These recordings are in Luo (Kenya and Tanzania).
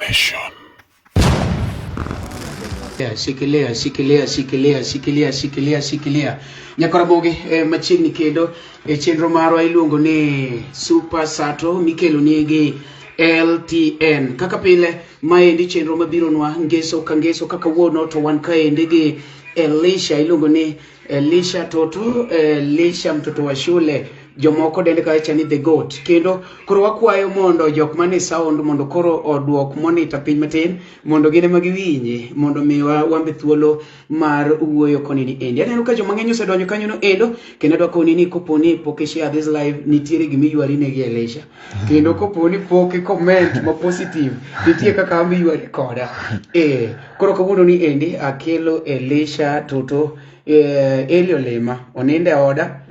Nation. Shikilia. Nyakaramogi machiegni kendo chenro marwa iluongo ni Super Sato mikelo nigi LTN. Kaka pile maendi chenro mabironwa ngeso ka ngeso kaka wuono to wan kaendi gi Elisha iluongo ni Elisha Toto, Elisha mtoto wa shule, jomoko dende kacha ni the goat. Kendo koro wakwayo mondo jok mane sound mondo koro oduok monitor piny matin mondo gine magiwinje mondo miwa wambe thuolo mar wuoyo koni ni endi. Aneno ka joma ng'eny osedonjo kanyo no endo kendo adwa koni ni koponi pok share this live nitiere gimi ywari ne gi Elisha. Kendo koponi pok comment ma positive nitie kaka ambi ywari koda. Koro kawuono ni endi akelo Elisha Toto Elio Lema oninde oda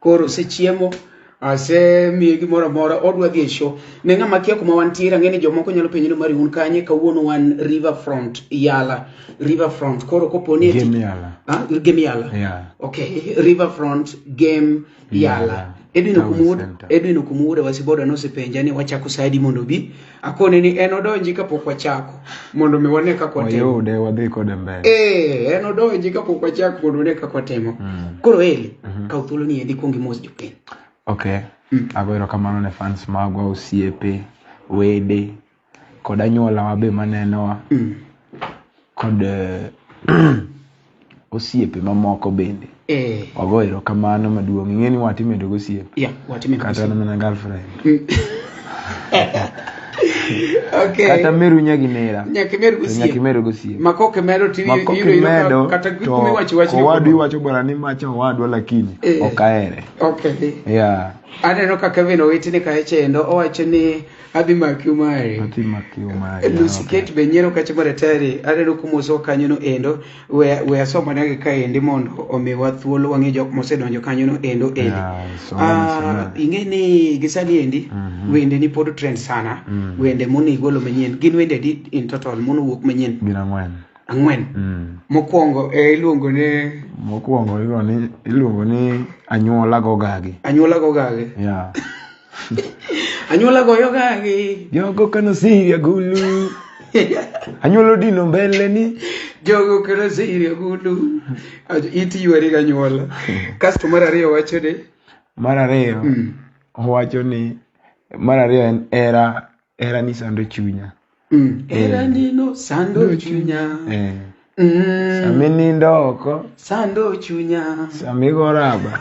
koro se chiemo ase miye gimoro amora odwa dhi e show ne ng'ama kia kuma wantiere ng'eni jomoko nyalo penjo mari un kanye kawuono wan Riverfront Yala Riverfront koro koponi Game Yala Yeah. Okay, Riverfront Game Yala Edwin okumuda wasiboda no sepenja ni wachako saidi mondo bi akone ni en odonji kapok wachako mondo me wane ka kwatemo oyude wadhi kode mbele en odonji kapok wachako mondo ne ka kwatemo koro Eli ka uthulo ni endi kongi mos joken. Okay. Agoero kamano ne fans magwa osiepe wede kod anyuola mabe manenowa kod osiepe mamoko bende agoero kamano maduong' ing'eni watimedo gosiepe kata mana girlfriend Okay. Kata meru nyaginera nyakimeru gosiepe makoke medo tv medo kata kumi wachi owadu wacho bwana ni macha owadu lakini okaere. Okay. Yeah. Aneno ka Kevin owitini ka echendo owacho ni adhi makiu mari Lucy Kate benyero kacha maratari aneno kumoso kanyo no endo we asoma nage ka endi mondo omiwa thuolo wang'e jok mosedonjo kanyo no endo endi. Ing'eni gisani endi wende ni pod trend sana wende moni golo manyien gin wende di in total mono wuok manyien gin ang'wen. Mokwongo iluongo ni anyuola gogagi. Yeah. Anyuola goyogagi jogo kano siria gulu anyuolo dino mbele ni jogo kano siria gulu iti ywari ga anyuola. Kasto mar ariyo wacho ni mar ariyo en era ni sando chunya. Era nino sando chunya. Sami nindo oko sando chunya. Sami goraba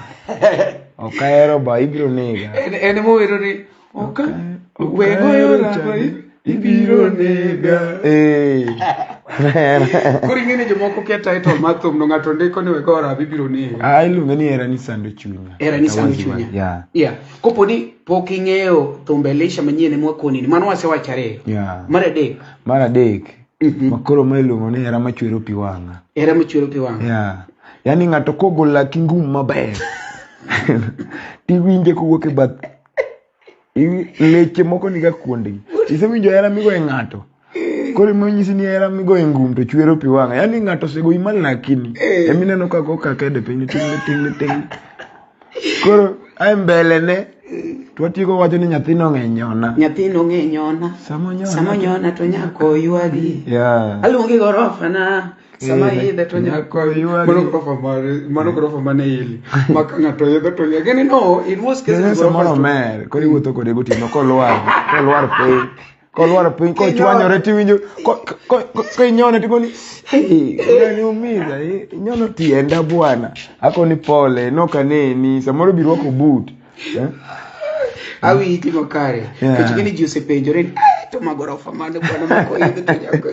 okaero ba ibiro nega. En mowero ni oka wegoyo raba ibiro nega. Koro ing'eni jomoko kia title mathum no ng'ato ndiko ni wegoyo raba ibiro nega. Iluonge ni era ni sando chunya. Yeah. Koponi pok ing'eyo thumbe Elisha manyien mwakoni ni mano wasewacho ariyo. Yeah. Mar adek makoro mailuongo ni era machwero pi wang'a. Yeah. Yani ng'ato kogola kingum maber tiwinje kowuok e bath leche moko niga kuondgi. Isewinjo era migo e ng'ato koro monyisi ni era migo e ngum to chwero pi wang'a. Yani ng'ato sego imal lakini emineno ka go kakede piny ting. Koro ai mbele ne twatigo wacho ni nyathino ng'eny nyona sama nyona to nyako ywagi. Yeah. Aluongi gorofa na sama yedhe to nyako ywagi. Mano gorofa mane ili maka ng'ato yedhe to ywagi. No, it was cases gorofa mer kori wuotho kode gotieno kolwar piny kochwanyore tiwinjo ko inyone tikoni umiza inyono tienda bwana akoni pole nokaneni samoro birwako boot. Awi iti makare. Kachigini ji osepenjore to magorofa mane bwana mako yedhe to nyako.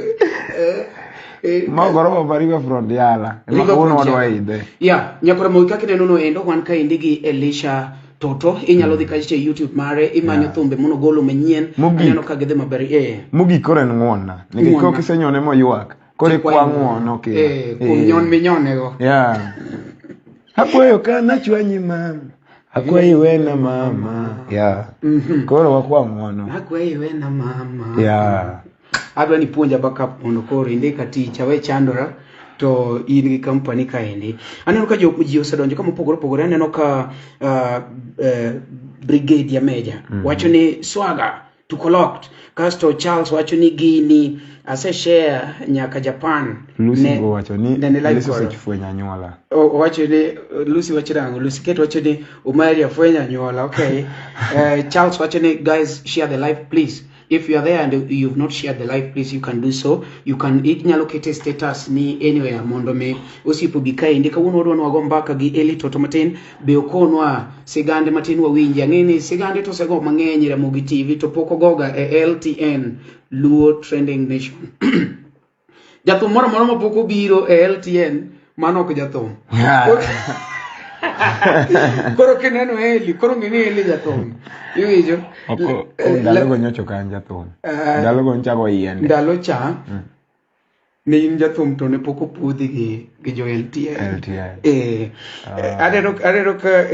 Magorofa pa Riverfront Yala. Makono wadwa idhe. Yeah, nyakora mwikaki nenono endo wan ka indigi Elisha Toto inyalo dhi kache YouTube mare imanyo thumbe mono golo manyien aneno ka gidhe maber. Mogik kore ng'wona nikech kok isenyone moywak kore kwa ng'wono kum nyon minyone go. Yeah. Akwayo kana chwanyi mama akwayi wena mama. Yeah. Koro wakwa ng'wono akwayi wena mama. Yeah. Adwa ni puonja backup mondo koro indika ticha we chandora to in gi company kaendi. Aneno ka ji osedonjo kama opogore aneno ka brigade ya meja wacho ni swaga to collect. Casto Charles wacho ni gini ase share nyaka Japan. Lucy go wacho ni Lucy sechifwenya nyuola. Wacho ni Lucy wachirango. Lucy keto wacho ni umari afwenya nyuola. Okay. Charles wacho ni guys share the live please. If you are there and you've not shared the live, please you can do so. You can inyalocate status ni anywhere mondo me osipo bikai ndika uno odwa wago mbaka gi Eli Toto matin be okonwa sigande matin wawinja ngini sigande to sego mang'eny Ramogi TV to poko goga LTN Luo Trending Nation. Jathum moro mapoko biro LTN mano ko jathum. Koro kineno Eli, koro ngini Eli jathum. Iwijo? Oko ndalo go nyocho kan jathum. Ndalo go nchago yien. Ndalo cha. Ne in jathum to ne poko pudhi gi jo LTN. Adero ka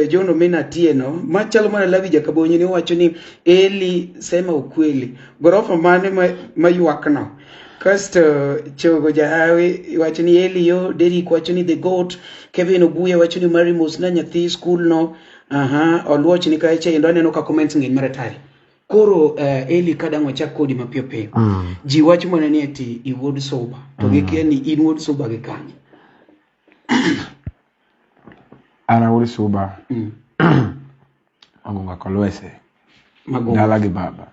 jono mena tieno machalo mana lavi jakabonyi ni wacho ni Eli sema ukweli. Gorofa mane mayuakno. Kasto chogo jahawi wacho ni Eli yo Derek wacho ni the goat. Kevin Obuya wacho ni Marimos na nyathi school no. Oluoch ni kaeche endo aneno ka comments ng'eny maratari. Koro Eli kadang wachak kodi mapiyo piyo. Ji wacho mana ni ati iwuod soba. To gikia ni in wuod soba gi kanye. Ana wuod soba. Magunga kolwese. Dala gi baba.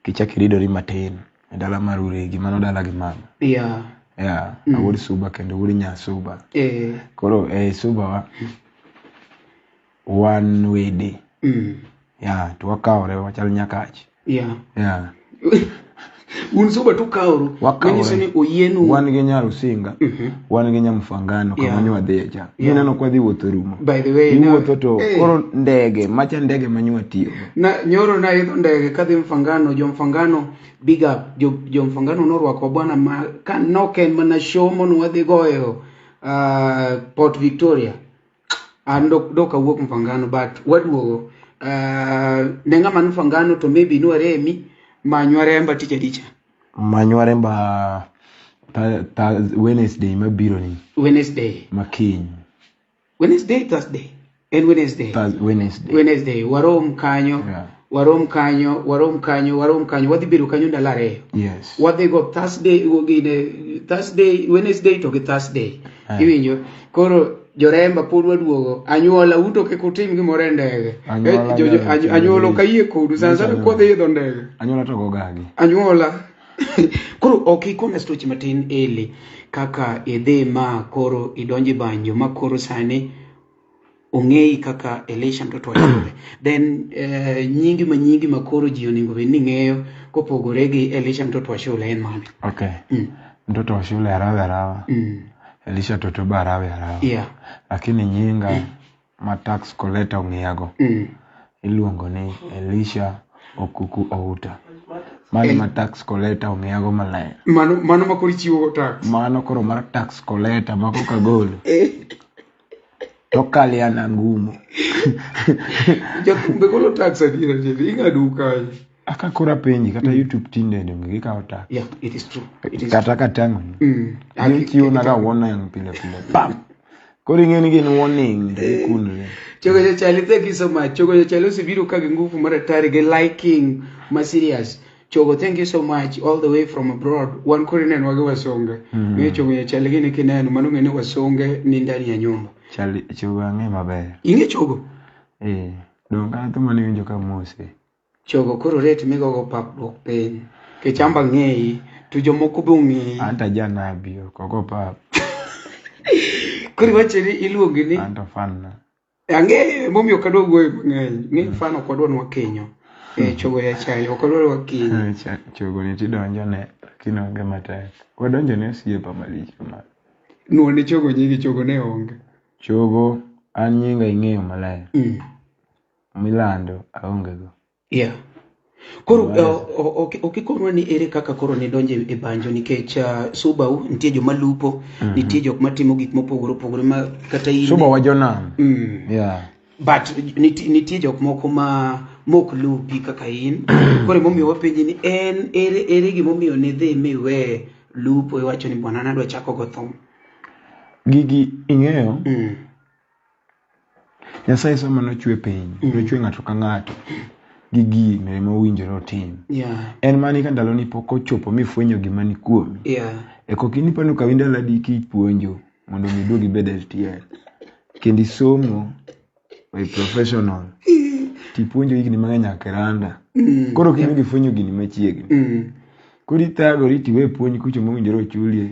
Kichak iridori matin. Dala marure gi mano dala gi mama. Yeah. Awuod soba kendo wuod nya soba. Koro soba wa. One wede. Yeah, to wakawre wachal nyakachi. Yeah. Un soba tu kauru. Wakawre ni oyenu. Wan gi nyalo singa. Wan gi nyamfangano kama nywa dheja. Neno kwa dhi wuotho rumo. By the way, wuotho to koro ndege, macha ndege manywa tiyo. Na nyoro na idho ndege kadhi mfangano, jo mfangano big up, jo mfangano norwako bwana ma kan noken mana shomo no wadhi goyo Port Victoria. Doka wuok mfangano but waduogo nenga man mfangano to maybe nuaremi manywaremba ticha dicha manywaremba Wednesday mabiro ni Wednesday makiny Thursday and Wednesday warom kanyo wadhi biro kanyo ndalare. Yes, wadhi go Thursday Wednesday to Thursday iwinjo. Koro joremba pod waduogo anyuola uto ke kutim gi more ndege anyuola kayie kodu sasa ko dhi idho ndege anyuola to gogagi anyuola. Koro okikona stochi matin Eli kaka idhe ma koro idonji banjo ma koro sani ong'ei kaka Elisha mtoto wa shule. Then nyingi ma koro ji oningo be ni ng'eyo kopogore gi Elisha mtoto wa shule en mane? Okay. Mtoto wa shule arawa. Elisha Toto barawe. Yeah. Lakini nyinga ma tax collector ong'iago. Iluongo ni Elisha Okuku Outa. Mano ma tax collector ong'iago maler. Mano ma koro chiwo tax. Mano koro mar tax collector ma koka golo. Tokali ana ngumu. Jakumbe golo tax adira ingaduka. Aka kura penji kata YouTube tinde ngi ka tax. Yeah, it is true. Kata katango. Chiwo na ga warning pile. Bam. Kori ngeni gen warning de kunle. Chogo chali, thank you so much. Chogo chali sibiro ka nguvu maratari ge liking ma serious. Chogo, thank you so much all the way from abroad. One korinen wage wasonge. Ngi chogo chali gene kineno manu ngene wasonge ni ndani ya nyumba. Chali chogo ange maber. Inge chogo? Donga to mani winjo ka mose. Chogo koro rate migogo pap dok pen. Ke chamba ng'ei to jomoko be ong'ei. Anta jana Abiro kogo pap. Kuri wacheni iluongi ni Anta fan na. Ang'e momiyo kadwa goyo mang'eny. Ng'e fan ok wadwa nwa Kenyo. Chogo ya chai ok wadwa nwa Kenyo. Chogo ni tidonjo ne lakini onge matek. Wadonjo ne osiepa malich kama. Nuone chogo nyingi chogo ne onge. Chogo an nyinga ing'eyo maler. Milando aonge go. Yeah. Koro okikonwa ni ere kaka koro ni donje e banjo nikech Subau nitie joma lupo, nitie jok matimo gik mopogore ma kata in Suba wajonam. Yeah. But nitie jok moko ma mok lupi kaka in. Koro momiyo wapenji ni en ere gimomiyo ne dhi miwe lupo iwacho ni bwana nadwa chako go thum. Gigi ing'eyo. Nyasaye sama nochwe piny, nochwe ng'ato ka ng'ato. gigi meremo winjoro tim. En mani ka ndalo ni pok ochopo mifwenyo gima ni kuomi. E kokini panu ka winda ladi ki puonjo mondo mi duogi bed LTL. Kendi somo by professional. Ti puonjo higni mang'eny akeranda. Koro kini gifwenyo gini machiegni. Kuri tago riti we puonj kucho mowinjoro chulie.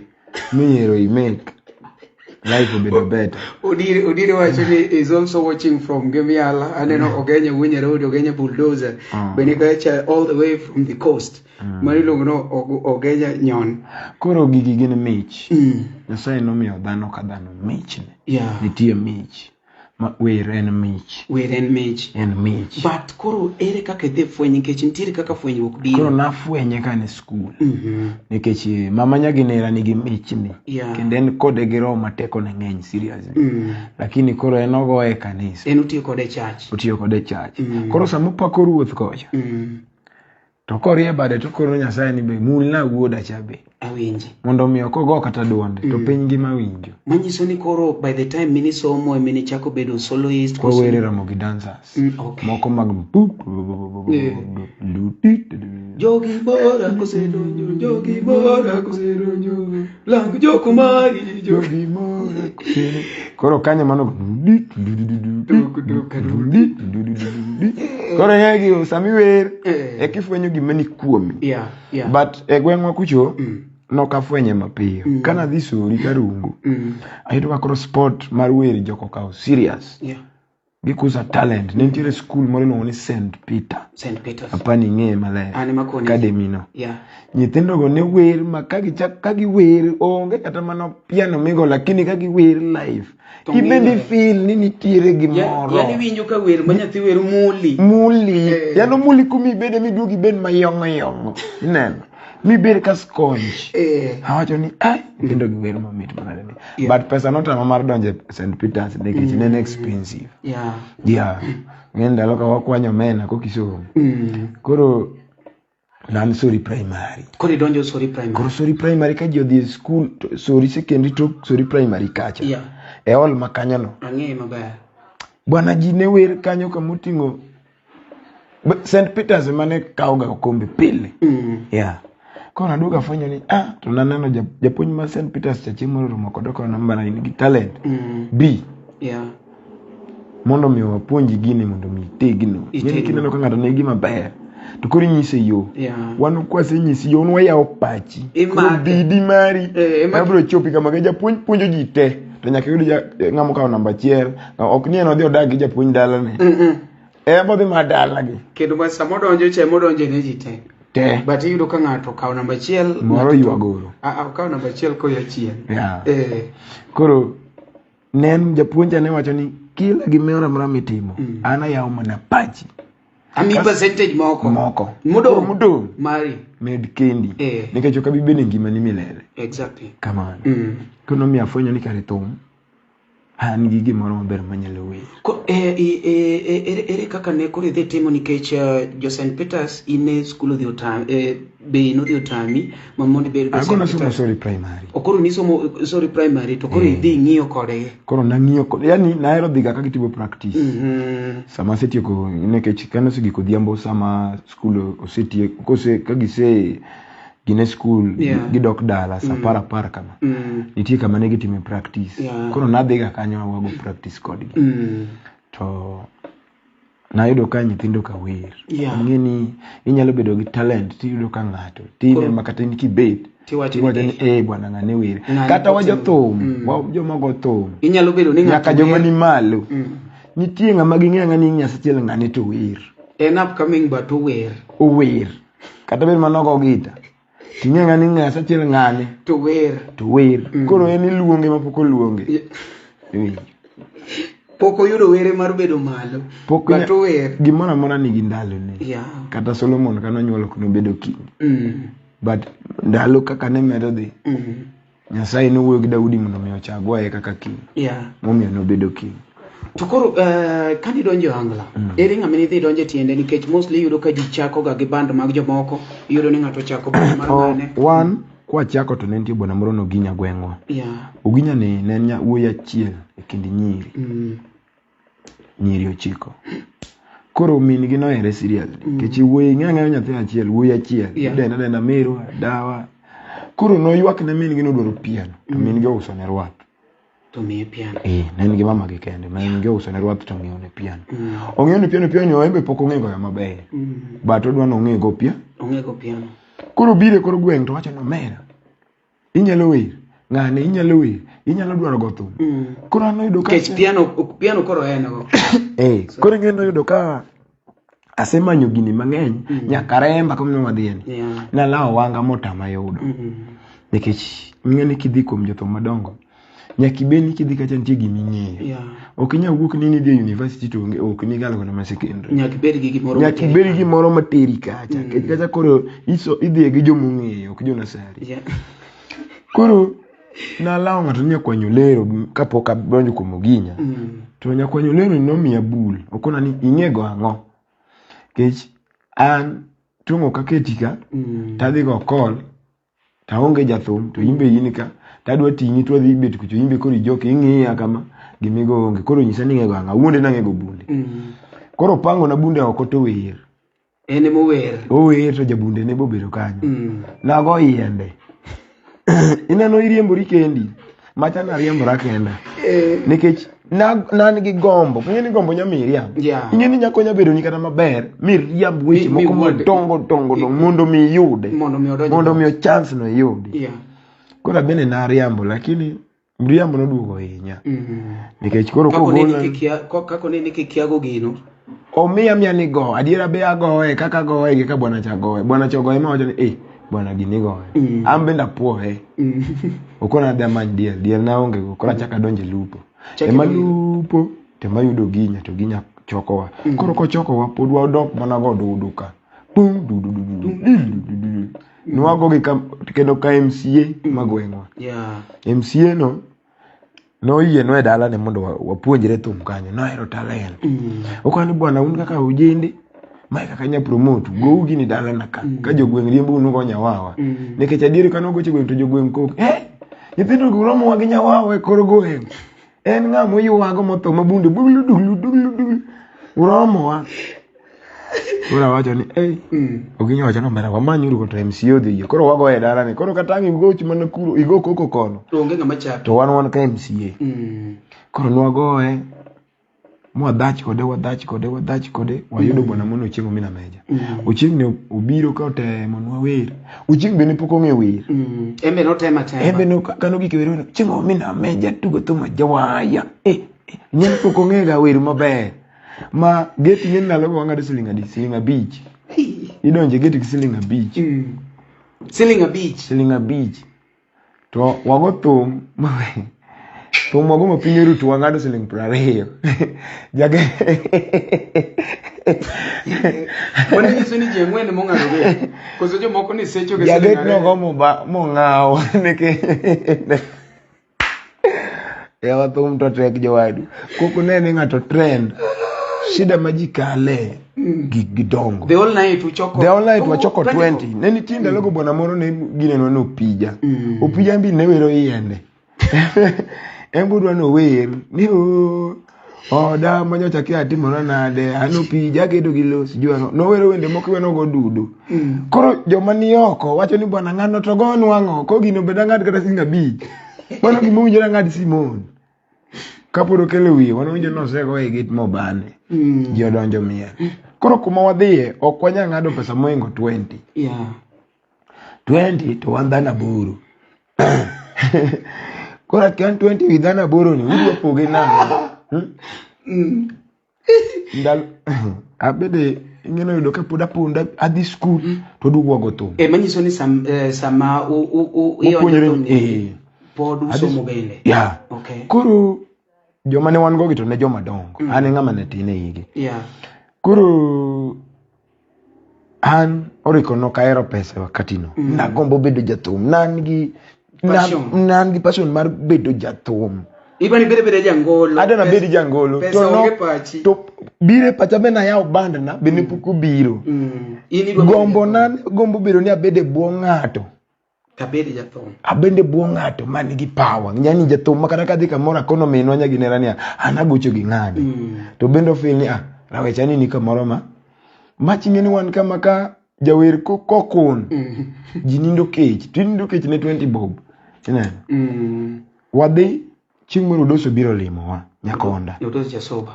Miyero I make life will be better. Udiri actually is also watching from Gemiala and then Ogenya Winya Road, Ogenya Bulldozer. Benika all the way from the coast. Marilu no Ogenya Nyon. Koro gigi gine mich. Nasai no mi odano kadano mich. Nitie mich. We're enemies. Enemies. But koro ere kaka de fwenye kechi ntiri kaka fwenye wukbiro. Koro na fwenye kane school. Nikechi mama nyagi nera nigi mich ni. Kenden kode giro mateko na ng'eny seriously. Lakini koro enogo e kanisa. Utiyo kode church. Utiyo kode church. Koro samupa koro ruoth kocha. To koro ye bade to koro Nyasaye ni be mulna wuoda chabe. Awinji. Mondo mi okogo kata duonde to piny gima winjo. Manyiso ni koro by the time mini somo e mini chako bedo soloist ko were Ramogi dancers. Moko mag jogi bora kosedonjo jogi bora kosedonjo lang jokumari jogi mora kosedonjo. Koro kanya mano koro yagi sami wer e kifwenyo gima ni kuomi. But e gweng'wa kucho no kafwenye mapiyo. Kana dhi sori karungu. Ayudo ka cross sport mar wer joko kao serious. Because talent. Nentiere school moro no ni St. Peter's. Apani ng'e maler. Academy no. Nyithindo go ne wer ma kagi wer onge kata mano piano migo lakini kagi wer live. Kibendi feel ni nitiere gimoro. Yani winjo ka wer ma nyathi wer muli. Yano muli kumi bede mi duogi ben mayongo. Neno. Mi bed ka sconge. Hawacho ni kendo giwer mamit manade ni. But pesa not mar donje St. Peter's nikech ne expensive. Ngenda loka wakwanyo mena kokisomo. Koro nan Sori primary. Koro donjo Sori primary. Koro Sori primary ka ji odhi school Sori secondary to Sori primary kacha. E all makanya no. Ang'e maber. Bwana ji ne wer kanyo kamutingo St. Peter's mane kauga okombe pile. Kona duga fanya ni to nanano japonyi ma St. Peter's cha chimo rumo kodoko namba na ni talent. B. Mondo mi waponji gini mondo mi tegno. Yeni kineno ka ng'ato ne gima ber. To kori nyise yo. Wanu kwa se nyisi yo nwa ya opachi. Koro didi mari. Abiro chopi kama ga japonyi ponjo ji te. To nyaka yudo ng'amo kao namba 1. Ok ni en odhi odagi japonyi dala ne. Bodhi madala gi. Kendo ma samodonjo che modonjo ne ji te. But you look at kao namba 1 moro yuagoro. Kao namba 1 ko ya chien. Koro nen japuonja ne wacho ni kila gimora mara mitimo ana yao mana pachi. Ami percentage moko. Mudo. Mari. Med kendi. Nikech ka bibene ngima ni milele. Exactly. Kamano. Kono mi afwenyo ni kare thum. Han gigi moro maber manyalo we. Ko ere kaka ne kore dhi timo nikech jo St. Peter's ine school of the time be no the time mamondi be St. Peter's Sori primary. Okoro ni somo Sori primary to kore dhi ng'iyo kode. Koro na ng'iyo kode yani naero dhiga kaka timo practice. Sama setieko nikech kano sigiko dhiambo sama school osetie kose kagise gine school gidok dala sa para kama nitie kama ne gitime practice koro nadhiga kanyo wago practice kod gi to na yudo ka nyithindo ka wer ng'eni inyalo bedo gi talent ti yudo ka ng'ato tine makata ni kibet tiwacho ni bwana ng'ane wer kata wajo thum joma go thum inyalo bedo ni nyaka joma ni malo nitie ng'ama ging'e ng'ani Nyasachiel ng'ane to wer upcoming but wer kata bed manogo gita Tinga ngani Nyasachiel ng'ane to wer. Koro en iluonge ma poko luonge. Poko yudo were mar bedo malo. Poko to wer. Gimona mona nigi ndalo ne. Kata Solomon kana nyuolo kuno bedo king. But ndalo kaka ne medo dhi. Nyasaye no wuoyo gi Daudi mondo mi ochagwa kaka king. Momiyo no bedo king. To koro kani donjo angla ere ng'ama ni dhi donjo tiende nikech mostly yudo ka ji chako ga gi band mag jomoko yudo ni ng'ato chako band mar ng'ane one kwa chako to ne nitie bwana moro no Oginya gweng'wa Oginya ne en wuoyi achiel e kind nyiri 9 koro min gi no ere serious kechi wuoyi ng'ang'ayo nyathi achiel wuoyi achiel dena mero dawa koro no ywak ne min gi no dwaro piano to min gi uso ne rwath to miye piano ne gi mama gi kende min gi uso ne rwath to ng'iyo ne piano ong'iyo ne piano embe pok ong'e goyo maber but odwa no ong'e go piano koro bire koro gweng to wacho no mera inyalo wer ng'ane inyalo dwaro go thum koro anoyudo ka piano koro en go koro ng'eno yudo ka asemanyo gini mang'eny nyaka remba komno wadhieni nalawo wanga motama yudo nikech ng'eni kidhi kuom jothum madongo nyaka ibeni kidhi kacha nitie gimi ng'eyo ok inyal wuok ni idhi e university to ok ni galo na secondary nyaka ibed gimoro materi kacha kacha koro idhi gi jomong'eyo ok jonasari koro nalawo ng'ato nyakwanyo lero kapok adonjo kuom Oginya to nyakwanyo lero nomiya bul okona ni ing'ego ang'o kech an tung'o kaketika tadhi go call taonge jathum to imbe in ka tadwa ting'i to adhi bet kucho imbe koro ijoke ing'iya kama gimigo onge koro nyisa ni ng'ego ang'o wuonde nang'ego bunde koro pango na bunde oko to wer ene mo wer to jabunde ne bobedo kanyo nago yiende ineno iriembori kendi macha na riembora kenda nikech nan gi gombo ng'eni gombo nyamiriam ing'eni nyako nyabedo ni kata maber miriamb weche moko madongo mondo mi yude mondo mi chance no yudi kora bene na riambo lakini mriambo noduogo hinya nikech koro kako ne kikiago gino omiya ni go adiera be agoe kaka goe gi ka bwana chagoe ma wacho ni bwana gini goe am benda puoe okona damany diel naonge go kora chaka donje lupo ema lupo tema yudo Oginya to Oginya chokowa koro kochokowa pod wadok mana go duduka pum nwago gi kendo ka MCA magwengwa MCA no yie no edala ne mondo wapuonjre thum kanyo no ero talent okani bwana un kaka ujindi mai kaka nya promote go gini dala naka ka jogweng riembo unu go nyawawa nikech adier kano goche gweng to jogweng kok nyithindo romo wa gi nyawawa koro gweng en ng'amo yuwago motho mabunde duglu uromo wa ora wacho ni Oginya wacho no mera wamanyuru ko MCA dhi koro wago e dala ni koro katangi gochi mana kuro igo koko kono to onge ng'ama chako to wan ka MCA koro nwagoe mwadhach kode wayudo bwana mono Ochieng' mina meja Ochieng' ne obiro ka otemo nwa wer Ochieng' bene pok ong'e wer embe no tema embe no kano gike wer Ochieng' mina meja tugo thum jawaya nyen pok ong'e ga wer maber ma geti nyen nalo wang'ado siling abich idonje geti siling abich to wago thum to mogo mapinyo rutu wang'ado siling 20 jage wani nyiso ni jeng'wene mong'ado ge koso jomoko ni secho ge jage no gomo ba mong'awo neke yawa thum to trek jowadu koko nene ng'ato trend shida majikale gidongo the all night wachoko 20 neni tinda logo bwana moro ne gineno no pija opija mbi ne wero yiende embudwa no wer ni oda manyocha kia timona nade ano pija kedo gi los juano no wero wende moko weno go dudu koro joma ni oko wacho ni bwana ng'ano to go nwang'o ko gino beda ng'ad kata singa bi bwana gimo winjira ng'ad Simon kapuro kele wi wano winjo no sego e git mobane ji odonjo miel koro kuma wadhiye ok wanya ng'ado pesa moingo 20 20 to wandana buru kora kan 20 widana buru ni udwa poge nang'o ndal abede ingeno yudo ka poda punda adhi school to dugo go thum manyiso ni sama iyo pod usomo bende okay koro joma ne wan go gito ne joma dongo an ng'ama ne tin e hige koro an oriko no kaero pesa wakati no nagombo bedo jathum nan gi passion mar bedo jathum ibani bede jangolo adana bedo jangolo to no pachi to bire pacha bena yaw bandna bene puku biro gombo bedo ni abede buo ng'ato kabedi jathum abende buo ng'ato man gi power nyani jathum makata kadhi kamora kono minwa nyagi nerania anagocho gi ng'ani to bendo feel ni rawechani ni kamoro ma machingeni wan kama ka jawer kokon jinindo kech tinindo kech ne 20 bob ina wadhi chimuro doso biro limo wa nyakonda udosi cha soba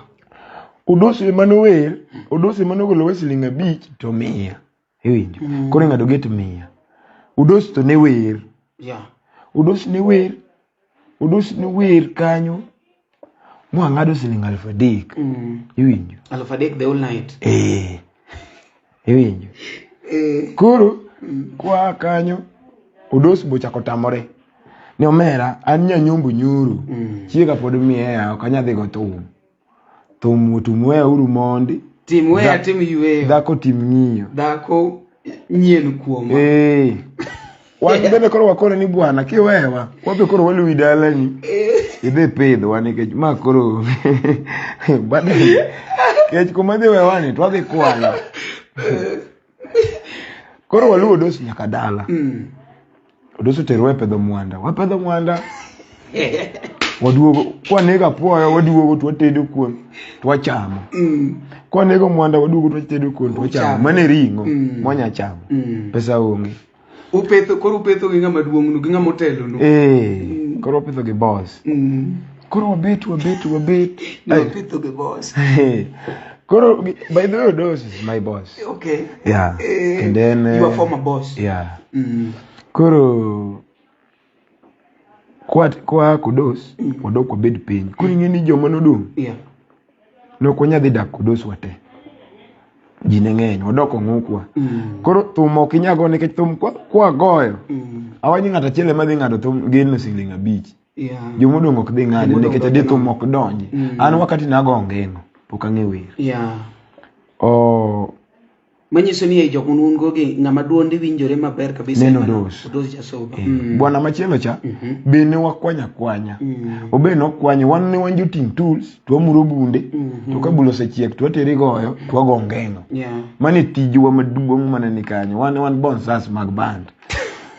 udosi manower udosi manogolo wesilinga beach to mia ewinjo kore ngado get mia udosi to ne wer udosi ne wer kanyo ngado silinga 3,000 ewinjo 3,000 the whole night ewinjo koro kwa kanyo udosi bocha kotamore ni omera anya nyombo nyuru chiega pod miya kanya dhi go tumwe uru mondi timwe tim yue dako tim ng'iyo dako nyien kuoma wan bende koro wakore ni bwana kiwewa wabe koro waluwi dalani idhi pidho wan nikech ma koro bade kech kuma dhi wewani to wadhi kwano koro waluwo dosi nyaka dala odoso terwe pedho mwanda wapedho mwanda waduogo kwanega puoyo waduogo to watedo kuon to wachamo kwanega mwanda waduogo to watedo kuon to wachamo mane ringo mwanya chamo pesa onge koro upetho gi ngama duong no gi ngama otelo no koro upetho gi boss koro wabet upetho gi boss koro by the way those is my boss yeah and then your former boss koro kwa kudos wadok wabed piny koro ing'eni joma nodong nokonya dhi dak kudos wate ji ne ng'eny wadok ong'ukwa koro thum ok inyago nikech thum kwa goyo awanyi ng'ato achiel madhi ng'ado thum gin siling 5 joma odong' ok dhi ng'ade nikech adi thum ok donji an wakati nago ngeng'o pok ang'e wer manyiso ni jok ungo gi ng'ama duondi winjore maber kabisa odos cha soba bwana machielo cha bene wakwanya obe nokwanye wan ne wan joting tools to amuro bunde to ka bulo sechiek to ateri goyo to ago ngeng'o mane tijwa maduong' mane ni kanyo wan bonsas mag band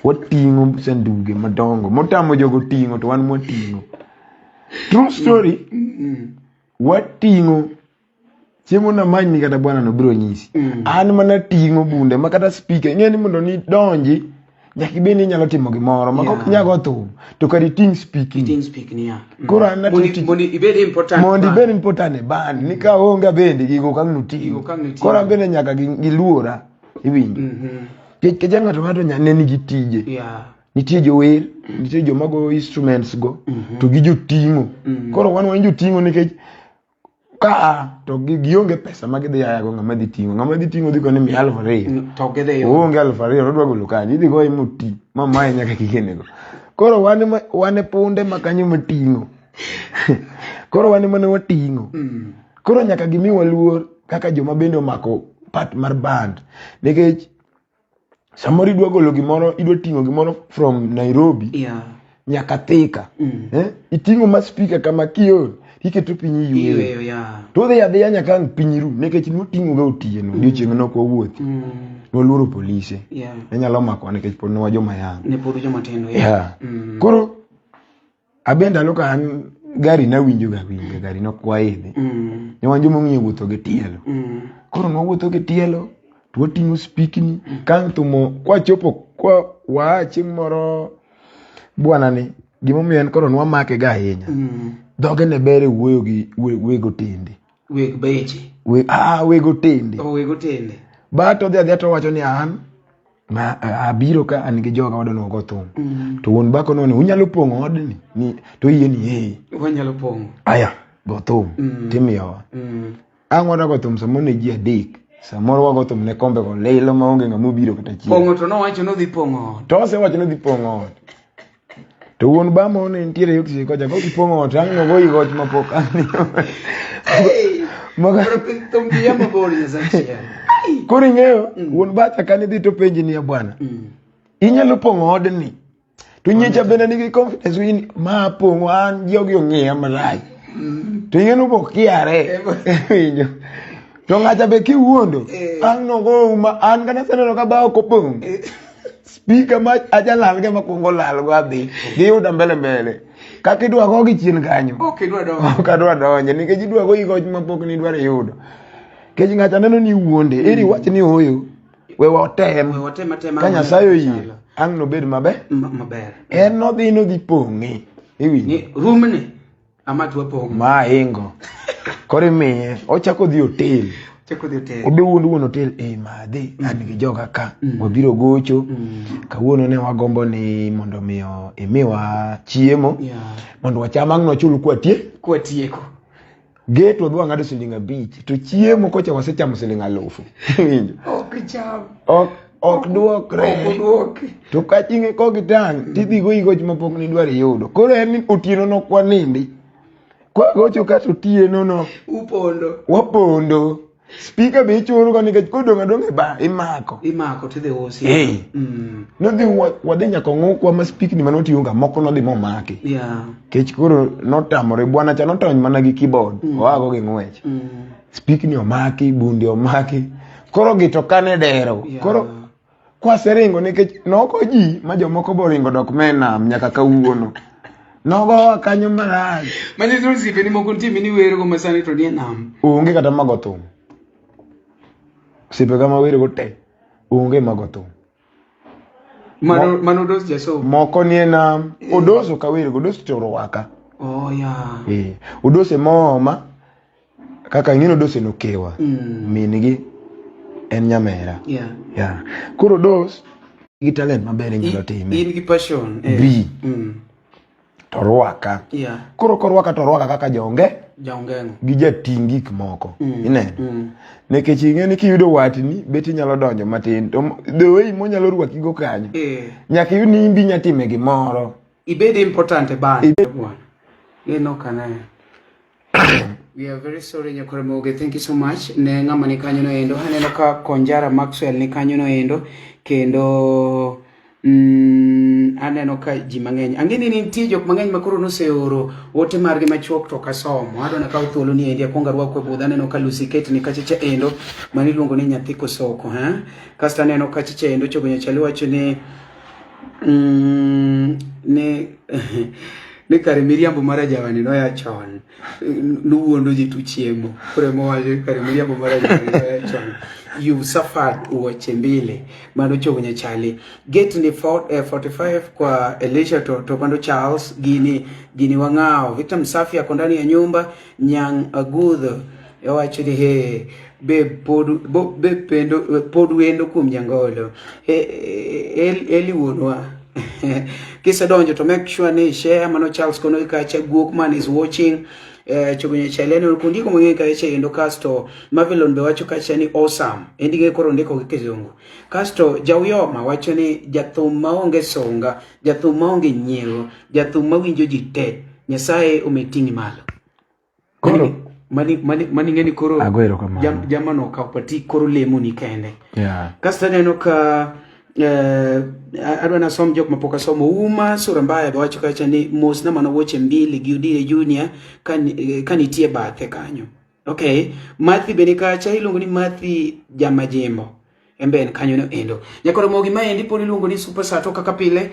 wating'o sanduge madongo motamo jogo ting'o to wan mwating'o true story wating'o chiemo na manyi kata bwana no biro nyisi an mana ting'o bunde makata speaker ing'eni mondo ni donji nyaki bende inyalo timo gimoro makok nyago thum to kadi ting speaking koro an mondi ibed important e band ni ka onga bende gigo kang nutingo koro bende nyaka giluora iwinjo kech ng'ato nyane nigi tije nitie jower nitie joma go instruments go to gi joting'o koro wan joting'o nikech to gionge pesa magidhi ayago ng'ama dhi ting'o dhi kone 2,000 to gede onge 2,000 odwa golo kanyo idhi goye moti mamaye nyaka kigenego koro wane punde makanyo mating'o koro wane mane wating'o koro nyaka gimiwa luor kaka joma bende omako part mar band nikech samoro idwa golo gimoro idwa ting'o gimoro from Nairobi nyaka Thika iting'o ma speaker kama kiyo iketo piny yweyo to dhi adhiya nyaka piny ru nikech noting'o ga otieno odiochieng' nok wawuothi noluoro polise nyalo mako nikech pod nwa joma yang koro abenda loka an gari nawinjo gari nokwaidhi ne wan joma ng'iyo wuotho gi tielo koro nwawuotho gi tielo to wating'o spikni kang' thumo kwachopo kwa waa chieng' moro bwana ni gimomiyo en koro nwamake ga ahinya dhoge ne bere wuoyo gi wego tende weg beche wego tende ba to dhi to wacho ni an abiro ka an gi joga wadano go thum to won bako no ni unyalo pong'o odni ni to yie ni wanyalo pong'o aya go thum timiyo an wada go thum samo ne ji adek samoro wago thum ne kombe go leilo maonge ng'ama biro kata chieng' pong'o to nowacho no dhi pong'o to se wacho no dhi pong'o to won ba mo ne ntiere yuti ko jago pong'o to ang'o go igoch mapok ani maga thum dia mabori ya zanchia koro ing'eyo won ba takani dhi to penji ni bwana inyalo pong'o odni to nyecha bende nigi confidence wini ma pong'o an jogi ong'eya malach to ing'eno bok kiare winjo to ng'acha be kiwuondo an nogo ma an kana seneno ka ba okopong' speaker ma ajalal ke makungo lal go adhi giyuda mbele kaka idwa go gi chien kanyo ok idwa donjo ok adwa donjo nikech idwa go igoch mapok ni dwaro yudo Keji ng'acha neno ni wuonde. Eri wach ni oyo. We watem. Kanya sayo yie. Ang no bed maber. En no dhi pong'e. Ni room ni. Ama tuwe pong'e. Ma ingo. Kore miye. Ochako dhi hotel. Obe wuon hotel madhi an gi joga ka wabiro gocho kawuono ne wagombo ni mondo miyo imiwa chiemo mondo wacham ang' no chul kwa tieko gate wadwa ng'ado $5 to chiemo kocha wasechamo $1,000 ok duokre to kachinge ko gitang' tidhi go igoch mapok ni dwari yudo koro en ni otieno no kwa nindi kwa gocho ka to tieno no wapondo speaker be choro ka nikech kodong' ba imako tidhi usi no dhi wadhi nyaka ng'okwa ma speak ni manoti unga moko no dhi momaki kech koro notamore bwana cha notony mana gi keyboard oago gi ng'wech speak ni omaki bundi omaki koro gito kane dero koro kwaseringo nikech noko ji ma jomoko boringo dok menam nyaka kawuono nogo kanyo marach mani zursipe ni moko ntimi ni wero go masani to ni nam onge kata mago thum sipe kama wero go te onge mago thum mano dos jaso moko ni nam odoso ka wero go dos toro waka odose moma kaka ngino dose no kewa minigi en nyamera koro dos gi talent maber nyalo time in gi passion bi torwaka koro korwaka torwaka kaka jonge gi jating gik moko ine nekech ing'eni kiyudo watni beti nyalo donjo matin to the way monyalo rwaki go kanyo nyaka yud ni imbi nyatime gimoro ibede important bana kana we are very sorry Nyakoromoge, thank you so much. Ne ng'ama ni kanyo no endo haneno ka Konjara Maxwell ni kanyo no endo kendo aneno ka ji mang'eny angeni ni nitie jok mang'eny makoro noseoro ote margi machuok to kasomo adona ka thuolo ni endi akwonga rwako budha aneno ka Lucy Kate ni kachicha endo mani luongo ni nyathi kosoko kasta aneno kachicha endo chogo nyachali wacho ni ne kare miriambo mara jawani no ya chon nuwondo ji tu chiemo kore mowaje kare miriambo mara jawani no ya chon you suffered uoche mbili mano chogo nyachali get ni 45 kwa Elisha to pando Charles gini wangao Victor Msafi ako ndani ya nyumba nyang agudho yawacho ni he be pod wendo kum nyangolo eli wonwa kisa donjo to make sure ni share mano Charles kono ikacha guok man is watching chogonye chalene ukundiko mwenye kacha endo kasto Mavelon be wacho kacha ni awesome endige koro ndiko kizungu kasto Jawyoma wacho ni jathum maonge songa jathum maonge nyiero jathum mawinjo jite Nyasaye umetingi malo koro mani ngeni koro agwero kama jamano ka pati koro lemo ni kende kasto neno ka adwana som jok mapoka somo uma sura mbaya bawacho kacha ni mos na mana woche mbili giudire junior kanitie bathe kanyo okay Mathi benikacha ilungo ni Mathi jamajembo emben kanyo no endo Nyakoromoge maendi poni ilungo ni super sato kaka pile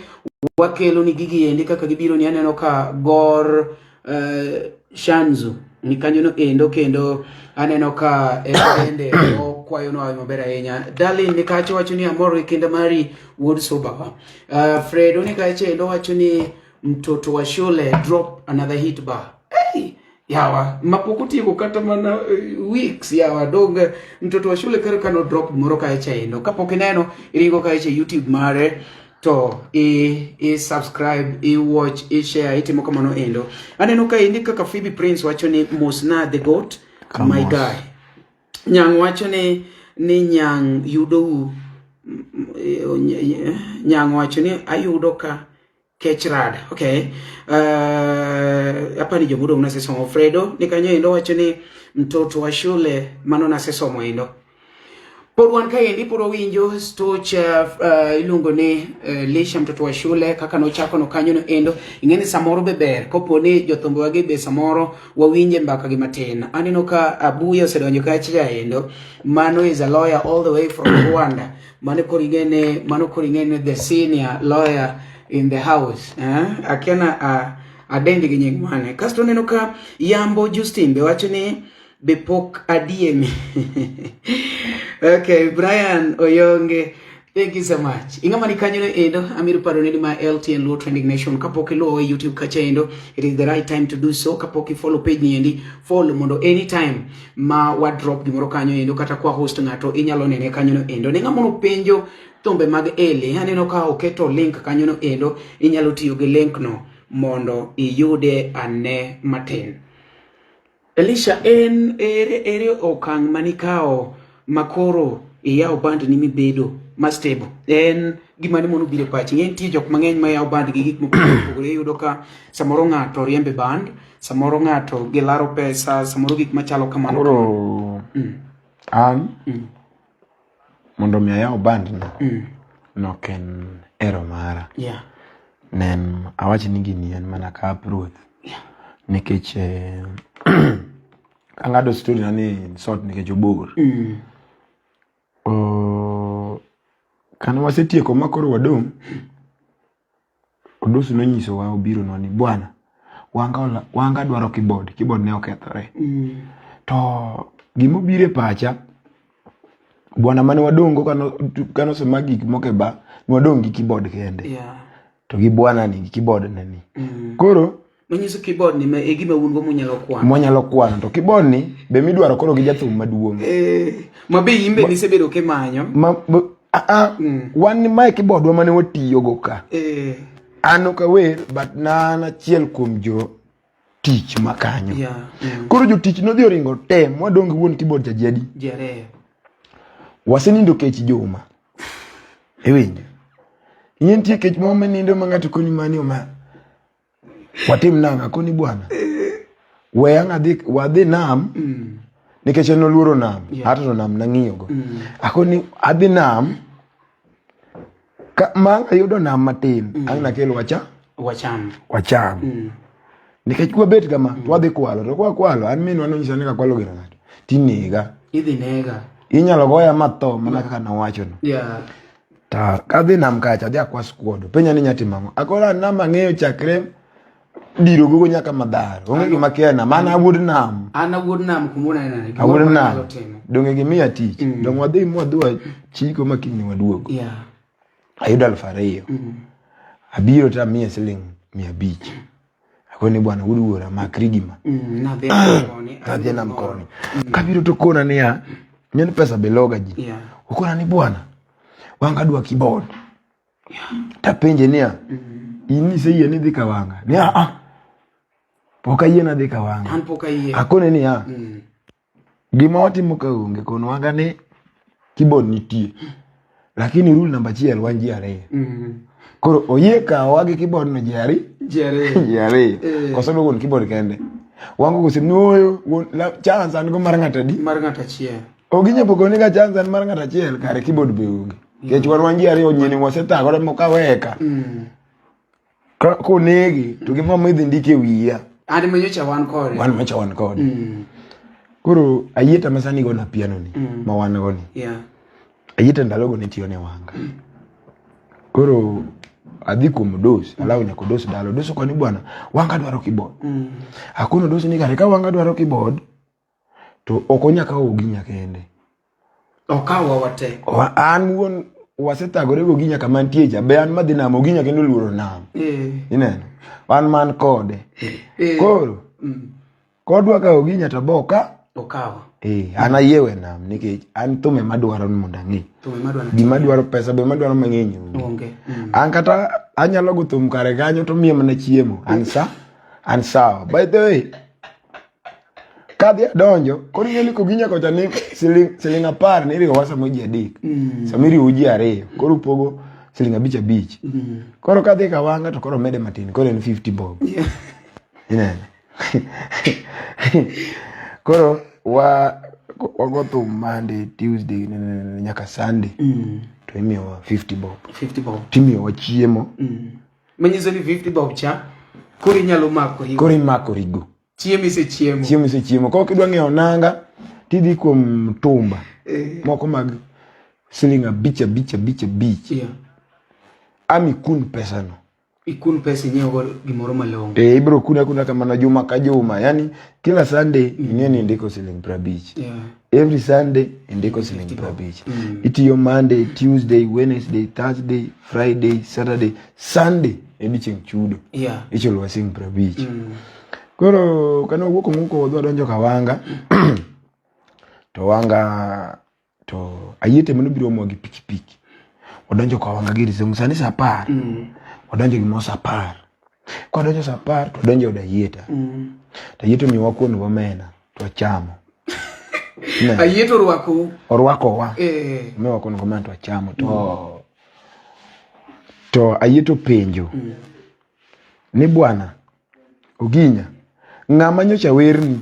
wakelo ni gigi endi kaka gibiro ni aneno ka Gor Shanzu ni kanyo no endo kendo aneno ka ende kwayo no mabera yenya darling ni kacho wacho ni amoro kenda mari wood soba Fredo ni kacho endo wacho ni mtoto wa shule drop another hit bar yawa mapukuti kukata mana weeks yawa donga mtoto wa shule kare kano drop moro kacho endo kapoke neno iringo kacho YouTube mare to subscribe watch share itimo kama no endo aneno ka indika ka Phoebe Prince wacho ni Mosna the goat my guy nyang wacho ni nyang yudo nyang wacho ni ayudo ka kechrad okay hapa ni jomudo unasesomo Fredo nikanyo endo wacho ni mtoto wa shule mano nasesomo endo Podwan kaendi puro winjo stoch ilungo ni Elisha mtoto wa shule kaka no chako no kanyo no endo ingeni samoro beber koponi jothombo wage be samoro wawinje mbaka gi matin aneno ka Abuya osedonjo kacha endo mano is a lawyer all the way from Rwanda mano koringene the senior lawyer in the house akiana adendi gi nying mane kasto neno ka Yambo Justin be wacho ni bepok adiemi. Okay, Brian Oyonge, thank you so much. Ingamani kanyo endo, amiru paroni ma LTN Low Trending Nation. Kapoki low YouTube kacha endo, it is the right time to do so. Kapoki follow page ni endi, follow mondo anytime ma wa drop gimoro kanyo endo, kata kwa host ngato inyalo nene kanyo endo. Nengamono penjo tombe mag eli, haneno ka oketo link kanyo endo, inyalo tiyo ge link no mondo iyude ane matin. Elisha, ere okang manikao makoro iya band ni mibedo mastable gimani mono bire pachi ng'en tie jok mang'eny ma yaw band gi gik mopogore yudo ka samoro ng'ato riembe band, samoro ng'ato gilaro pesa, samoro gik machalo kamano. An mondo mi yaw band no ken ero mara. Nen awachi ni gini en mana ka approach. Nikech angado story nani sort nikech obor. Kana wasetieko makoro wadong. Odosu nonyiso wa Abiro no ni bwana wanga dwaro keyboard ne okethore. To gimo bire pacha bwana mane wadongo kano sema gik mokeba wadongi keyboard kende. To gi bwana ni keyboard nani. Koro nonyiso keyboard ni e gima ungo munyalo kwano to keyboard ni be midwaro koro gi jathum maduong. Mabe imbe ni sebedo ke manyo. Wan mai keyboard wa mane watiyo go ka. Ano ka wer but na chiel kuom jo tich makanyo. Koro jo tich no dhi oringo tem wadongi wuon keyboard cha jadi. Wasenindo kech joma. Ewinjo. Nientie kech mo menindo mangato koni mani oma. Watim nanga koni bwana. Weanga wadhi nam. Nikech no luoro nam. Hata no nam nangiyo go. Akoni adhi nam. Ka manga yudo nam matin. Ang nakelo wacham. Nikech kwa bet kama wadhi kwalo. To kwa kwalo an min wanonyisa nika kwalo gina ngato. Tinega. Idhi nega. Inyalo goya matho mana kaka nawacho no. Ta kadhi nam kacha dhi akwa squad. Penya ni nyati mango. Akola nama ng'eyo chakre diro gogo nyaka madharo. Onge gima kiana mana awuod nam. An awuod nam kumuna nani. Awuod nam. Donge gimiya tich. Dong wadhi mwadwa chiko makini waduogo. Ayudo 2,000. Abiro ta miya siling 500. Akoni bwana wuora makrigima. Nadhi nam koni. Kabiro to kona niya nyen pesa beloga ji. Ukona ni bwana wanga dwa keyboard. Tapenje niya ini se yeni dhi kawanga. Niya poka yena dhi kawanga. An poka yena. Akone niya gima watimo kaonge kono wanga ni keyboard nitie. Lakini rule number 1 wanji are. Koro oye ka wage keyboard no jari. Koso dogon keyboard kende. Wangu kusim noyo chance an go marangata di. Marangata chie. Oginye pokoni ga chance an marangata chiel kare keyboard be uge. Kech wanji are onyeni waseta gore moka weka. Ko negi to gima midhi ndike wiya. Ade menyocha wan kode. Wan mecha wan kode. Koro ayeta masani go na piano ni. Ma wan go ni. Ayeta ndalogo ni tiyo ne wanga. Koro adhi kuom dos, alaw nyako dos dalo. Dos kwa ni bwana wanga dwaro keyboard. Akuno dos ni kare ka wanga dwaro keyboard to okonya ka oginya kende. Okawa wate. An won waseta gore go ginya kama ntieja be an madina mo ginya kendo luoro nam. Ineno. Wan man kode. Koro kodwa ka oginya to boka okawa. Ana yewe nam nikech an tume madwaro mondo angi. Gima dwaro pesa be madwaro mang'eny. An kata anyalo go thum kare ganyo to miye mana chiemo. An sawa. By the way, kadhi donjo koro ngeli ko ginya ko tani siling 10 ni riwa wasa moji adek. Samiri uji 2 koro pogo siling 5. Koro kadhi ka wanga to koro mede matin koro en 50 bob. Inene. Koro wago thum Monday, Tuesday nyaka Sunday. To imiyo 50 bob. 50 bob. Timiyo wa chiemo. Manyiso ni 50 bob cha koro inyalo mako rigo. Chiemo ise chiemo. Koko kidwa ng'eyo nanga tidhi kuom tumba. Moko mag siling 5. Ami kun pesa no. ikun pesa nyiewo gimoro malongo. Ibro kuna kama na juma ka juma. Yani kila Sunday ingeni ndiko siling 50. Yeah. Every Sunday ndiko siling 50. Itiyo Monday, Tuesday, Wednesday, Thursday, Friday, Saturday, Sunday ediching chudo. Yeah. Icholo wasing 50. Koro kana wuko muko dwa donjo kawanga. To wanga to ayete mano biro mo gi pikipiki. Odonjo kawanga giri sani sapar. Odonjo gi mo sapar. Kwa donjo sapar to donjo da yeta. Ta yeto mi wakuno gomena to chamo. Ayeto orwako wa. Me wakuno gomena to chamo to ayeto penjo. Ni bwana Oginya ngama nyocha werni.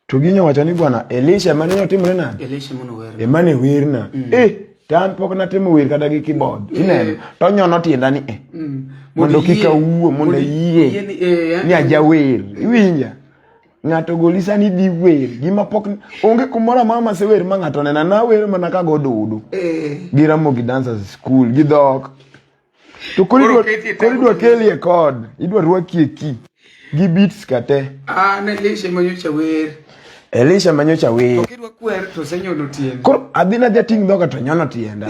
To Oginya wacha ni bwana Elisha mane notimre na. Elisha mono werna. Emane werna. Tan pok na temo wer kada gi keyboard. Ineno to nyono tienda ni mondo kika uwo mondo yie ni aja wer. Iwinja ngato golisa ni di wer gima pok onge kumora mama se wer ma ngato nena na wer mana ka godudu. Giramo gi dancers school gi dok. To koridwa keli e code idwa rwaki ki gi beats kate. Na Elisha manyocha wer. Elisha manyocha wer. Okidwa kwer to senyono tienda. Koro adina jating doka to nyono tienda.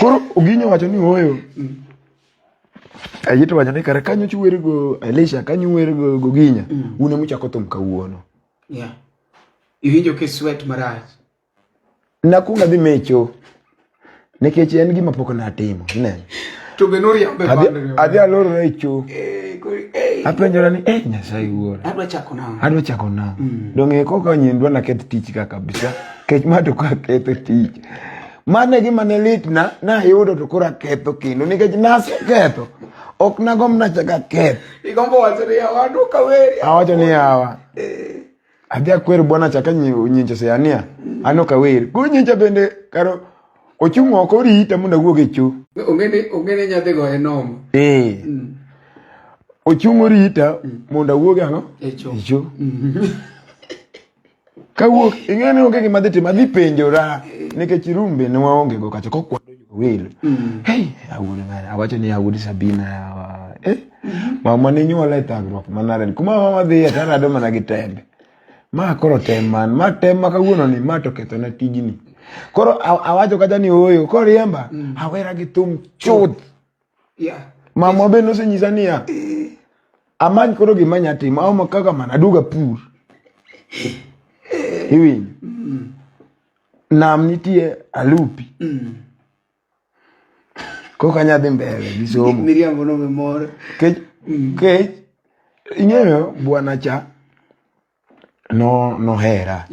Koro Oginyo wacho ni oyo. Ayito wacho ni kare kanyo chuwer go Elisha kanyo wer go Oginya. Une muchako thum kawuono. Yeah. Iwinjo ke sweat marach. Nakunga dhi mecho. Nekech en gima pok na timo, nene. To benori ambe bande. Adhi aloro recho. Apenjora ni Nyasaye wuora. Adwa chako nang. Donge koko nyindwa na ket tich ka kabisa. Kech mato ka ketho tich. Mane gima ne litna na yudo to kora ketho kendo nikech nas ketho. Ok nagom na chaka ketho. Igombo wacho ni yawa ndo kaweri. Awacho ni yawa. Adhi akwer bwana chaka nyincho se ania. Ano kaweri. Kunyincho bende karo ochungo oko rita munda wuog e cho. Ongene nyadhi go enom. Ochungo rita munda wuog ango? E cho. Kawuok ingene onge gima dhi timo adhi penjora nikech rumbe ne waonge go kacha kokwado welo. Hey, awacho ni awudi Sabina mama ni nyuola e thagruok manare kuma mama dhi atana do mana gi tembe. Ma koro temman ma temma kawuono ni ma to ketho na tijini. Koro awacho kata ni oyo koriemba awera gi thum chuth. Yeah. Mama be no senyisa niya. Amany koro gima nyatimo aomo kaka manaduga pur. Iwinjo. Nam nitie alupi. Koka nyadhi mbele gi somo. Miriambo no memore. Kech ing'eyo bwana cha no hera.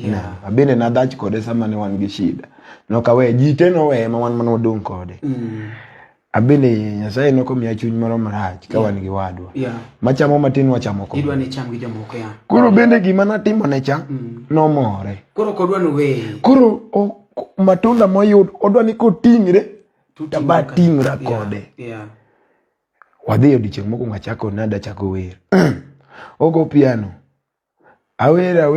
Abende na dach kode sama ne wan gi shida. No kawe jite no we ma wan mano dong kode. Abende Nyasaye no komiya chuny moro marach ka wan gi wadwa. Machamo matin wachamo ko. Idwa ni cham gi jomoko ya. Koro bende gima natimo ne cha no more. Koro kodwa no we. Koro matunda moyud odwa ni kotingre taba tingra kode. Wadhi odichieng' moko ngachako nada chako wer. Ogo piano. Awera.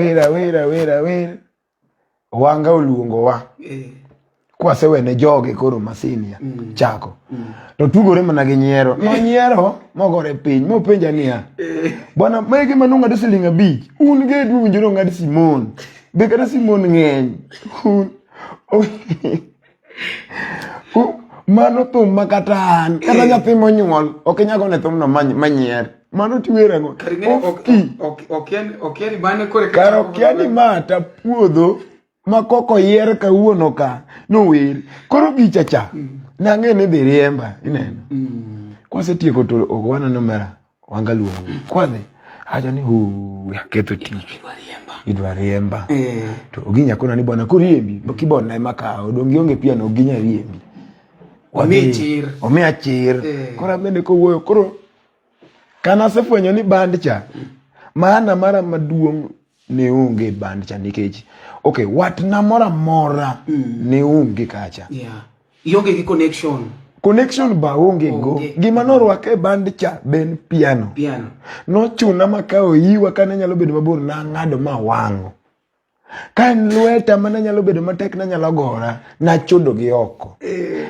Wanga oluongo wa. Kwase wene joge koro masinia chako. To tugore mana gi nyiero. No nyiero mogore piny mopenja niya. Bwana mege manunga de siling 5. Un ge du winjoro ngad Simon. Be kada Simon ngeny. Mano thum makatan. Kata nyathi monyuol ok nyago ne thum no manyier. Mano tiwera go. Okiani bane kore karo okiani mata puodho makoko yier kawuono ka no wer. Koro gichacha nang'e dhi riemba ineno. Kwasetieko to ogwana no mera wanga luongo. Kwadhi acha ni yaketho tich. Idwa riemba. To Oginya kona ni bwana kuriembi kibona makao dongionge pia no Oginya riembi. Omia chir. Kora bende ko wuoyo koro kana sefwenyo ni band cha maana mara maduong' ne onge band cha nikech okay wat na mora ne onge kacha. Ionge gi connection ba onge go gima norwake band cha ben piano no chuna makao yiwa kana nyalo bedo mabor na ngado ma wango Kan lweta mana nyalo bedo matek na nyalo gora na chodo gi oko.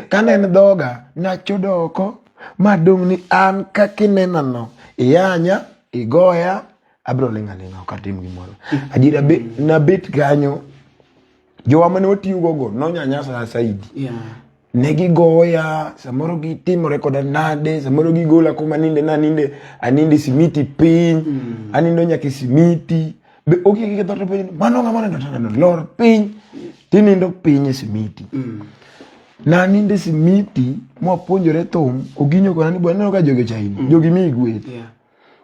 Kan en dhoga na chodo oko madong ni an kakinena no iyanya igoya abro lenga okatim gimoro. Ajira na bit ganyo jowa mane otiugo go no nyanyasa saidi. Negi goya samoro gitimore koda nade samoro gigola kuma ninde aninde simiti piny anindo nyaka simiti be oki ke toto piny mano ngama ndo lor piny tinindo piny simiti na ninde simiti mo puonjore thum oginyo kona ni bwana ka joge chaini jogi mi gweth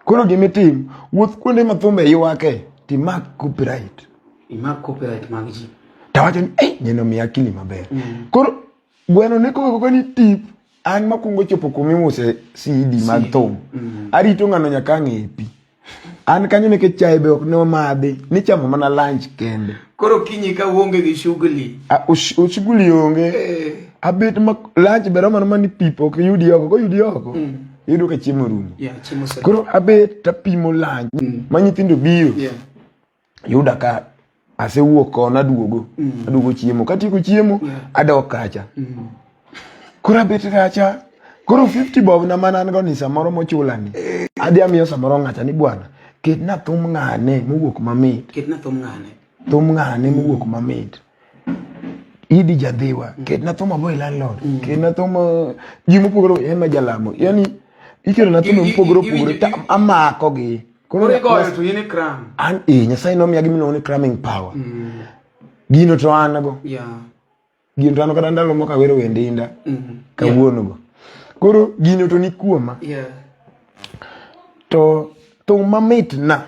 kono gimitim wuoth kuonde ma thumbe ywake ti mark copyright magji tawacho ni nyeno mi akili maber koro gweno ne ko ni tip an makungo chopo kumimuse CD mag thum arito ngano nyaka ngepi an kanyo ne ke chai be ok no madhi ni chamo mana lunch kende koro kinyi ka uonge gi shughuli shughuli onge abet lunch bero mana mani pipo ko yudi oko yudo ka chiemo rumo chiemo sa koro abet tapimo lunch manyithindo biro yuda ka asewuok kona aduogo chiemo katieko chiemo adok kacha koro abet kacha koro 50 bob na mana an go ni samoro mochulani adhi amiyo samoro ng'acha ni bwana ketna thum ng'ane mowuok mamit thum ng'ane mowuok mamit idi jadhiwa ketna thum aboy landlord ketna thum jimo pogoro en ma jalamo yani ikelo na thum mopogoro ta amako gi koro goyo to yene cram an nyasaye no miya gimino ni cramming power gino to an go gino to an kada ndalo moko awero wende Indah kawuono go koro gino to ni kuoma to mamit na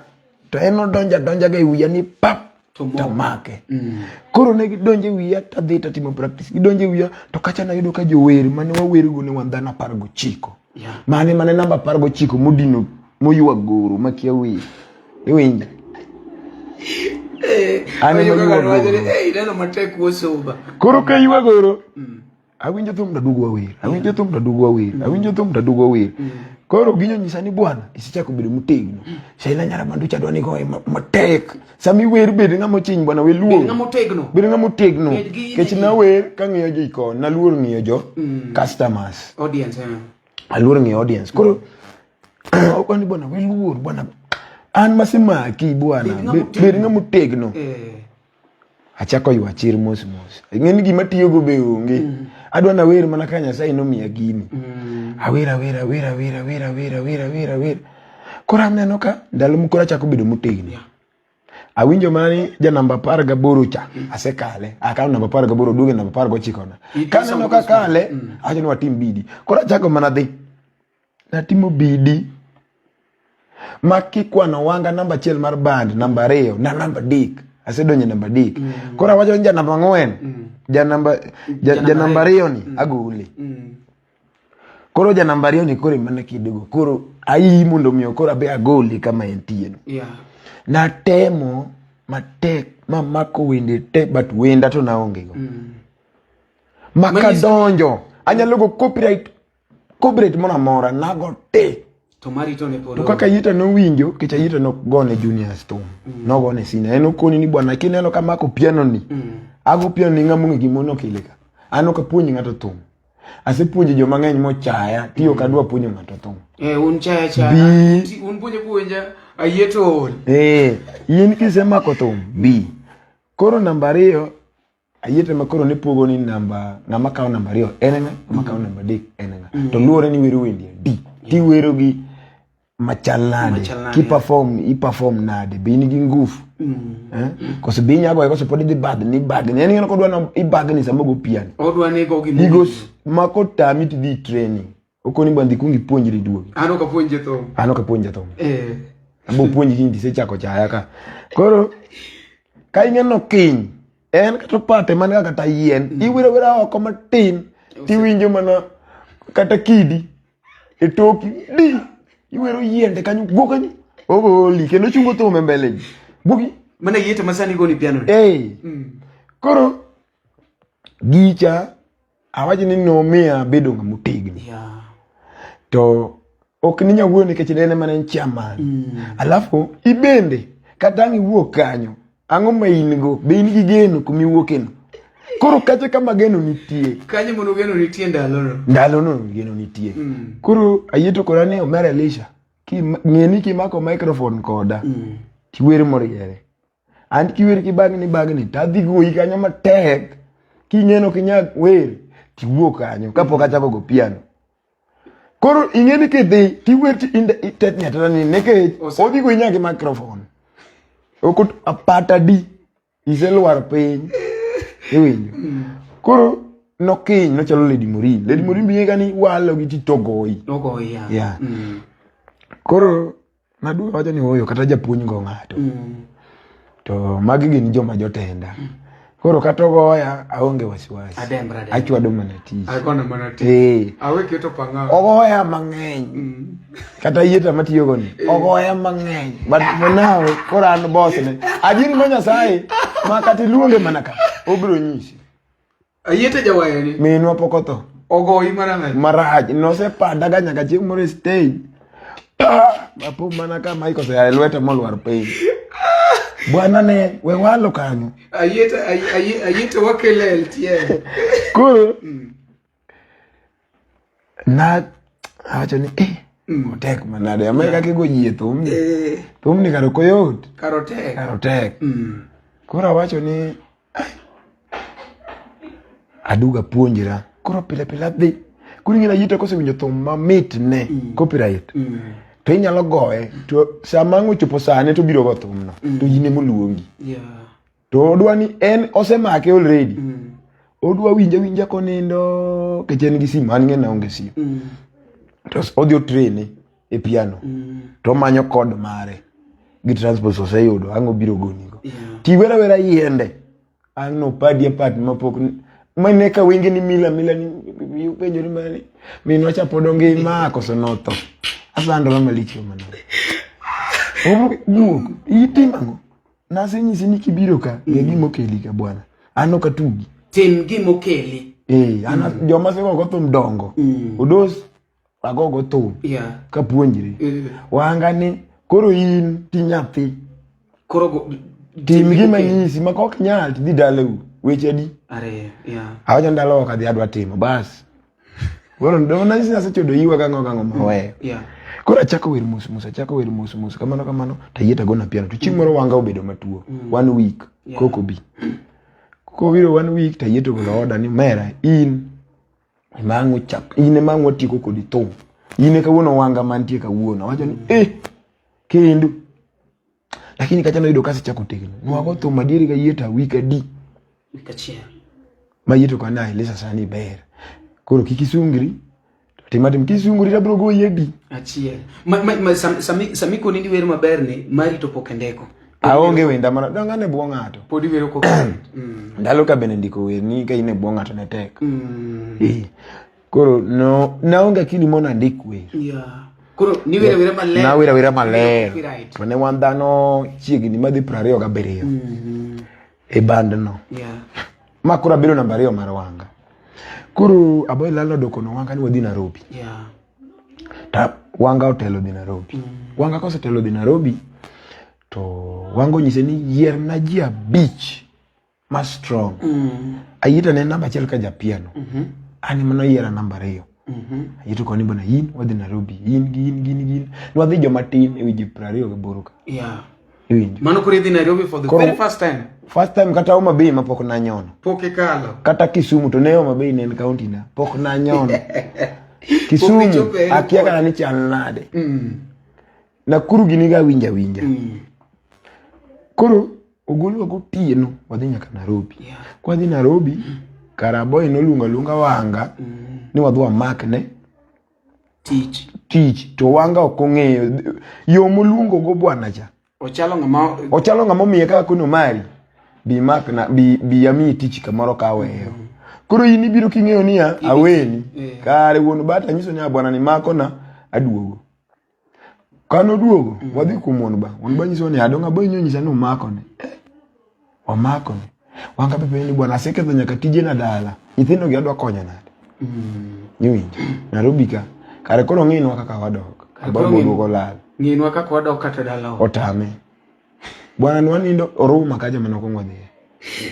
to en odonja ga wiya ni pap to make koro ne gidonje wiya tadhi tatimo practice gidonje wiya to kacha na yudo ka jower mane wawer go ne wandana 19 mane namba 19 modino moywa goro makia wi iwinja ane neno matek wosoba koro ka ywa goro awinjo thum dadugo wer koro ginyo nyisa ni bwana isichako bedo mutegno shaila nyara manducha dwani goe matek sami wer bed ngamo chiny bwana we luo bed ngamo tegno kech na wer ka ngiyo jiko na luor ngiyo jo customers aluor ngiyo audience koro okwani bwana we luor bwana an masimaki bwana bed ngamo tegno achako ywa chir mos ngeni gima tiyo go be onge adwa na wer mana ka Nyasaye no miya gini awera kora neno ka ndalo mukora chako bedo mutegni awinjo mani ja namba 18 cha asekale aka namba 18 duge namba 19 na kana no ka kale ajo no tim bidi kora chako mana dhi na timo bidi makikwa na wanga namba 1 mar band namba 2 na namba 3 asedonye namba 3 kora wacho nja namba 4 ja namba 2 ni agole koro ja namba 2 ni kore mana kidogo koro ai mundo miyo kora be agole kama entien na temo matek mamako wende te but wenda to naonge go makadonjo anyalo go copyright mona mora nago te to marito ne polo to kaka yita no winjo kicha yita no gone juniors to no gone sina eno koni ni bwana kineno kama ko piano ni ago piano ni ngamungi gimono kileka ano ka puonji ngato thum ase puonji jo mangeny mo chaya tiyo kadwa puonjo ngato thum un chaya un puonja ayeto yin kisema ko thum b koro namba 2 ayete makoro ne pogo ni namba ngama kawo namba 2 enenga ngama kawo namba 3 enenga to luore ni wero wendi d ti wero gi machalade ki perform nade bini gi ngufu ko se binya go so podi di bag ni ngeno ko dwa i bag ni samogo piano odwa ne go gi igos makota miti di training okoni bandi kungi puonjiri duogi ano ka puonje to abo puonji hindi se chako chaya ka koro ka ingeno kiny en kata pate man kata yien iwira oko matin tiwinjo mana kata kidi etoki di iwero yiende kanyo gokani ogoli kendo chungo to mbele bugi mana yete masani goni piano koro gicha awaji ni no mia bedo ngamutegni to ok ninya wuone ke chidene mana chairman alafu ibende katangi wuok kanyo Ang'o ma in go? Be in gi geno kumi wuokeno? Koro kacha kama geno nitie. Kanyo mono geno nitie ndalono. Ndalono geno nitie. Koro ayieto korane omera Elisha. Ng'eni kimako microphone koda. Tiwere moriere. And kiwere bagni tadhi goyi kanyo matek. King'eno kinyak wer tiwuok kanyo kapok achako go piano. Koro ing'eni kidhi tiwer itetni atata ni nekech odhi go inyaki microphone. Okot apata di iselwar piny. Iwinjo. Koro nokiny nochalo Lady Morin. Lady Morin biye gani walo gi titogoyi. Ogoyi ya. Yeah. Koro nadu wacho ni oyo kata japuonj go ng'ato. To magi gin joma jotenda. Koro katogoya aonge wasiwasi. Adembra. Achwado mana tich. Akona mana tich. Awe keto panga. Ogoya mang'eny. Kata yieta matiyo go ni. Ogoya mang'eny. But for now, koro an boss ne. Ajiri no Nyasaye ma kati luonge mana ka. Obiro nyisi. Ayieta jawaya ni. Minwa pokotho. Ogoyi marang'eny. Maraj. Nose padaga nyaka chieng' moro stage. Apo mana ka maiko se lwete molwar piny. Bwana ne we walo kanyo. Ayeta wakele tie. Koro na acho ni otek manade Amerika kigo yie thumni. Thumni karo koyot. Karotek. Koro awacho ni aduga puonjira. Koro pile dhi. Kuri ngina yita kose winjo thum mamit ne copyright. To inyalo goye to sama ngochopo sane to biro go thumno to yine moluongi. To odwa ni en osemake already. Odwa winja konindo kechen gi simu an ng'ena onge simu. To audio train e piano. To manyo kod mare gi transport oseyudo ango biro gonigo. Ti wera yiende. An no padi apart mapok mane ka winge ni mila ni penjo ni mane. Minwa cha podonge ma koso noto. Asandro malicho mana. Omo itimango. Nase nyisi ni kibiro ka gimo keli ka bwana. Ano katugi. Tim gimo keli. Ana joma se go thum dongo. Odos agogo thum. Ka puonjiri. Wanga ni koro in tinyathi. Koro tim gima nyisi makok nyal dhi dalau weche di. Awacho ndalo ka dhi adwa timo bas. Koro ndo na nyisi asechodo yiwa gango maweyo. Koro achako wer mus kamano tayieta gona piano to chieng' moro wanga obedo matuo 1 week koko bi ko biro 1 week tayieta gona order ni mera in mango tiko kodi thum ine kawuono wanga mantie kawuono wacho ni kendo lakini kacha noyudo kasi chako tegno nwago thum madieri ka yieta week adi kachia mayieta kana Elisha sani ber koro kikisungri timatim kisunguri tabro go yedi achiel samiko nindi wer maber ni mari to pokendeko aonge wenda mana dangane buo ng'ato podi wero ko ndalo ka bene ndiko wer ni ka ine buo ng'ato ne tek koro no naonge kili mona ndik wer koro ni wera maler na wera maler mane wandano chiegni madhi 27 e band no ma kura biro namba 2 mar wanga. Kuru aboy lalo dokono wanga ni wadhi Nairobi. Ta wanga otelo dhi Nairobi. Wanga kose telo dhi Nairobi to wango nyise ni yier na jia beach ma strong. Ayita ne namba achiel ka ja piano. Ani mano yiera namba 2. Ayito koni bona yin wadhi Nairobi. Yin. Nwadhi joma tin e wiji 28 ka. Mano kuri dhi Nairobi for the very first time. First time kata Homa Bay ma pok na nyono. Pok ikalo. Kata Kisumu to ne Homa Bay ne en county na pok na nyono. Kisumu akia kana ni chal nade. Na kuru gini ga winja. Koro ogolo go tieno wadhi nyaka Nairobi. Kwa dhi Nairobi Karaboy no lunga wanga ni wadhwa mark ne teach to wanga okong'eyo yo mulungo go bwana cha. Ochalo ng'ama miye kaka kuno mari bi mark na bi yami tich kamoro ka weyo. Koro yini biro king'eyo ni aweni kare wuon bata nyiso nya bwana ni mako na aduogo. Kano duogo wadhi kumwon ba. Won ba nyiso ni adonga boy nyonyisa no mako ne. O mako ne. Wanga pepe ni bwana seketho nyaka tije na dala. Nyithindo gi adwa konya nade. Nyingi. Nairobi ka kare koro ng'inwa kaka wadok. Kare duogo lal. Ng'inwa kaka wadok kata dala. Otame. Bwana nwanindo oruma kaja manoko ng'odhi.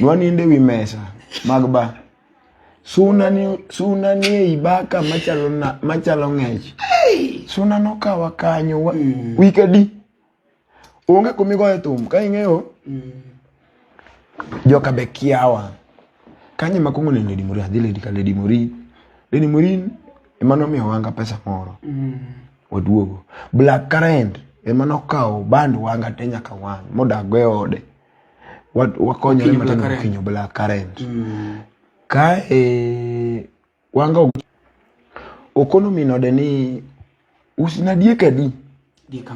Nwanindo wi mesa magba. Suna ni ibaka machalo ng'ech. Suna no kawa kanyo wikedi. Onge kumigoye thum ka ing'eyo. Joka be kiawa. Kanye makongo ne Lady Muri adhi Lady ka Lady Muri. Lady Muri emano miyo wanga pesa moro. Waduogo. Black Current emano kao bandu wanga tenya ka wan modagwe ode. Wakonyore matano kinyo Black Current. Ka wanga okonomi node ni usina dieka di dieka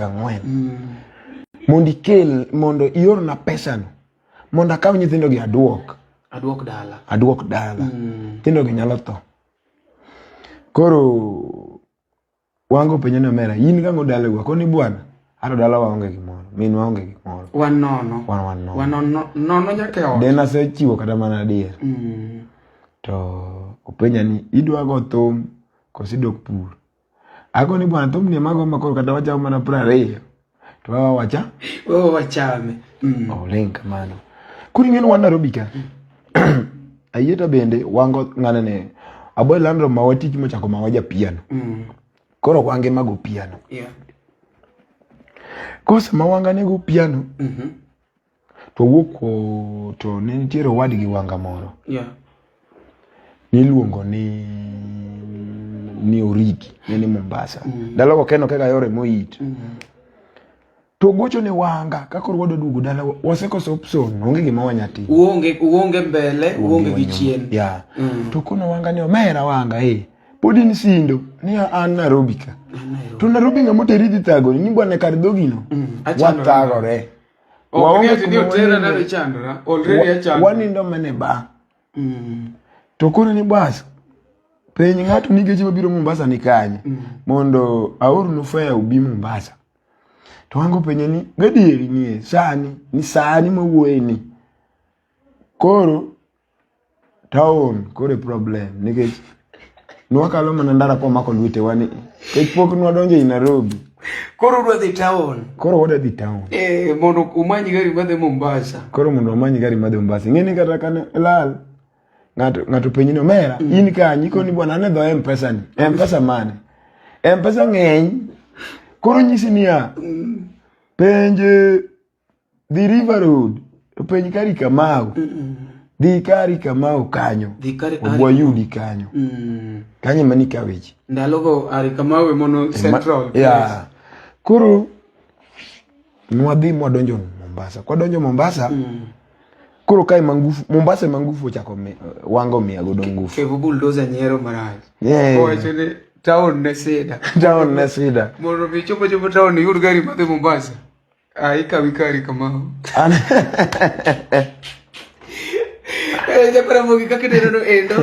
ngwen mondo ior na pesa no mondo akaw nyithindo gi aduok dala nyithindo gi nyalo tho. Koro wango penyo no mera yin gango dala gwa koni bwana aro dala waonge gimoro min waonge gimoro wan nono nyake ot dena se chiwo kata mana dier to openya ni idwa go thum kosidok pur ako ni bwana thum ni mago makoro kata wacha mana prare to wachame lenka mano kuri ngeno wan Nairobi ka ayeta bende wango ng'anene aboy landro mawati kimo chako mawaja piano koro wange mago piano kosa mawanga nego piano to wuko to ne nitiere wadgi wanga moro niluongo ni Origi ni Mombasa dala ko keno kega yore moit to gocho ne wanga kakor wado dugu dala waseko sopson onge gima wanyati uonge mbele uonge gichien to kono wanga ni omera wanga podi ni sindo ni an Nairobi ka to Nairobi ngamo teridi tago ni bwana kardogino watagore waonge ndio tena na chandra already achandra wanindo mane ba to kono ni bas penyi ngatu nige chiba biro Mombasa ni kanye mondo auru no faya ubi Mombasa to wango penye ni gadieri ni sani mawueni koro town kore problem nige nwakalo mana ndara po mako lwite wani pok nwadonje Nairobi koro wadhi town mondo umanyi gari madhe Mombasa ngeni kata kana lal ngato penyino mera in kanyi koni bwana ne dho mpesa ni mpesa mane mpesa ng'eny koro nyisi niya penje the river road penj kari kamau di kari kamau kanyo obwayudi kanyo kanyo mani kawechi ndalogo ari kamau mono central koro mwadhi mwadonjo Mombasa kwa donjo Mombasa koro kai mangufu Mombasa mangufu chako wango miagodo ngufu kevu bulldozer nyero maraj kwa chene town nesida moro bichopo town yur gari madhe Mombasa aika wikari kamau Japara mogi kakidero no endo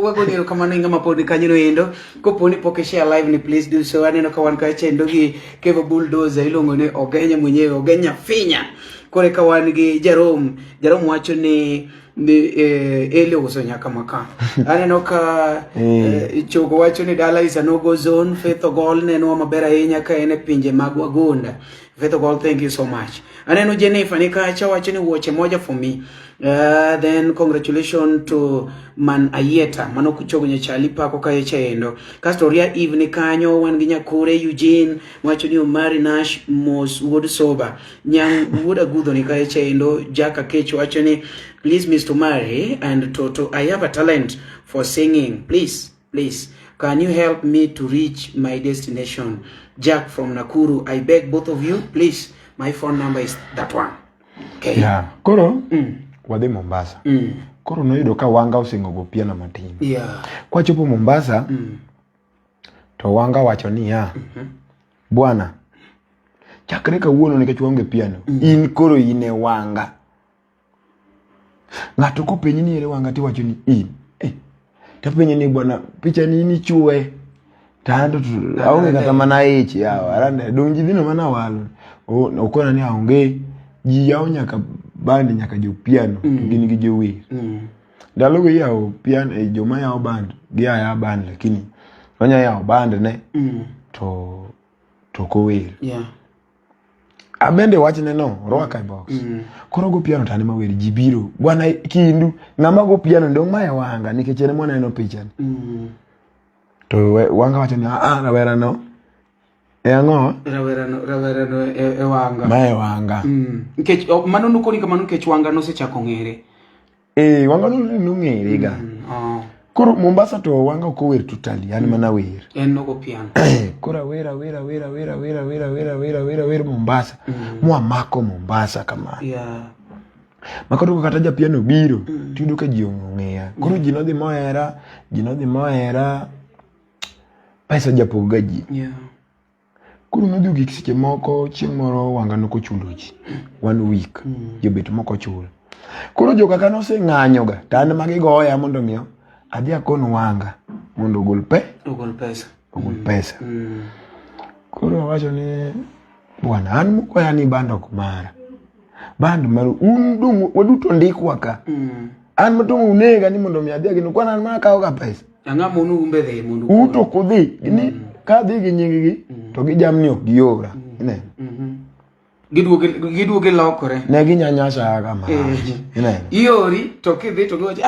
wagonero kamano inga mapodi kanyino endo koponi poke share live ni please do so aneno kawan ka chendo gi kevo bulldozer ilongo ne ogenya mwenyewe ogenya finya kore kawan gi Jerome wacho ni ele uso nyaka maka aneno ka chogo wacho ni dala is a no go zone Faith Ogol neno mabera yenya ka ene pinje magwa gonda Faith Ogol, thank you so much. Aneno Jennifer nikacha wacho ni woche moja for me. Then congratulations to Man Ayeta mano kuchogo nyachali pako kaye chaendo Castoria Eve ni kanyo wanginya kure Eugene wacho ni Omari Nash Mos Wood Soba nyang Wood Agudho ni kaye chaendo Jaka Kecho wacho ni please Mr. Mari and Toto, I have a talent for singing, please can you help me to reach my destination? Jack from Nakuru, I beg both of you please, my phone number is that one. Okay, koro wadhi Mombasa koro noyudo ka wanga osengogo piano matin kwa chopo Mombasa to wanga wacho ni bwana chakre kawuono nikech waonge piano in koro ine wanga ngato ko penyi ni ere wanga ti wacho ni in ta penyi ni bwana picha ni chue tando aonge kata mana echi arande donji dino mana walo okona ni aonge ji yao nyaka band nyaka jo piano gini gi jo wer ndalogo yao piano joma yao band gi aya band lakini wanya yao band ne to ko wer Abende wachne no roka e box. Koro go piano tani ma weri jibiro. Bwana kindu ngama go piano ndo mae wanga nikech ene mwana eno picha. To wanga wachne rawera no. Ango? Rawera no e wanga. Mae wanga. Nikech mano nuko ni kamano nikech wanga no sechako ng'ere. Wanga no ng'ere ga. Koro Mombasa to wanga ko wer totally yani mana wer. En no go piano. Kora wera Mombasa. Mwa mako Mombasa kama. Yeah. Makoro kataja piano biro tudo ka ji ong'eya. Koro ji no dhi moera pesa japoga ji. Yeah. Koro nodhi gik seche moko chieng' moro wanga no ko chulo ji 1 week jobet moko chulo. Koro joka kanose ng'anyo ga tan magi goya mondo miyo adhi akon wanga mondo ogol pesa. Koro wacho ni bwana an mukoya ni bando kumara band mar undung waduto ndikwa ka an matongo unega ni mondo mi adhi gino kwana an mana kawo ga pesa anga monu umbe dhe mundu uto kodhi ni ka dhi gi nyingigi to gi jamni ok giora ine giduoge lokore ne gi nyanyasa ga ma ine iori to kidhi to goje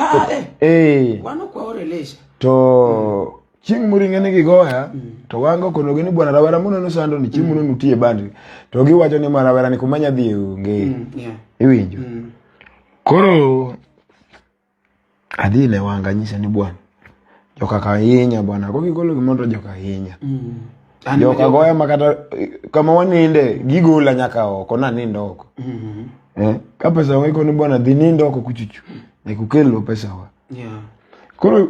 wano kwa ore Elisha to chieng' muringe ni gigoya to wango kono gini bwana rawera muno no sando ni chieng' muno nutie bandi to giwacho ni marawera ni kumanya dhi onge iwinjo koro adhile wanga nyisa ni bwana joka kahinya bwana ko gigolo gimondo joka hinya joka goya makata kama waninde gigola nyaka oko na nindo oko ka pesa wako ni bwana dhi nindo oko kuchuchu ne kukelo pesa wa koro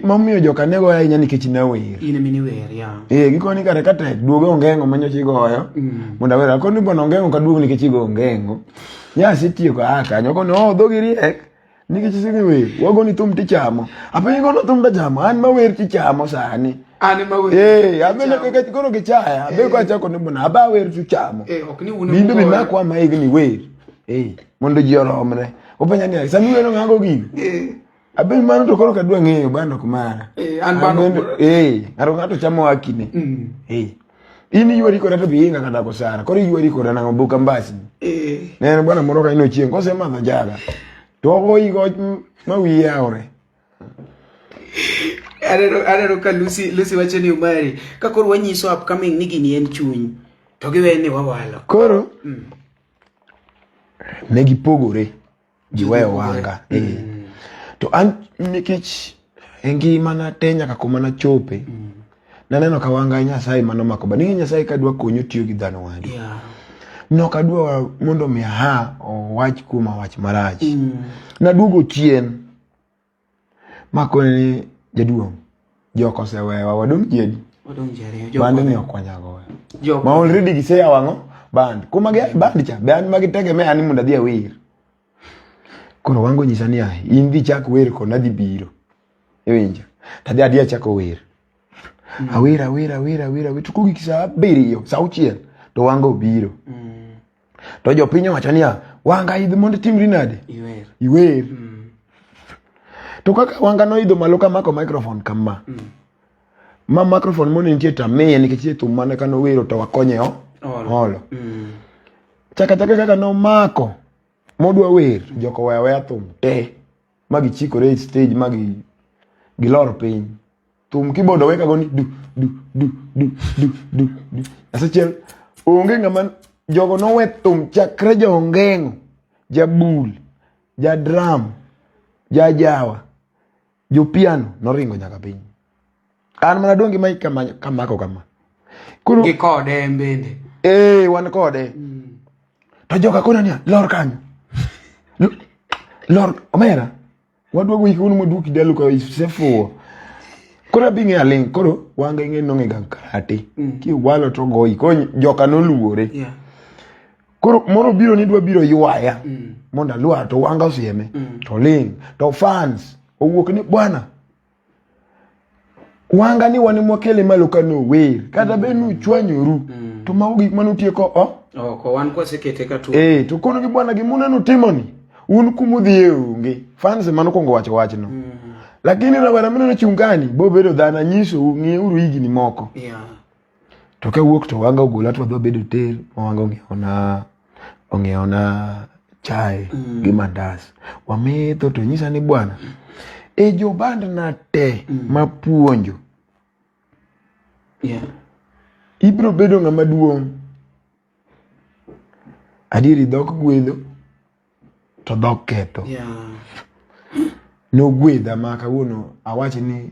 mamiyo joka nego ahinya nikech na wer ine mini wer gikoni kare kata duogo ongengo manyo chigoyo munda wera koni bono ongengo ka duogo nikech igo ongengo nyasi tiyo ka aka nyoko no dhogi riek nikech sigi wer wago ni thum tichamo apenyi gono thum tichamo an ma wer tichamo sani an ma wer abene keke gono gichaya abe kwa chako ni bona aba wer tichamo ok ni une bindo bi makwa ma igni wer mondo ji oromre openya ni sami wero ngango gigo abel mano to koro kadwa ng'eyo bando kumara an bando ngaro ngato chamo akine ini yuari kora to biinga kada kosara koro yuari kora na mbuka mbasi nene bwana moro ka ino chieng kose madho jaga to go igo mawi yaore arero ka Lucy wacho ni umari ka koro wanyiso upcoming ni gini en chuny to giwene wawalo koro negi pogore jiweyo wanga to an nikech engi mana tenya ka kuma na chope naneno ka wanga Nyasaye mano makoba ningi Nyasaye kadwa konyo tiyo gi dhano wadi no kadwa mondo mi o wach kuma wach marach na dugo chien makoni jaduong joko sewewa wadong jedi bande ni okwanya goyo ma already giseya wango band kuma ge band cha band magitege me ani munda dia wir kono wango nyisani ya indi chak wer ko na biro iwinja tadi adia chako wer awira tukugi kisa biriyo sauchiel to wango biro to jo pinyo wachania wanga idhi mondo timri nade iwer to kaka wanga no idho maloka mako microphone kama ma microphone mondo nitie tamie nikech thum mane kano wero to wakonye holo chaka kaka no mako modwa wer joko wewe thum magi chikore stage magi gilor piny thum kibodo weka goni du asachiel onge ngama jogo no we thum chakre jo ongengo jabul ja drum ja jawa jo piano no ringo nyaka piny an mana dongi mai kamako kama kuro gikode mbende wan kode to joka kona nia lor kanyo lor omera wadwa wiki unu moduki delu ka sefuo kora binge aling koro wanga nge nonge ga karate ki walo to goi ko joka no luore koro moro biro ni dwa biro yuaya monda lua to wanga osieme to ling to fans owuok ni bwana wanga ni wani mokele maloka no wer kata benu chwanyoru to maugi manu tieko ko wan ko sekete ka tu to kono gi bwana gi muneno timoni un kumudhie unge fans mano kongo wacho no lakini rawera mino chungani bo bedo dhana nyiso ng'e uru higi ni moko To ka wuok to wanga ogola to dho bedo tel, wanga ongeona chai gi mandas. Wametho to nyisa ni bwana. Jo band na te mapuonjo. Yeah. Ibro bedo ng'ama duong'. Adieri dhok gwedho to dhok ketho. Yeah. No gwedha ma kawuono awachi ni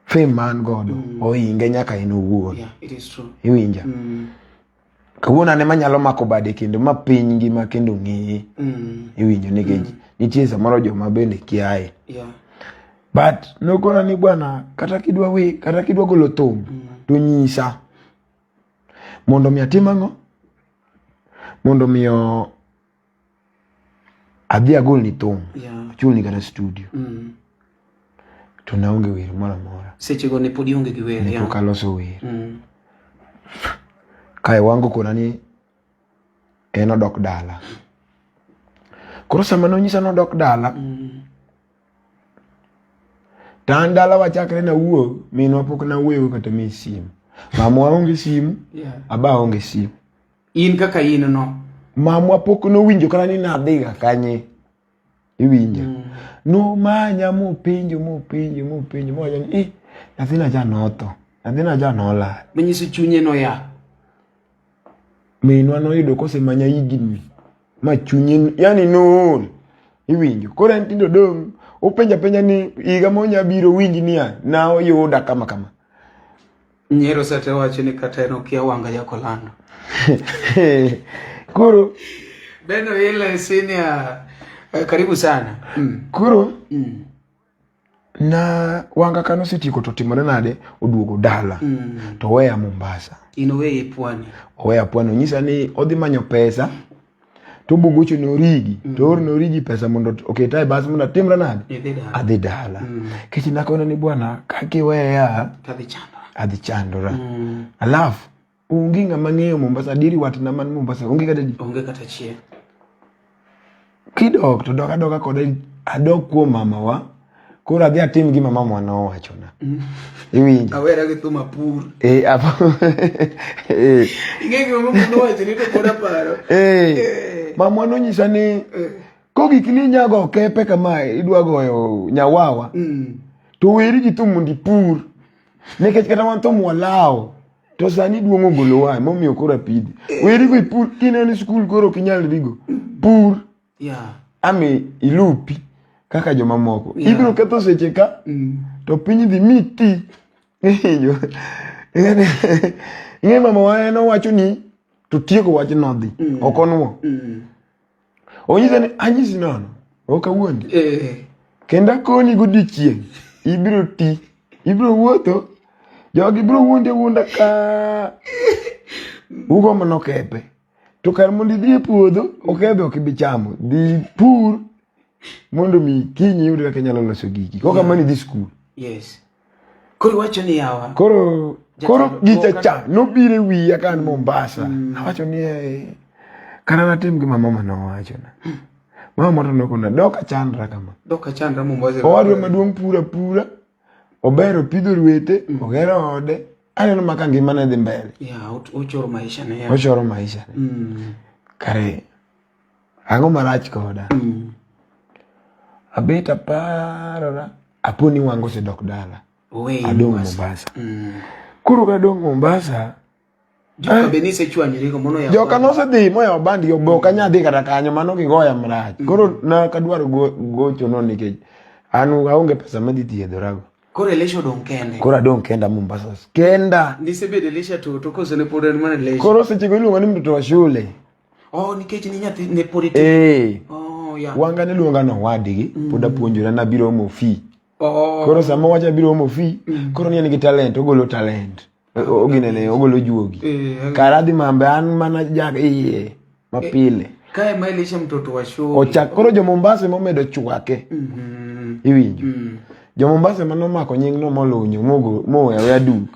fame man godo oinge nyaka in owuon. Yeah, it is true. Iwinja. Kawuono ane manyalo mako bade kendo ma piny ngima kendo ng'eye. Iwinjo nikech nitie samoro joma bende kiaye. Yeah. But nokona ni bwana kata kidwa golo thum to nyisa mondo mi atim ang'o, mondo mi adhi agol ni thum. Yeah. Chulni kata studio. To naonge wer moro amora. Seche go ne podi onge gi wer ya. Pok aloso wer. Kae wango kona ni en odok dala. Koro sama nonyisa no odok dala. Tan dala wachakre na wuo, minwa pok na wuoyo kata mi simu. Mamwa onge simu, aba onge simu. In kaka in no. Mamwa pok no winjo kana ni nadhiga kanye. Iwinja. No manya mo penjo moja ni nathina ja notho. Nathina ja nola. Menyisi chunye no ya. Minwa no yudo kose manya yigini. Ma chunye yani no. Iwinjo. Kora ntindo dong. Upenja ni iga monya biro winji niya na oyuda kama. Nyero sate wacho ni kata eno kia wanga yako lando. Kuro. Beno ile senior karibu sana. Kuro. Na wanga kano sitiko to timore nade oduogo dala. To weya Mombasa. Inoweye pwani. Oweya pwani nyisa ni odhi manyo pesa. To bugocho norigi. To or norigi pesa mondo oketae basi mondo timra nade. Adhi dala. Keti nakona ni bwana kaki weya adhi chandora. Alafu ungi ng'ama ng'eyo Mombasa diri wat na man Mombasa ungi kata chie. Kidok to doka kode adok kuom mama wa. Koro adhi atim gi mama mwana owachona. Iwinja. Awera gi thuma pur. Apo. Ingege mama nowacho ni to koda paro. Mama nonyisa ni kogi kini nyago kepe kama idwa goyo nyawawa. To weri gi thum mondi pur. Nekech kata wan thum walao. To sani duongo golo wae momiyo kora pidi. Weri go pur kinani skul koro kinyal rigo. Pur. Yeah. Ame ilupi kaka joma moko. Ibiro ketho seche ka to piny dhi miti. Iyo. Inge mama wa no wacho ni to tieko wach nodhi. Okonwo. Onyisa ni anyisi nono. Oka wuondi. Kenda koni godichieng. Ibiro wuotho. Jogi biro wuonda ka ugo mano kepe. To kar mondo dhi e puodho, okebe okibichamo. Dhi pur mondo mi kinyi yud kaka nyalo loso gigi. Koka mani dhi school. Yes. Koro wacho ni yawa. Koro gicha nobire wiya kan Mombasa. Awacho ni kana natim gi mama no wacho na. Mama moto nokona doka chandra kama. Doka chandra Mombasa. Owadwa maduong' pura. Obero pidho rwete, ogero ode. Aneno maka ngimane dhi mbele. Yeah, ochoro maisha ne ya. Ochoro maisha ne. Kare ang'o marach koda. Abeta parora aponi wango se dok dala. Adong Mombasa. Kuro ka dong Mombasa. Joka benise chwanyri ko mono ya. Joka no se dhi moya bandi yo boka nya dhi kata kanyo mano gigoya marach. Koro na kadwaro gocho no nikech anu aonge pesa madhi thiedhorago. Koro Elisha dong kende. Koro dong kenda Mombasa. Kenda. Nisebede Elisha to kose ne poden mana Elisha. Koro seche go iluonga ni mtoto wa shule. Oh, nikech ni nyathi ne podi. Oh, yeah. Wanga ne luonga no wadigi, poda puonjora na biro omo fi. Oh. Koro sama wacha biro omo fi, koro ni gi talent, ogolo talent. Oginene ogolo juogi. Karadhi mambe an mana jaga iye mapile. Kae ma Elisha mtoto wa shule. Ochak koro jo Mombasa momedo chwake. Iwinjo. Jo Mombasa mano mako nying no molunyo mowe aduk.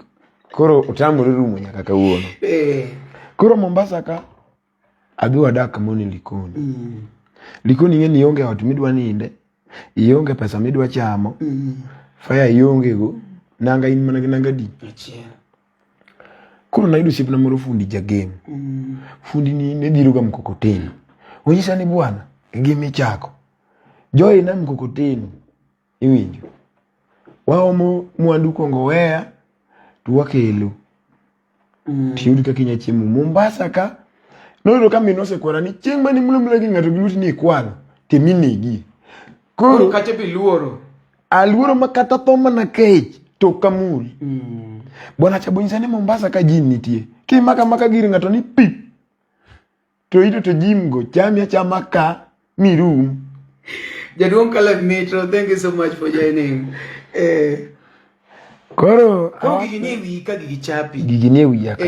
Koro otamore rumo nyaka kawuono. Koro Mombasa ka adhi wadak moni Likoni. Likoni ngeni ionge ot midwa ninde, ionge pesa midwa chamo. Faya ionge go, nanga in mana nanga di. Koro naidu sip na moro fundi jagame. Fundi ni ne biro ga mkokoteni. Onyisa ni bwana, game chako. Joy na mkokoteni. Iwinjo. Wao mwandu kongo wea tuwakelo. Tiyudi ka kinya chiemo Mombasa ka. Nodo ka minose kwara ni chieng mani mulumula gi ngato giluti ni kwano. Teminegi. Koro kate bi luoro. Aluoro makata thoma na kech to kamul. Bwana chabonyisa ni Mombasa ka jin nitie. Ki maka giri ngato ni pip. To ito to jimgo chami achama ka mirum. Jadwong Caleb Metro, thank you so much for joining. Koro giginewi ka gigichapi. Giginewi ya ka.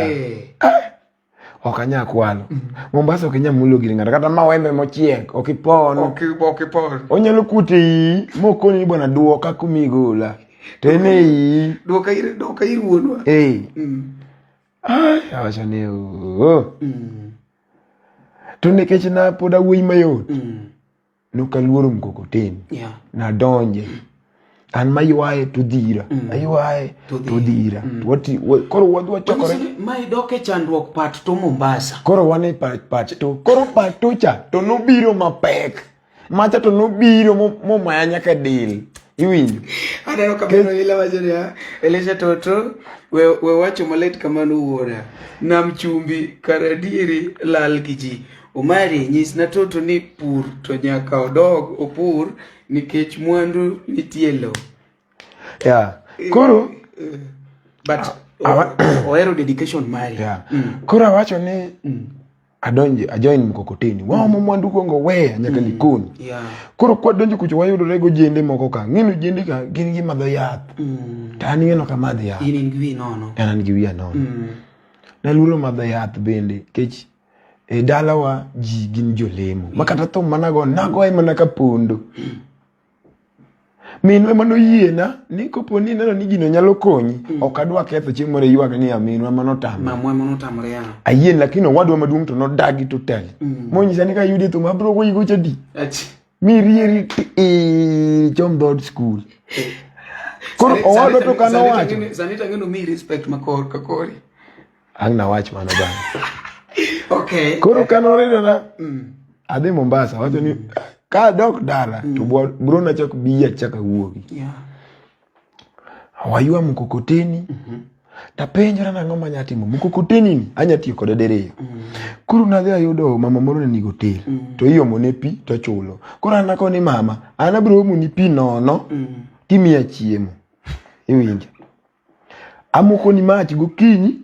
Okanya kwalo. Mombasa okenya mulo giri ngata kata mawembe mochiek okipon. Okipon. Onyalo kuti moko ni bwana duoka kumigola. Tene yi duoka iruonwa. Awacha ne to nikech na poda wuoyi mayot. Nokaluoro mkokoteni. Na donje. An maywae to dhira. Aywae to dhira. Koro wadwa chokore. Mai doke chandruok pat to Mombasa. Koro wane pat to. Koro pat to cha to nobiro mapek. Macha to nobiro momaya nyaka del. Iwinjo. Adeno kamano ila wajone Elisha Toto we wacho malet kamano wuora. Nam chumbi karadieri lal giji. Umari nyis na Toto ni pur to nyaka odog opur nikech mwandu nitielo. Koro but oero dedication mari. Koro awacho ni ajoin mkokoteni. Wao mwandu kongo wea nyaka likoni. Koro kwa donjo kucho wayudore go jende moko ka. Ngino jende ka gin gi madho yath. Tani ngeno ka madho yath. Inin giwi nono. An giwi nono. Na luoro madho yath bende kech dalawa ji gin jolemo. Makata to manago nago ai mana ka pondo. Minwa mano yiena ni koponi neno ni gino nyalo konyi okadwa ketho chieng' moro ywak ni aminwa mano tam. Mamwa mano tamre ya. Ayien lakini wadwa maduong' to nodagi total. Monyisa ni ka yude to mabro go yigo chadi. Mirieri Chomdod school. Koro owadwa to kana wacho. Sanita ngeno mi respect makor kakori. Ang na wach mano bana. Okay. Koro kanore na adhi Mombasa wacho ni ka dok dala to bro na chak biya chaka wuogi. Waywa mkokoteni. Ta penjora na ngoma nyatimo mkokoteni ni anya tiyo kod dereyo. Koro nadhi ayudo mama moro ni hotel. To iyo mone pi to chulo. Koro anako ni mama anabro mu ni pi nono. Timia chiemo. Iwinja. Amoko ni mach gokinyi.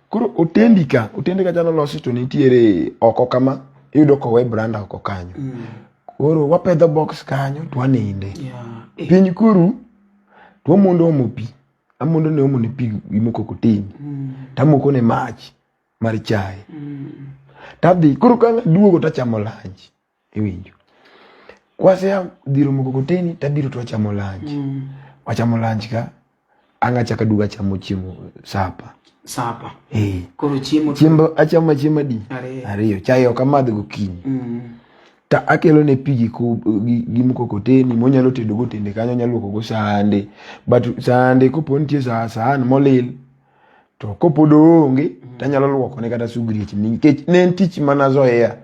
Koro otendika chano losi to nitiere oko kama iyudo kowe branda oko kanyo. Koro wapedho box kanyo to waninde. Piny kuru to mondo omo pi. Amondo ne omo ne pi imoko kotini. Tamoko ne mach mar chai. Tadhi koro ka duogo ta chamo lunch. Iwinjo. Kwase dhiro moko kotini tabiro to chamo lunch. Wachamo lunch ka anga chaka duga chamo chiemo sapa. Koro chiemo achama chiemo di. Ariyo chai okamadho gokinyi. Ta akelo ne pigi gi mkokoteni monyalo tedo go tende kanyo nyalo luoko go sande. But sande kopo nitie saan molil to kopo donge tanyalo luoko ne kata sugriech nikech ne tich manazoea.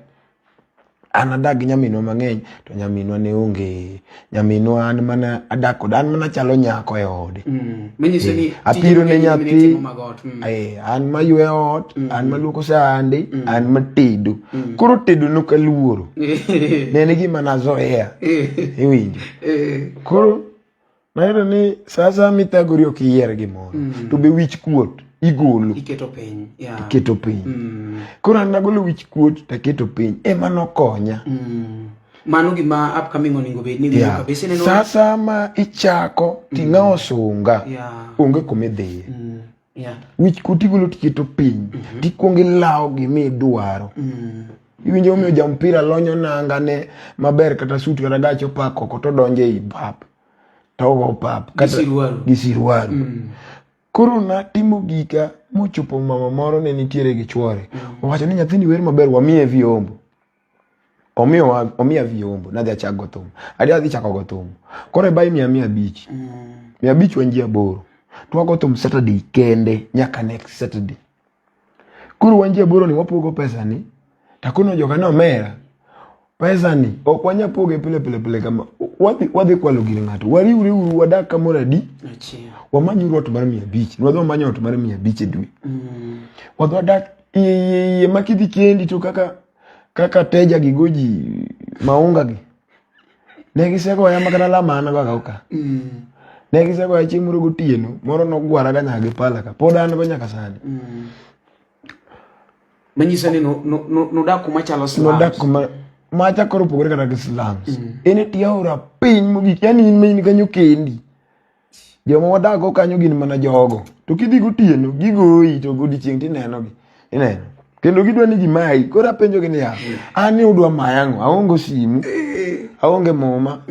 Anadag nyaminwa mang'eny to nyaminwa ne onge. Nyaminwa an mana adak kod an mana chalo nyako e ode. Menyiso ni apiro ne nyathi. An maywe ot, an maluoko sande, an matedo. Koro tedo no kaluoro. Nene gima nazoea. Iwinjo. Koro naero ni sasa mitagori okiyier gimoro. To be wich kuot igolo. Iketo piny. Koro an nagolo wich kuot taketo piny. Ema nokonya. Mano gima upcoming oningo bed ni kabisa neno. Sasa ma ichako tinga osunga. Onge komedhiye. Wich kuot igolo tiketo piny. Tikwongi lao gimi idwaro. Iwinjo omiyo jampira lonyo nanga ne maber kata suit kata gacho pako koto donje i pap. Togo pap kata gisirwaru. Koro na timo gika mochopo mama moro ne nitiere gi chwore. Owacho ni nyathini wer maber wamiye vyombo. Omiya vyombo nadhi achako thum. Adhi chako go thum. Koro bai 100. 500 wanjia boro. Tuwago thum Saturday kende nyaka next Saturday. Kuru wanje Abiro ni wapogo pesa ni. Takuno joka no mera. Pesa ni. Okwanya poge pile kama. Wadhi kwa lugiri ngatu. Wari uri wadaka mora di. Wamanyu watu mara 200. Wadhi wamanyu watu mara 200 dwi. Wadhi wadaka. Iye makidi kiendi tu kaka teja gigoji maunga gi. Negiseko ya makana la mana kwa kauka. Negiseko ya chimuru gutieno. Moro no gwara ganya gipala ka. Poda ane banya kasani. Menyisani no daku machalo slums. No daku macha koro pogore kata slums. Ene tia ora piny mogik. Yani in main kanyo kendi. Joma wadako kanyo gin mana jogo. To kidhi gutieno gigoi to godichieng' tineno gi. Ineno. Kendo gidwa ni gimai. Kora penjo gini ya. Ani udwa mayango. Aongo simu. Aonge moma.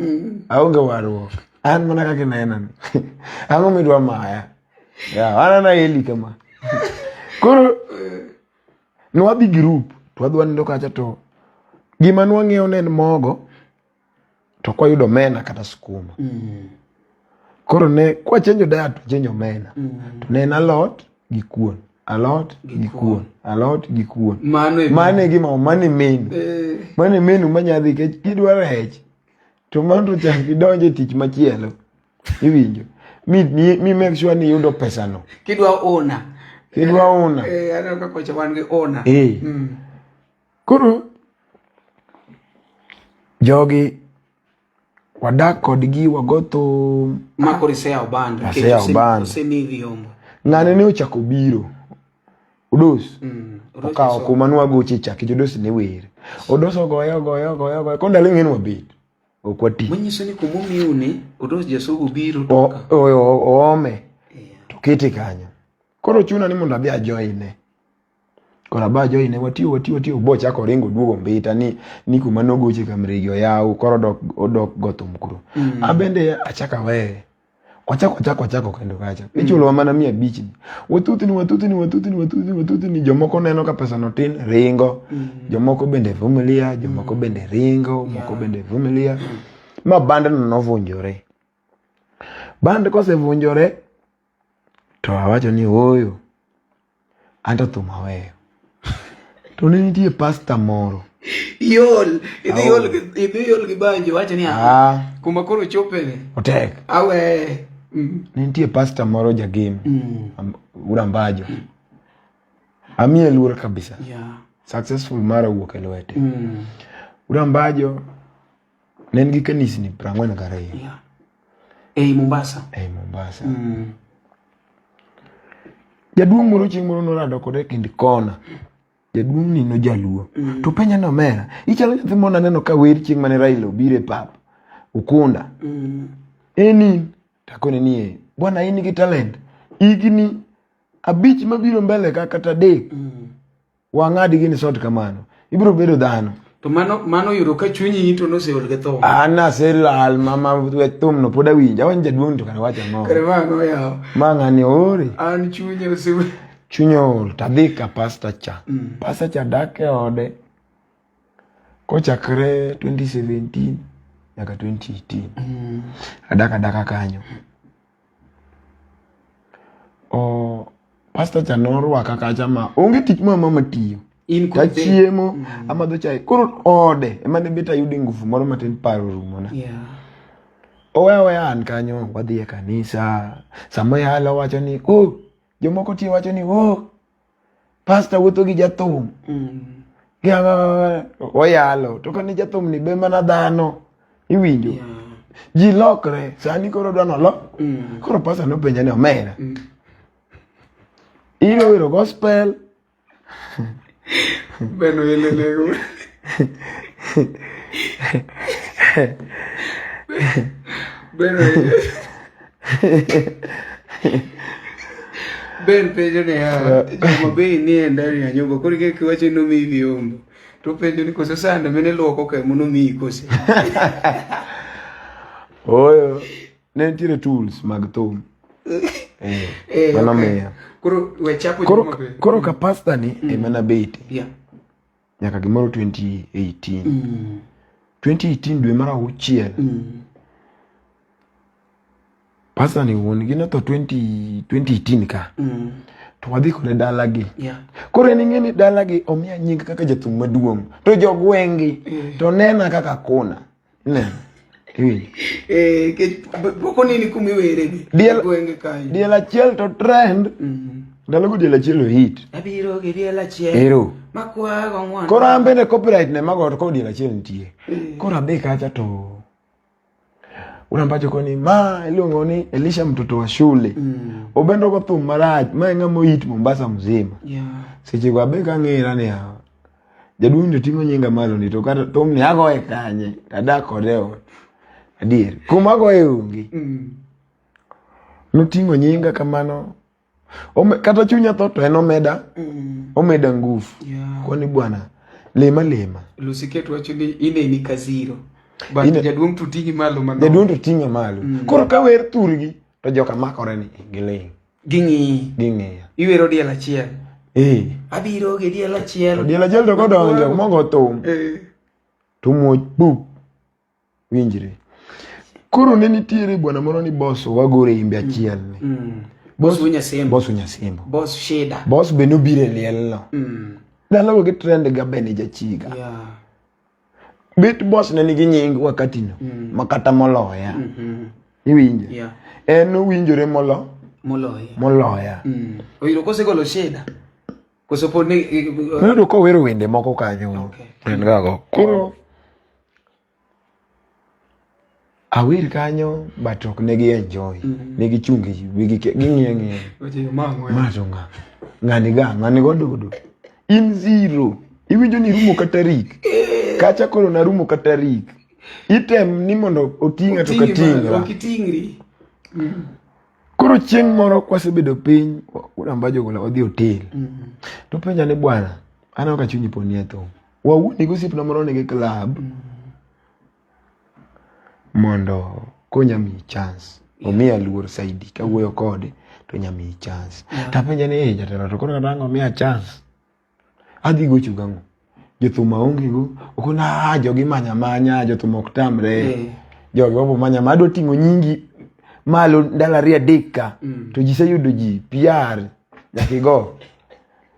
Aonge waruok. An mana kake nenan. Ango midwa maya. Ya, wana na heli kama. Koro nwadhi group. Twadhwa nindo kacha to. Gima nwang'eyo nen mogo. To kwa yudo mena kata skuma. Koro ne kwa chenjo diet to chenjo mena. To nen alot gi kuon. Alot gi kuon. Alot gi kuon. Mane gima mane menu. Mane menu manyadhi ke kidwa rech. To manto changi donje tich machielo. Iwinjo. Mi make sure ni yudo pesa no. Kidwa ona. Ano kako chawange ona. Kuro jogi wadak kodgi wagoto makorisea obanda. Osemi vyombo. Ngane ne ochako biro. Udos. Okao kumanwa goche chaki jodos ne were. Odos ogoyo. Konda lengen wabit. Okwati. Mwenyiso ni kumumi une. Odos jasugu biro toka. Oome. Tukete kanyo. Koro chuna ni mondo abia joine. Kora ba joine watiyo bocha ko ringo duogo mbita ni kuma no goche kamregio yao koro odok goto mkuru. Abende achaka we. Wachako kendo kacha. Ichulo mana 500. Watutini jomoko neno ka pesa no tin ringo. Jomoko bende vumilia, jomoko bende ringo, moko bende vumilia. Ma bande no vunjore. Bande kose vunjore to awacho ni oyo. Anta tuma weyo. To nitie pasta moro. Idhi yol gibanjo wacho ni kuma koro chopene. Otek. Awe. Nitie pasta moro ja game. Urambajo. Amie luor kabisa. Successful mara wuok e lwete. Urambajo nengi kanisi ni 42. Mombasa. Jaduong' moro chieng' moro norado kode kind kona. Jaduong' ni no jaluo. To penya no mera. Ichalo nyathi mona neno ka wer chieng' mane Raila obire pap. Ukunda. Eni takone nie. Bwana ini gi talent. Igni abich mabiro mbele kata dek. Wang'adi gini sot kamano. Ibiro bedo dhano. To mano yuro ka chunyi to no seol ge thom. Ana selal mama wetum no poda winja. Wan jaduong' to kana wacha mo. Kare mano ya. Mang'ani ore. An chunye osewe. Chunyo tadhika pasta cha. Pasta cha dake ode. Kochakre 2017 nyaka 2018. Adaka kanyo. Pasta cha norwaka kacha ma onge tich mama tiyo. Chiemo amadho chai. Koro ode ema ne beta yudi ngufu moro matin paro rumo na. Owe an kanyo wadhi e kanisa. Sama yalo wacho ni jomoko tiyo wacho ni pasta wuotho gi jathum. Oyalo to kani jathum ni be mana dhano. Iwinjo. Ji lokre sani koro dwano lo. Koro pasta no penja ni omera. Wiro gospel. Beno yelelego. Ben penjo ne joma be ni ndani ya nyumba kuri ke kiwache no mi vyombo. To penjo ni kosa sanda mene loko ke mono mi kose. Oyo nentire tools mag thum. Mana meya. Koro ka pasta ni emana bete. Nyaka gimoro 2018. 2018 dwe mara uchiel. Pasta ni won gina to 2018 ka. to wadhi kode dalagi. Yeah. Koro ning'eni dalagi omiya nying kaka jathum maduong'. To jogwengi to nena kaka kuna. Nena. Poko nini kumiwere bi? Gwenge kai. Diel achiel to trend. Ndalogo diel achiel hit. Abiro gi diel achiel. Ero. Makwa gongwan. Koro ambe ne copyright ne mago ko diel achiel nitie. Koro abe kacha to unambacho koni ma iluongo ni Elisha mtoto wa shule. Obendo go thum marach ma ng'amo hit Mombasa mzima. Yeah. Seche go abe ka ng'ira ni hawa. Jadundo tingo nyinga malo ni to kata thum ni agoe kanye. Tada kodeo. Adier. Kuma goe ungi. Nutingo nyinga kamano. Kata chunya Toto en omeda. Omeda nguvu. Yeah. Kwani bwana lema. Lusiketu wacho ni ine ni kaziro. But jaduong to tingi malo mano. Jaduong to tingi malo. Koro ka wer turgi to joka makore ni giling. Gingi. Iwero diel achiel. Abiro gi diel achiel. Diel achiel to kodonjo mogo thum. Tumo bup. Winjre. Koro ne nitiere bwana moro ni boss wagore imbe achiel ni. Boss Unyasembo. Boss Sheda. Boss be nobire liel no. Dalo ge trend ga bene jachiga. Yeah. Bit boss ne nigi nying wakati no. Makata moloya. Iwinje. Yeah. En winjore moloya. Oyiro kose golo Sheda. Koso pone Nero ko wero wende moko kanyo. Okay. En gago. Koro awir kanyo batok negi enjoy. Negi chungi wigi ging'e. Oje mango. Matonga. Ng'ani godo. In zero. Iwinjo ni rumo katarik. Kacha koro na rumo katarik. Item ni mondo otinga to katinga. Okitingri. Koro chieng' moro kwasebedo piny unambajo gola odhi hotel. To penja ni bwana, ana ka chunyi poni eto. Wawuoni gosip na moro nigi club. Mondo konyami chance. Omiya luor saidi ka wuoyo kode to nyami chance. Ta penja ni jatelo to koro rango omiya chance. Adhi gocho gango. Jothum aonge go okona jogi manya jothum ok tamre. Jogi obo manya mado tingo nyingi malo ndala ria deka to ji sayudo ji PR nyakigo.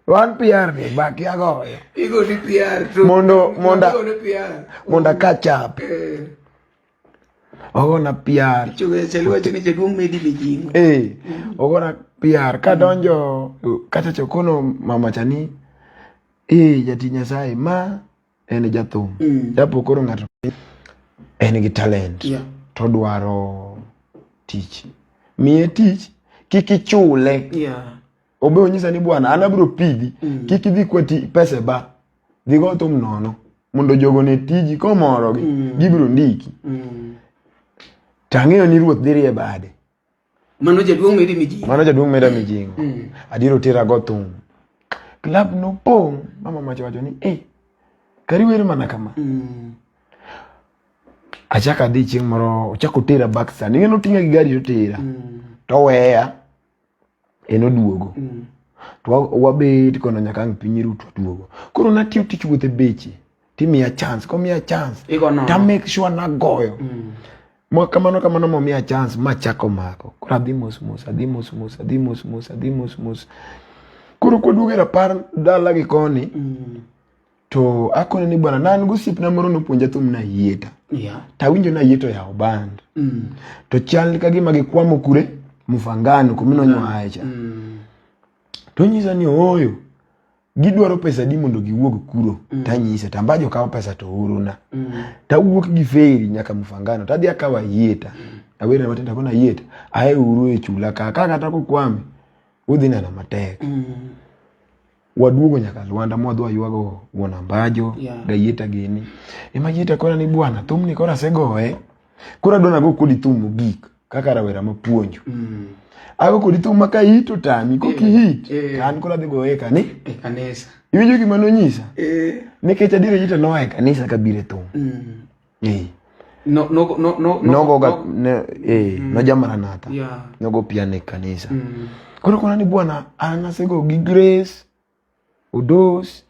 Wan PR ni baki ago. Igo ni PR to monda catch up. Ogona PR. Chuge chelwa chini jaduong medi mijingo. Ogona PR ka donjo kata chokono mama chani. Jati Nyasaye ma en jathum. Japo koro ng'ato en gi talent. Yeah. To dwaro tich. Miye tich kiki chule. Yeah. Obe onyisa ni bwana anabro pidhi kiki dhi kwati pesa ba. Dhigo thum nono. Mondo jogo ne tiji komoro gi gibro ndiki. Tang'eyo ni ruoth dhirie bade. Mano jaduong meda mijingo. Adiro tera go thum. Club no pong mama macho wacho ni kariwere mana kama. Achaka dhi chieng' moro ochako tera baksa ningeno tinga gi gari to tera. To weya eno duogo. To wabet kono nyaka ang' piny ruto duogo. Koro natiyo tich wuothe beche. Timiya chance, komiya chance. Ta make sure na goyo. Kamano momiya chance ma chako mako. Koro adhi mos. Kuro koduoge rapar dala gi koni. To akone ni bwana nan gosip na moro nopuonja thum na yieta. Yeah. Ta winjo na yieto ya band. To chal ka gima gikwamo kure mufangano kumino nywaecha. To nyisa ni oyo gidwaro pesa di mondo giwuog kuro. Ta nyisa tambajo kawo pesa to uruna. Ta wuok gi feri nyaka mufangano ta dhi akawa yieta. Awere matenda kona yieta. Ae uru e chula kaka tako kwame. Udhi nana matek. Waduogo nyaka Luanda mwadwa yuago wonambajo. Yeah. Gayieta gini. Yieta kora ni bwana thum ni kora segoe. Kora dona go kodi thum mogik. Kaka rawera mapuonjo. Ago kodi thum maka hito tami. Koki hit. Kan kora dhi goe kani. Kanisa. Iwinjo gima nonyisa. Nikech adire yieta noa e kanisa kabire thum. No jamaranata. Yeah. Nogo piane kanisa. Koro kona ni bwana anasego gi Grace. Odos.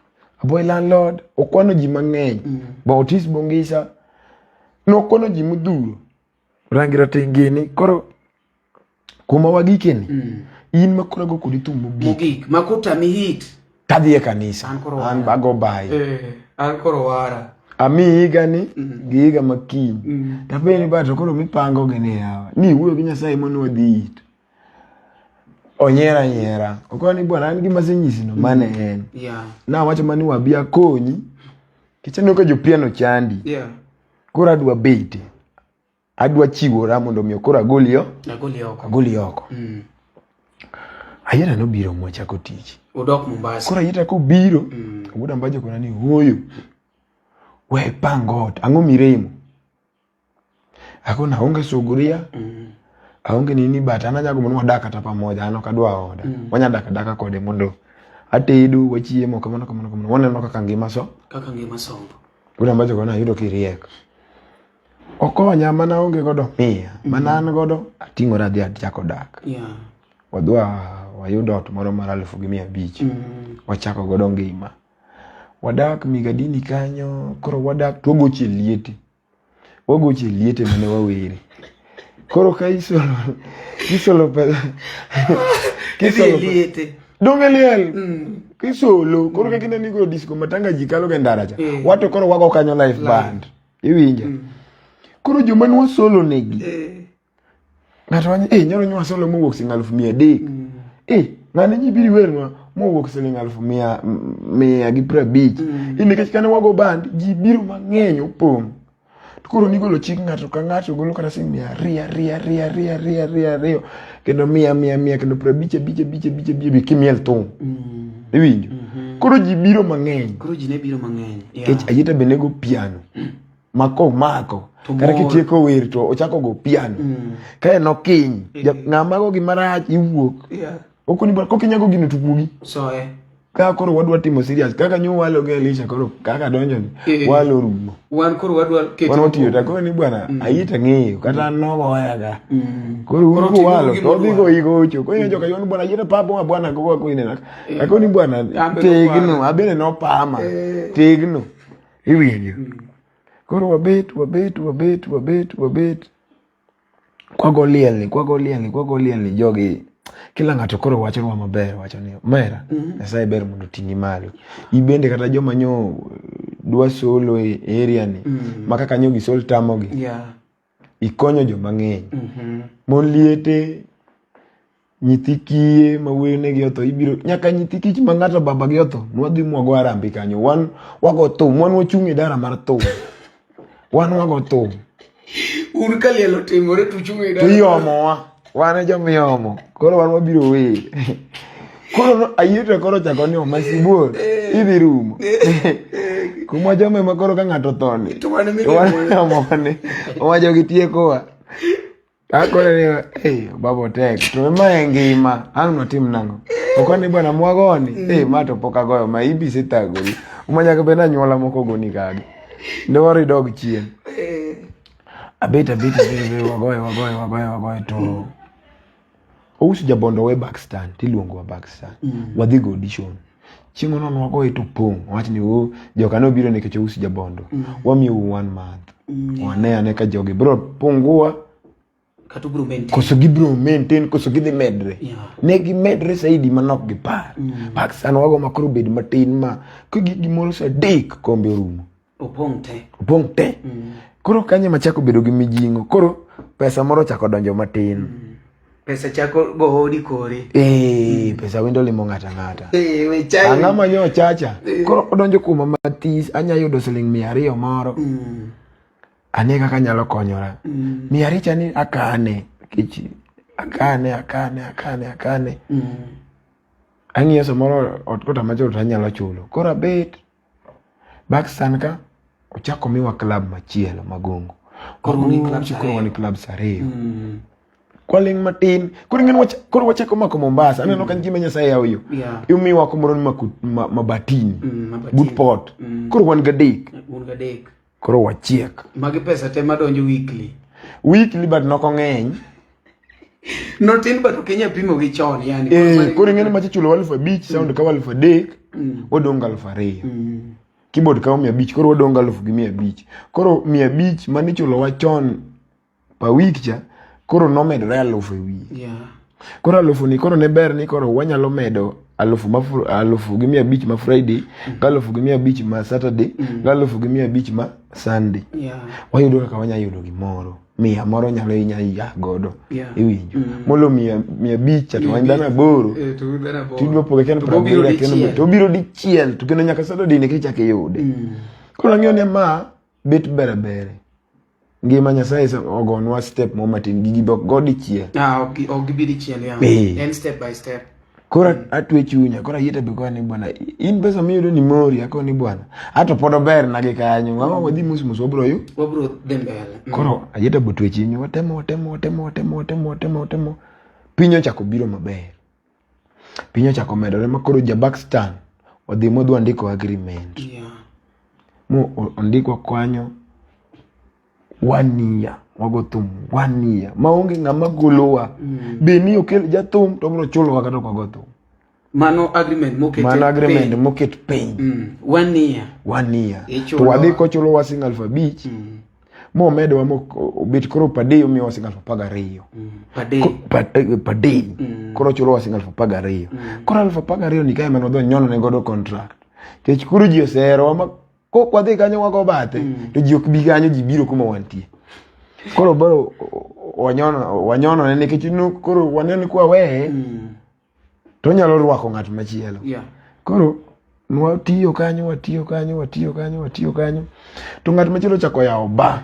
Aboy landlord. Okono ji mang'eny. Bautis bongisa. Nokono ji mudhuro. Rangira tingini. Koro kuma wagikeni. in makura go kodi thum mogik makuta mi hit tadhi e kanisa an bago bai an koro wara ami higa ni giga makiny tapeni bato koro mipango gini yawa ni wuyo gi Nyasaye mono dhi it onyera okoni bwana an gima senyisi no mane en na wacho mani wabia konyi kicheno ka jopiano chandi koro adwa bete adwa chiwora mondo mi koro agoli oko ayera no biro mwachako tich udok Mombasa koro ayeta ko biro obuda mbajo kona ni hoyo we pangot ango miremo akona onge suguria aonge nini bata na jago mwa daka ta pamoja ano kadwa oda wanya daka kode mondo atedu wachiemo kamano waneno kaka ngima sombo buda mbajo kona yudo kiriek okonya mana onge godo mia mana an godo atingora dhi achako dak wadwa wayudo ot moro mar 1500 wachako godo ngima wadak migadini kanyo koro wadak togoche liete mane wawere koro ka isolo liete dongeliel kisolo koro ka kinani go disco matanga jikalo ge ndaracha wato koro wago kanyo live band iwinja koro joma nwa solo negi ngato wanye nyoro nywa solo mowuok siling 300 ngane nyibiri wernwa mowuok siling 150 nikech kane wago band jibiro mang'eny opong koro nigolo chik ngato ka ngato golo kata siling 200 kendo 100 kendo 50 kimiel thum iwinjo koro jibiro mang'eny kech ayeta benego piano mako kata kitieko wer to ochako go piano kae no kiny ng'ama go gimarach iwuok okoni bwa kokinyago gino tupugi ka koro wadwa timo serious kaka nyo walo ge Elisha koro kaka donjo ni walo rumo wan koro wadwa keto wan otiyo ta koro ni bwana ayita ng'eyo kata nogo wayaga koro uru walo to digo igocho ko nyoka yon bwana ayita papo bwana gogo ko inena akoni bwana tegno abene no pama tegno iwinjo koro wabet kwago lielni jogi kila ngato koro wacho wa maber wacho ni mera Nyasaye ber mondo tingi malo ibende kata joma nyo dwa solo e area ni maka kanyo gi sol tamogi ikonyo joma ng'eny mon liete nyithikie mawene gi otho ibiro nyaka nyithikich mangata baba gi otho nwadhi mwago arambi kanyo wan wago thum wan wachungi dara mar thum wan wago thum kalielo timore tuchungi dara tuyomowa wane jomiyomo koro wan wabiro we koro ayito koro chako ni omasibuor idhi rumo kuma jome makoro ka ngato thoni to wane owajo gitiekowa akore ni babo tek to ma ngima ang no tim nango okoni bwana mwagoni mato poka goyo ma ibi sitagori umanya ka bena nyola moko goni kage ndori dog chien abeta wagoyo to ousi jabondo we backstand tiluongo wa backstand wadhi go audition chingo no wagoyo to pong wach ni joka no biro nikech ousi jabondo wamiyo 1 month wane ka jogi bro pongua koso gibro maintain koso gidhi medre negi medre saidi manok gi par backstand wago makoro bed matin ma gimoro sa dik kombe rumo opong te koro kanye machako bedo gi mijingo koro pesa moro chako donjo matin pesa chako go hodi kore pesa wendo limo ngata angama nyo chacha koro donjo kuma matis anya yudo siling 200 moro ane kaka nyalo konyora 200 chani akane kichi akane ang'iyo samoro otkota macho tanyalo chulo koro abet backstand ka ochako miwa club machielo magongo koro ni club Sareyo kwaling matin koro wachako mako Mombasa aneno kan jima Nyasaye yawo imiwa komoro ni mabatini good pot koro wan gadek koro wachiek magi pesa te madonjo weekly but noko ng'eny notin but okenya pimo gi chon yani koro ng'eny machi chulo 5,000 sound ka 3,000 wadonga 2,000 keyboard ka 500 koro wadonga 1,500 koro 500 mani chulo wa chon pa week cha koro nomedre 1,000 ewi Koro alufu ni koro ne ber ni koro wanyalo medo alufu gi 500 ma Friday, ka alufu gi 500 ma Saturday, ka alufu gi 500 ma Sunday. Wayudo kaka wanyayudo gimoro. 100 moro nyalo inya godo. Iwinjo. Molo 500 to wandana boro. Tidwa poke kendo probiro kendo to biro dichiel to kendo nyaka Saturday ne kichake yude. Koro ng'iyo ne ma bet bere. Ngima Nyasaye ogonwa step mo matin gi godi chiel. Ok gibi dichiel ya. And step by step. Kora atwe chunya, kora yete biko ni bwana. In pesa miyudo ni mori ako ni bwana. Ato podo ber na ge kanyo. Ngama wadhi mus wabro yu. Wabro dembele. Kora ayete butwe chinyo watemo. Pinyo chako biro maber. Pinyo chako medore makoro ja backstan. Wadhi modwa ndiko agreement. Mo ondiko kwanyo 1 year. Wagotum 1 year. Maonge ngama golowa. Beni okel jatum to bro chulo wakati kwa gotum. Mano agreement moket pay. 1 year. 1 year. To wadhi ko chulo wa single alphabet. Mo medo wa mo bit koro pade mi wa single alphabet 2. Pade. Koro chulo wa single alphabet 2. Koro alphabet 2 ni kai mano do nyono ne godo contract. Kech kuro ji osero ma ko kwadhi kanyo wago bate to ji ok bi kanyo ji biro kuma wantie. Koro baro wanyono ne nikech koro wanene kwa we to nyalo rwako ng'at machielo. Koro watiyo kanyo to ng'at machielo chako yawo ba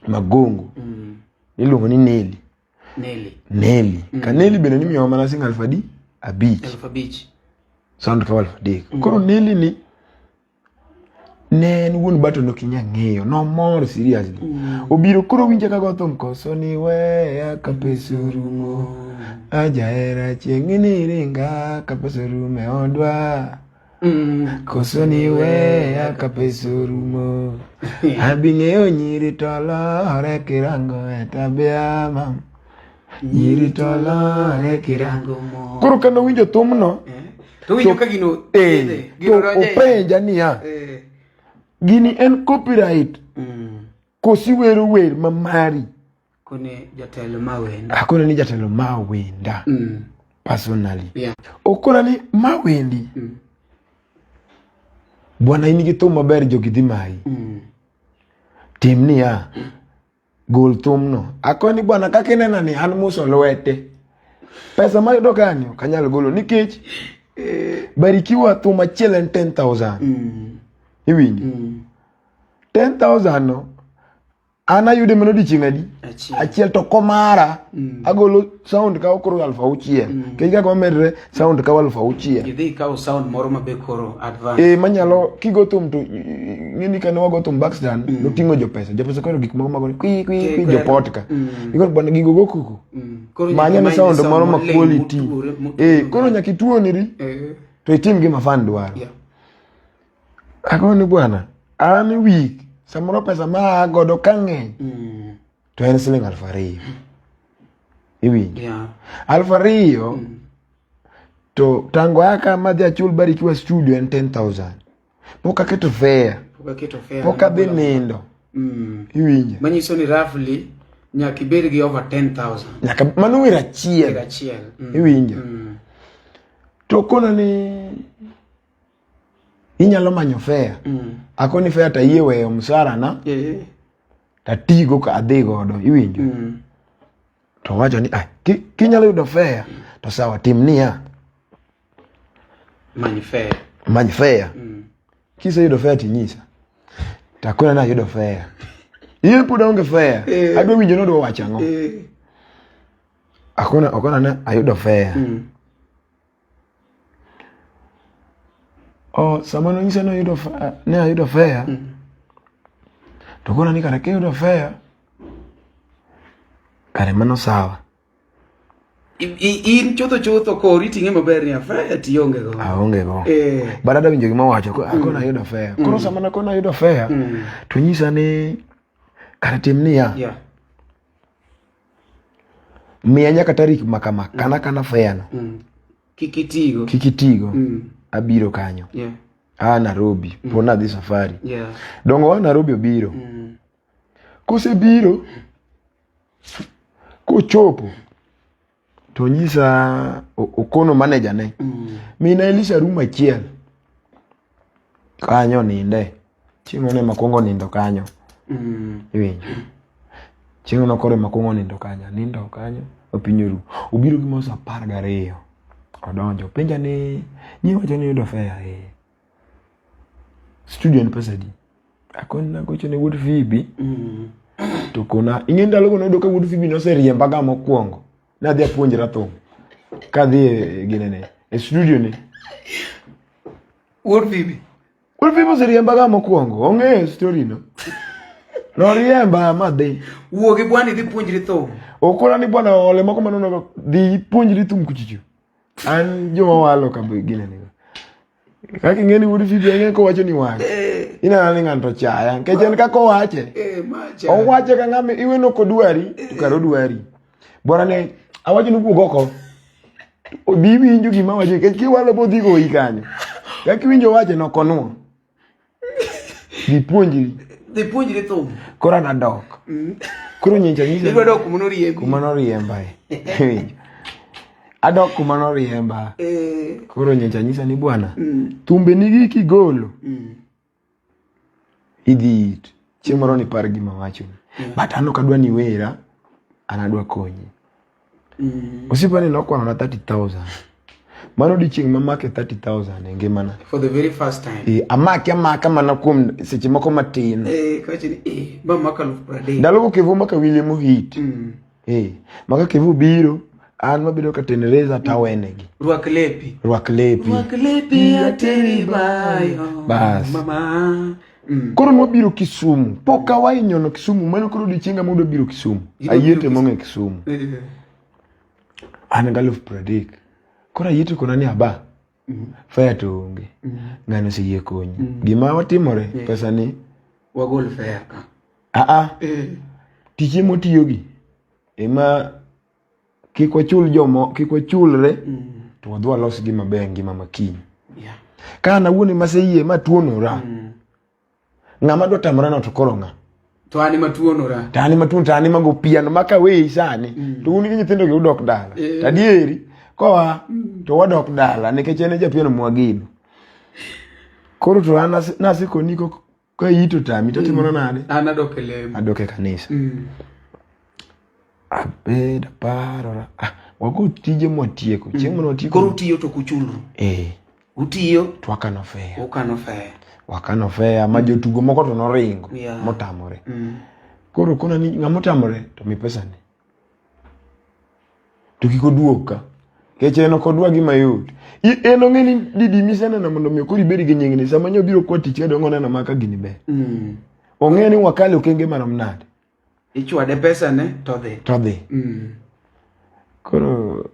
magongo iluongo ni Neli. Ka Neli bende nimiyo mana single alphabet sound ka alphabet. Koro Neli ni nen wuon bato no kinya ng'eyo no mor seriously. Obiro koro winje ka gothom koso ni we akapesurumo ajaera chieng'ini ringa kapesurume odwa koso ni we akapesurumo abing'eyo nyiri tolore kirango etabia mam nyiri tolore kirango mo. Koro kano winjo thumno to winjo ka gino openja niya gini en copyright kosi wero wer mamari kone jatelo mawenda. Akone ni jatelo mawenda personally. Okona ni mawendi bwana ini githum maber jogidhi mai tim niya gol thumno. Akoni bwana kaka inena ni an muso lwete pesa mayudo kanyo kanyal golo nikech barikiwa thum achiel en 10,000. Iwinjo 10,000 no ana yude menodi chingadi achiel to komara agolo sound ka okoro 6,000 kega ko medre sound ka 6,000 gidhi ka sound moro mabe koro advance manyalo kigotum to ngini kan wagotum backstand no tingo jo pesa koro gik moko mago kwi jo podcast igor bwana gigo gokuku manya ni sound moro ma quality koro nyakituo niri to itim gi mafan dwaro. Akoni bwana ani week samoro pesa ma godo kang'eny to en siling 2,000. Iwinjo 2,000 to tango aka madhi achul barikiwa studio en 10,000. Poka keto fare poka dhi nindo. Iwinjo manyiso ni roughly nyaka ibed gi over 10,000 nyaka mano wera achiel. Iwinjo to kono ni inyalo manyo fare. Akoni fare ta yie weyo msara na ta tigo ka adhi godo. Iwinjo to wacho ni kinyalo yudo fare to sawa tim niya manyo fare kise yudo fare tinyisa takona na yudo fare iye puda onge fare adwa winjo nodwa wacho ang'o. Akona na ayudo fare samano nyisa no yudo ne ayudo fare to kona ni kare ke yudo fare kare mano sawa. In chotho ko riting'e maber ni fare ti onge go. Aonge go. Badada winjo gima wacho akona ayudo fare. Koro samano kona ayudo fare to nyisa ni kare tim niya miya nyaka tarik makama kana fare no kikitigo abiro kanyo Nairobi pona dhi safari dongo wa Nairobi obiro kose biro kochopo to nyisa okono manager ne. Mina Elisha room achiel. Kanyo ninde. Chingo ne makongo nindo kanyo. Iwinjo. Chingo no kore makongo nindo kanyo. Nindo kanyo. Opinyoru. Obiro gimosa 12. Odonjo. Penja ni nyiwacho ni yudo fare studio ni pesa di. Akona gocho ne wood fibi. To kona ingenda logo no doka wood fibi no se riembaga mokwongo. Na dia puonjra thum. Kadhi ginene. E studio ni. Wood fibi. Wood fibi se riembaga mokwongo. Onge story no. No riemba madhi. Wuogi bwani dhi puonjri thum. Okona ni bwana ole mako manono dhi puonjri thum kuchichu. An joma walo kabe ginene. Kaki ngeni wood fibi ngeni ko wacho ni wacho. Ina nani nganto chaya. Kechen kako wache. Macha. Owache ka ngame iwe no kodwari. Tukaro dwari. Bwana ne awacho ni kuogoko. Bibi injo gima wacho. Kech kiwalo bodhi go ikanyo. Kaki winjo wache no konuo. Dhi puonjri thum. Kora na dok. Koro nyencha nyisa. Iwa dok kumano riembi. Kumano riemba. Adok kumano riemba. Koro nyencha nyisa ni bwana. Thumbe nigi kigolo. Idhi it. Chieng' moro ni par gima wacho. But ano kadwa ni wera. Anadwa konyi. Osipani nokwano na 30,000. Mano di chieng' mamake 30,000 ngimana. For the very first time. Amake mana kum seche moko matin. Kache ni ba maka luf prade. Dalogo kevo maka William hit. Maka kevo biro. An mabido ka tenereza tawenegi. Ruak lepi. Ruak lepi ateri bayo. Bas. Mama. Koro mwabiro Kisumu. Poka wainyono Kisumu. Mano koro di chinga mudo biro Kisumu. Ayete monge Kisumu. An galuf pradik. Kora yito kona ni aba. Faya to unge. Ngano si ye konyi. Gima watimore. Pesa ni. Wagol faya ka. Tiche moti yogi. Ema. Kiko chulre. To wadwa los gima bengi mama kinyi. Kana wuni maseye matuonora. Ngama do tamara na tokoronga. To ani matuonora. Tani matuon tani mango piano maka we sani. To uni nyithindo ge udok dala. Tadieri koa to wadok dala nikech ene japiano mwagino. Koro to ana nasiko niko ka yito tami to timona nade? Ana dokele. Adoke kanisa. Abeda parora. Wago tije mwatieko. Chieng' mwana watieko. Koro utiyo to kuchulu. Utiyo to wakano fea. Wakano fea majotugo moko to noringo motamore. Koro kona ni ngamotamore to mi pesa ni. To kiko duoka. Keche no kodwa gima yot. Eno ngeni didi misana na mondo mi kori beri genyengni sama nyo biro kwa tichi adongo na maka gini be. Ongeni wakale ukenge manamnade. Ichwade pesa ne to dhi. Koro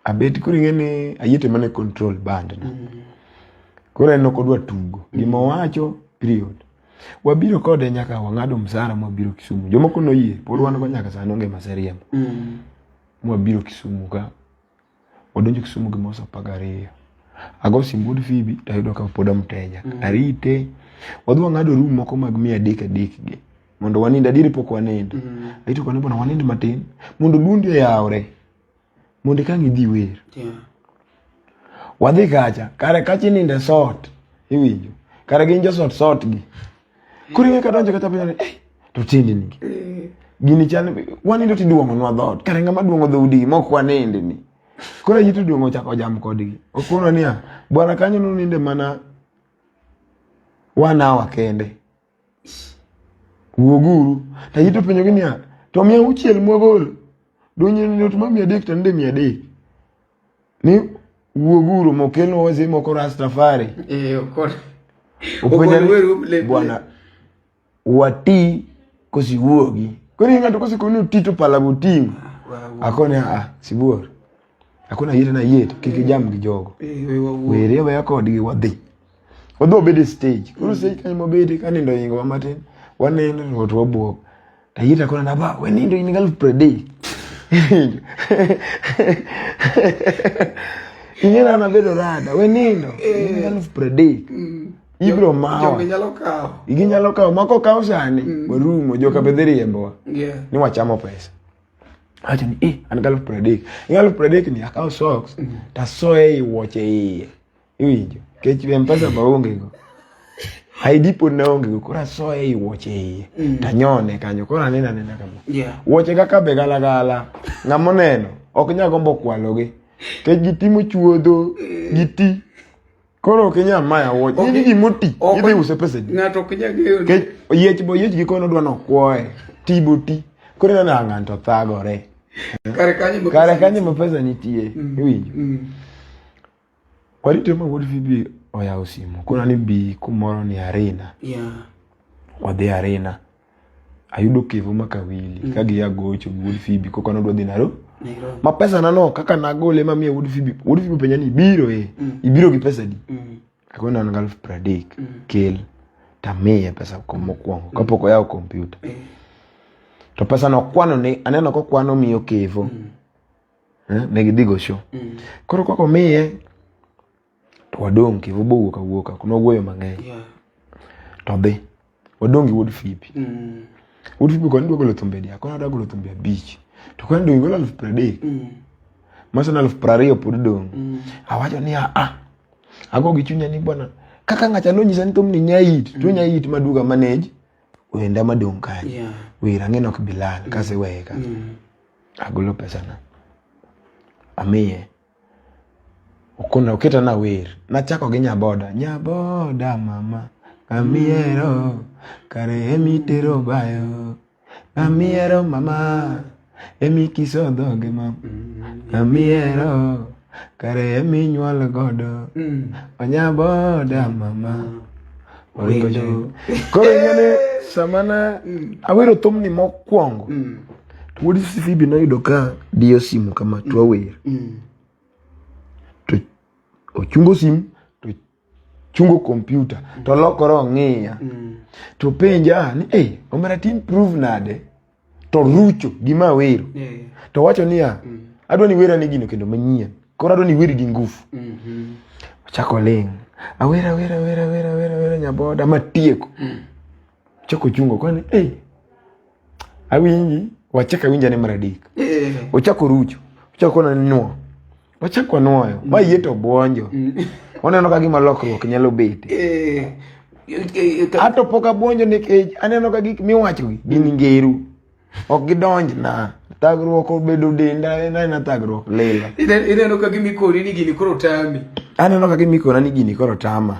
abeti kuri ngeni ayete mane control band na. Koro eno kodwa tugo. Gima wacho period. Wabiro kode nyaka wangado msara mwabiro Kisumu. Jomoko no yie. Poru wano kwa nyaka sanonge maseriemu. Mwabiro Kisumu ka. Wadonjo Kisumu gimosa pagario. Ago simbudi fibi. Tahido ka poda mteja. Arite. Wadwa ngado room moko magmia deke ge. Mondo waninda diri poko waninda. Aito kwa nebo na waninda matin. Mondo dundi ya aure. Mondo kangi di wer. Wadhi kacha. Kare kachi ninde sort. Hiwinjo. Kare ginjo sort gi. Kuri weka donjo kata piyane. To tindi niki. Gini chane. Wanindo ti duongo nwa dhot. Kare ngama duongo dhudi. Moko waninde ni. Kura yitu duongo chako jam kodigi. Okuno niya. Bwana kanyo nuninde mana. 1 hour kende. Uoguru. Ta yitu penyo ginia. To miya uchiel mwagolo. Donye ni otuma miya dek tande miya dek. Ni uoguru mokelo wazi moko Rastafari. Okoro. Bwana. Wati kosi uogi. Kuni ngato kosi kuni utito pala butingu. Akone sibuor. Akona yete na yete. Kiki jam gijogo. Were wa yako digi wadhi. Wadho bede stage. Kuru stage kanyi mobede kanindo Ingowa matin. Wanendo watu wabuok. Ta yete akona naba. Wenindo inigalu prede. Inyena na bedo rada. Wenindo inigalu prede. Ibro mawa. Iginyalo kao. Mako kao sani. Warumo. Joka bedheri yemboa. Ni wachamo pesa. Acha ni an galuf predek. Galuf predek ni akaw socks ta soe woche iwinjo. Kech M-Pesa maonge go. ID pod na onge go kora soe woche ta nyone kanyo kora nena kama. Yeah. Woche kaka be gala ngamoneno ok nya gombo kwalogi. Kech gitimo chuodho giti. Koro kenya maya woche ni gimoti idhi use pesa di. Ngato kenya geyo. Kech yech gikono dwa no kwoe tiboti. Koro na nganto thagore. Kare kanye mapesa nitie iwinjo. Kwari tema wuod Fibi oya osimu kuna ni bi kumoro ni arena. Yeah. Wadhi arena ayudo kevo makawili kagi ya gocho wuod Fibi koko no dhi Nairobi. Mapesa nano kaka nagole mamiye wuod Fibi penya ni Ibiro Ibiro gi pesa di. Akona na galuf pradik kel tamiye pesa mokwongo kapoko yao kompyuta. To pesa no kwano ni aneno ko kwano miyo kevo. Ne gidigo show. Koro kwako miye to wadong kevo wuoka kuno wuoyo mang'eny. Yeah. To be wadongi wuod Fibi. Wuod Fibi ko ndogolo thumbe dia kono dagolo thumbe beach. To ko ndo igolo aluf pradik. Masana aluf prario pod dong. Awacho ni ago gi chunya ni bwana kaka ngacha no nyisa ni tom ni nyait to nyait maduga manage wenda madong kanye. Yeah. Wira ngeno ok bilal kase weka. Agolo pesa na. Amiye. Okona oketa na wer. Nachako gi nyaboda mama. Amiero kare emitero bayo. Amiero mama. Emi kisodo ge mama. Amiero kare emi nyuol godo. Onyaboda mama. Orikojo. Koro ngene samana awero thumni mokwongo. Wuod Fibi no yudo ka dio simu kama twawer. To ochungo simu to chungo kompyuta to lokoro ng'iya. To penja ni omera tin prove nade to rucho gima wero. To wacho niya adwa ni wera ni gino kendo manyien. Koro adwa ni weri gi ngufu. Chako ling. Awera nyaboda matieko. Choko chungo kwani awinji wachaka winja ne maradik. Ochako rucho. Ochako na nuo. Ochako nuoyo. Ma yeto buonjo. Oneno ka gima lokruok nyalo bet. Ato poka buonjo nikech aneno ka gik miwacho gin ngeru. Ok gidonj na tagruok obedo denda na tagruok lela. Ineno ka gimikoni ni gini koro tami. Aneno ka gimikona ni gini koro tama.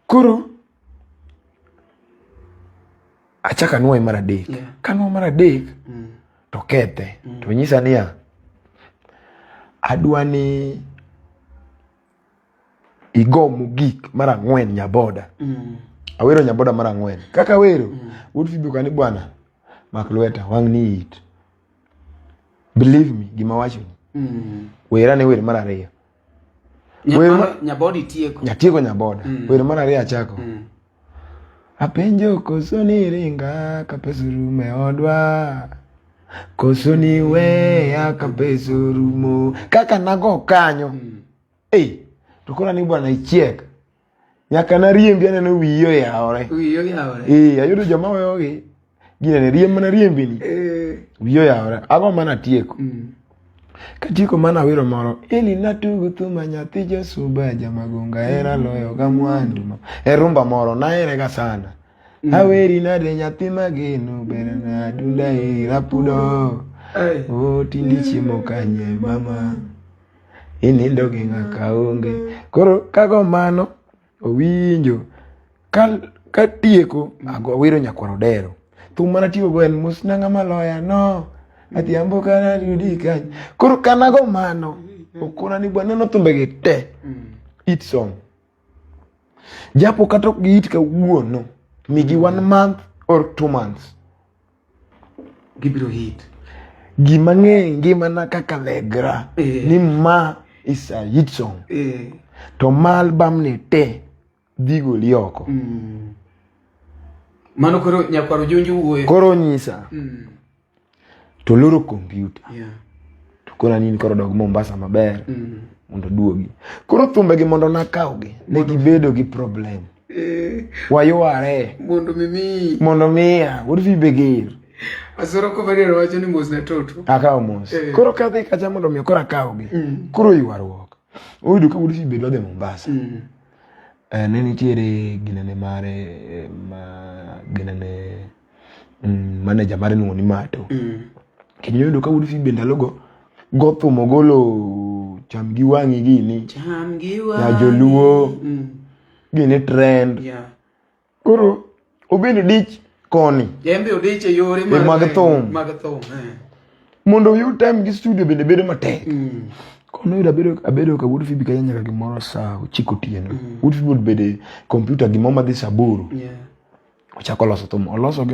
Koro achaka nuo maradek. Yeah. Kanuo maradek to kethe. To nyisa niya adwani igo mugik mara ngwen nyaboda. Awero nyaboda mara ngwen. Kaka wero wuod Fibi kani bwana maklweta wang ni it. Believe me gima wacho ni. Wera ne wer mara ariyo. Nyabodi tieko. Nyatieko nyaboda. Wer mara ariyo achako. Apenjo koso ni ringa kapesurume odwa. Koso ni weya kapesurumo. Kaka nago kanyo. Tukona ni bwana ichiek. Nyaka na riembi aneno wiyo yaore. Ayudo joma weyogi. Gina ne riemb mana riembi ni. Wiyo yaore. Ago mana tieko. Katieko mana wiro moro. Ili natugu thuma nyathi Josuba jamagunga era loyo gamwandu. Rumba moro na erega sana. Aweri nade nyathi mageno berana dunda rapudo. Tindi chiemo kanye mama. Inindo gi ng'aka onge. Koro kago mano owinjo katieko ago wiro nyakwaro dero. Thum mana tiyo go en musna ng'ama loya no. Atiambo kana yudi kany. Koro kanago mano okona ni bwana no thumbege te. It song. Japo katok gi it ka wuono. Migi 1 month or 2 months. Gibiro hit. Gima ng'eny gima na kaka legra. Ni ma is a hit song. To ma album ni te digo lioko. Mano koro nyakwaro jonjo wuoyo. Koro nyisa. To loro kompyuta. Yeah. To kora nini koro dog Mombasa maber. Mondo duogi. Koro thumbegi mondo nakawgi. Ne gibedo gi problem. Wayuare. Mondo mimi. Mondo miya. Wuod Fibi gir. Asoro ko bari wacho ni mos na Toto. Akaw mos. Koro kadhi kacha mondo mi koro akawgi. Koro ywaruok. Oyudo ka wuod Fibi lodhe Mombasa. Ne nitiere ginene mare ginene manager mare nuoni Mato. Kendo oyudo ka wuod Fibi ndalogo gothumo golo cham gi wang'i gini. Cham gi wang'i. Ya joluo. Gini trend. Koro obende dich koni. Jembe odich e yore mag thum. Mondo oyud time gi studio bende bedo matek. Kono yudo abedo ka wuod Fibi kanya nyaka gimoro saa 9 otieno. Wuod Fibi bede computer gimo madhi saa 8. Ochako loso thum. Oloso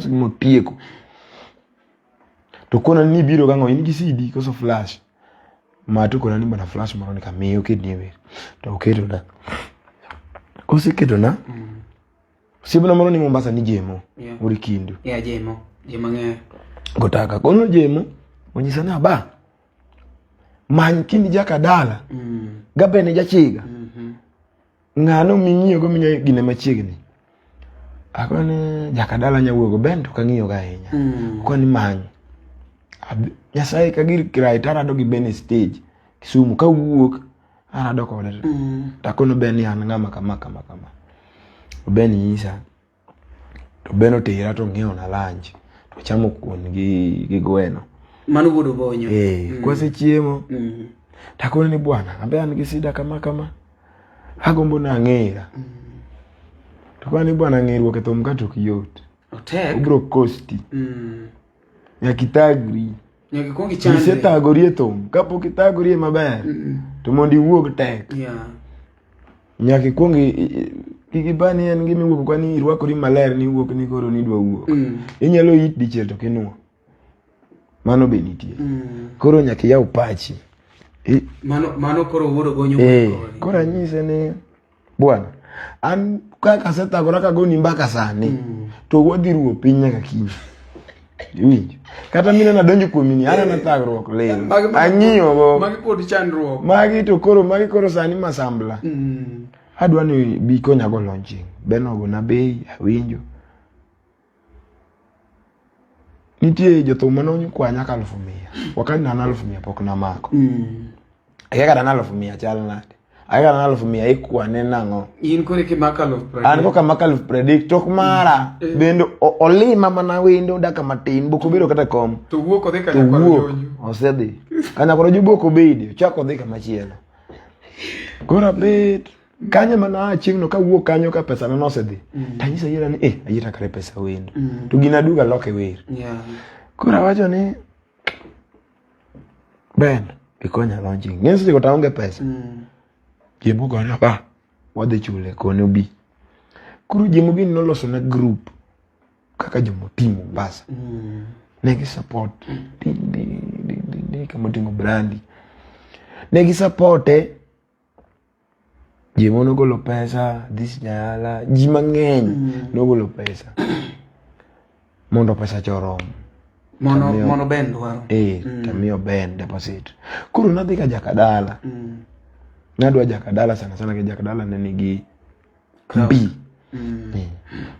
motieko. To kona ni biro gango in gi CD koso flash. Mato kona ni bana flash moro ni kamiyo kidniwe. To oketo na. Koseketo na. Sibuna moro ni Mombasa ni Jemo. Uri Kindu. Jemo. Jemo ng'e. Gotaka kono Jemo onyisa na ba. Many kindi jakadala. Gabene jachiga. Ngano mingiyo go minya gine machiegni. Akone jakadala nyawuogo ben to kangiyo ga ahinya. Koni many. Nyasaye kagir kraitara dogi bene stage. Kisumu ka wuok arado kode. Takono ben yan ngama kama. Ben yisa. To beno tira to ng'iewo na lunch. To chamo kuon gi gweno. Mano budo bonyo. Kwase chiemo. Takono ni bwana, ambe an gi sida kama. Agombo na ng'era. To kwani bwana ng'eruok e thum ka tok yot. Otek. Ubro kosti. Nyakitagri. Nyaki kongi chande. Isetagori e thum. Kapok itagori maber. To mondi wuog tek. Nyaki kongi kikibani en gimi wuok kwani irwakori maler ni wuok ni koro ni dwa wuok. Inyalo yit dichiel to kinuo. Mano be nitie. Koro nyaki yaw pachi. Mano koro wuodo gonyo. Koro anyise ni bwana an kaka setagora ka goni mbaka sani to wadhi ruo piny nyaka kiny. Winjo. Kata mina na donjo kuom ni ana natagruok leo. Ang'iyo go. Magi pod chandruok. Magi koro sani masambla. Adwa ni biko nyago launching. Benogo na bei awinjo. Nitie jothum manonyo kwa nyaka 1,100. Wakati na 1,100 pok na mako. Ayaka na 1,100 chal nade. Ayaka na 1,100 ikwane nango. In kore ki makalo predict. An ko ka makalo predict tok mara. Bendo olima mana wendo daka matin boko biro kata kom. To wuok odhi kanya kwa jonyo. Osedhi. Kanya kwa jobo ko beidi. Chako dhi kama chielo. Kora bet. Kanya mana chiengno ka wuok kanyo ka pesa no osedhi. Tanyisa yira ni ayira kare pesa wendo. To gina duga loke wer. Kora wacho ni ben ikonya launching. Ngenso siko taonge pesa. Jemo gona ba wadhi chule kono bi. Kuru jemo bi noloso na group kaka jomo team Mombasa. Negi support. Di kama tingo brandi. Negi supporte. Jemo no golo pesa, this nyala, jima ng'eny no golo pesa. Mondo pesa chorom. Mono ben dwaro. Tamiyo ben deposit. Kuro nadhi ka jakadala. Nadwa jakadala sana ke jakadala nenigi B.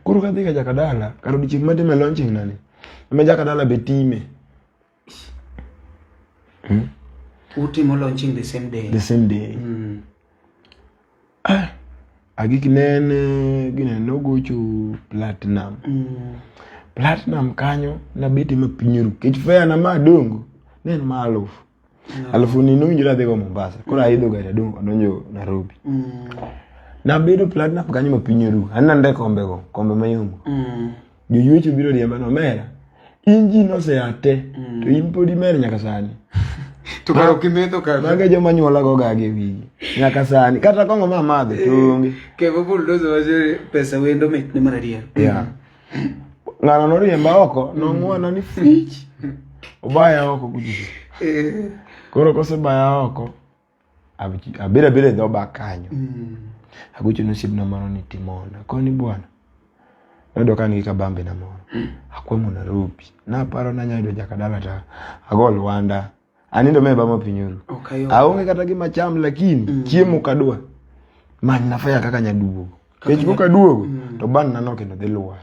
Kuro kadhi ka jakadala, karudi chieng' matime launching nani. Ame jakadala betime. Utimo launching the same day. Agik nene gine nogocho platinum. Platinum kanyo na beti mapinyoru. Kech fare na madongo nen ma 1,000. 1,000 ni nowinjore adhi go Mombasa. Koro aidho gari adonjo Nairobi. Na bedo platinum kanyo mapinyoru. Anande kombe mayombo. Joywecho biro riemba no mera. Inji no se ate. To impodi mer nyaka sani. To karo kimetho karo. Maga joma nyuola go gage wigi. Nyaka sani. Kata kongo madhe tonge. Kevo bulldozer wacho pesa wendo mit ni maradia. Ngano no riemba oko nong'wana ni fich. Obaya oko kuji. Koro kose baya oko. Abire dho bakanyo. Agucho no sibna mano ni timona. Koni bwana. Nado kangi kabambe na moro. Akwemo Nairobi. Na paro na nyaido jakadala ta. Agol Wanda. Anindo meba mapinyoru. Aonge kata gima cham lakini chiemo kadwa. Many nafaya kaka nyaduogo. Kech ko kaduogo to ban nano kendo dhi luwa.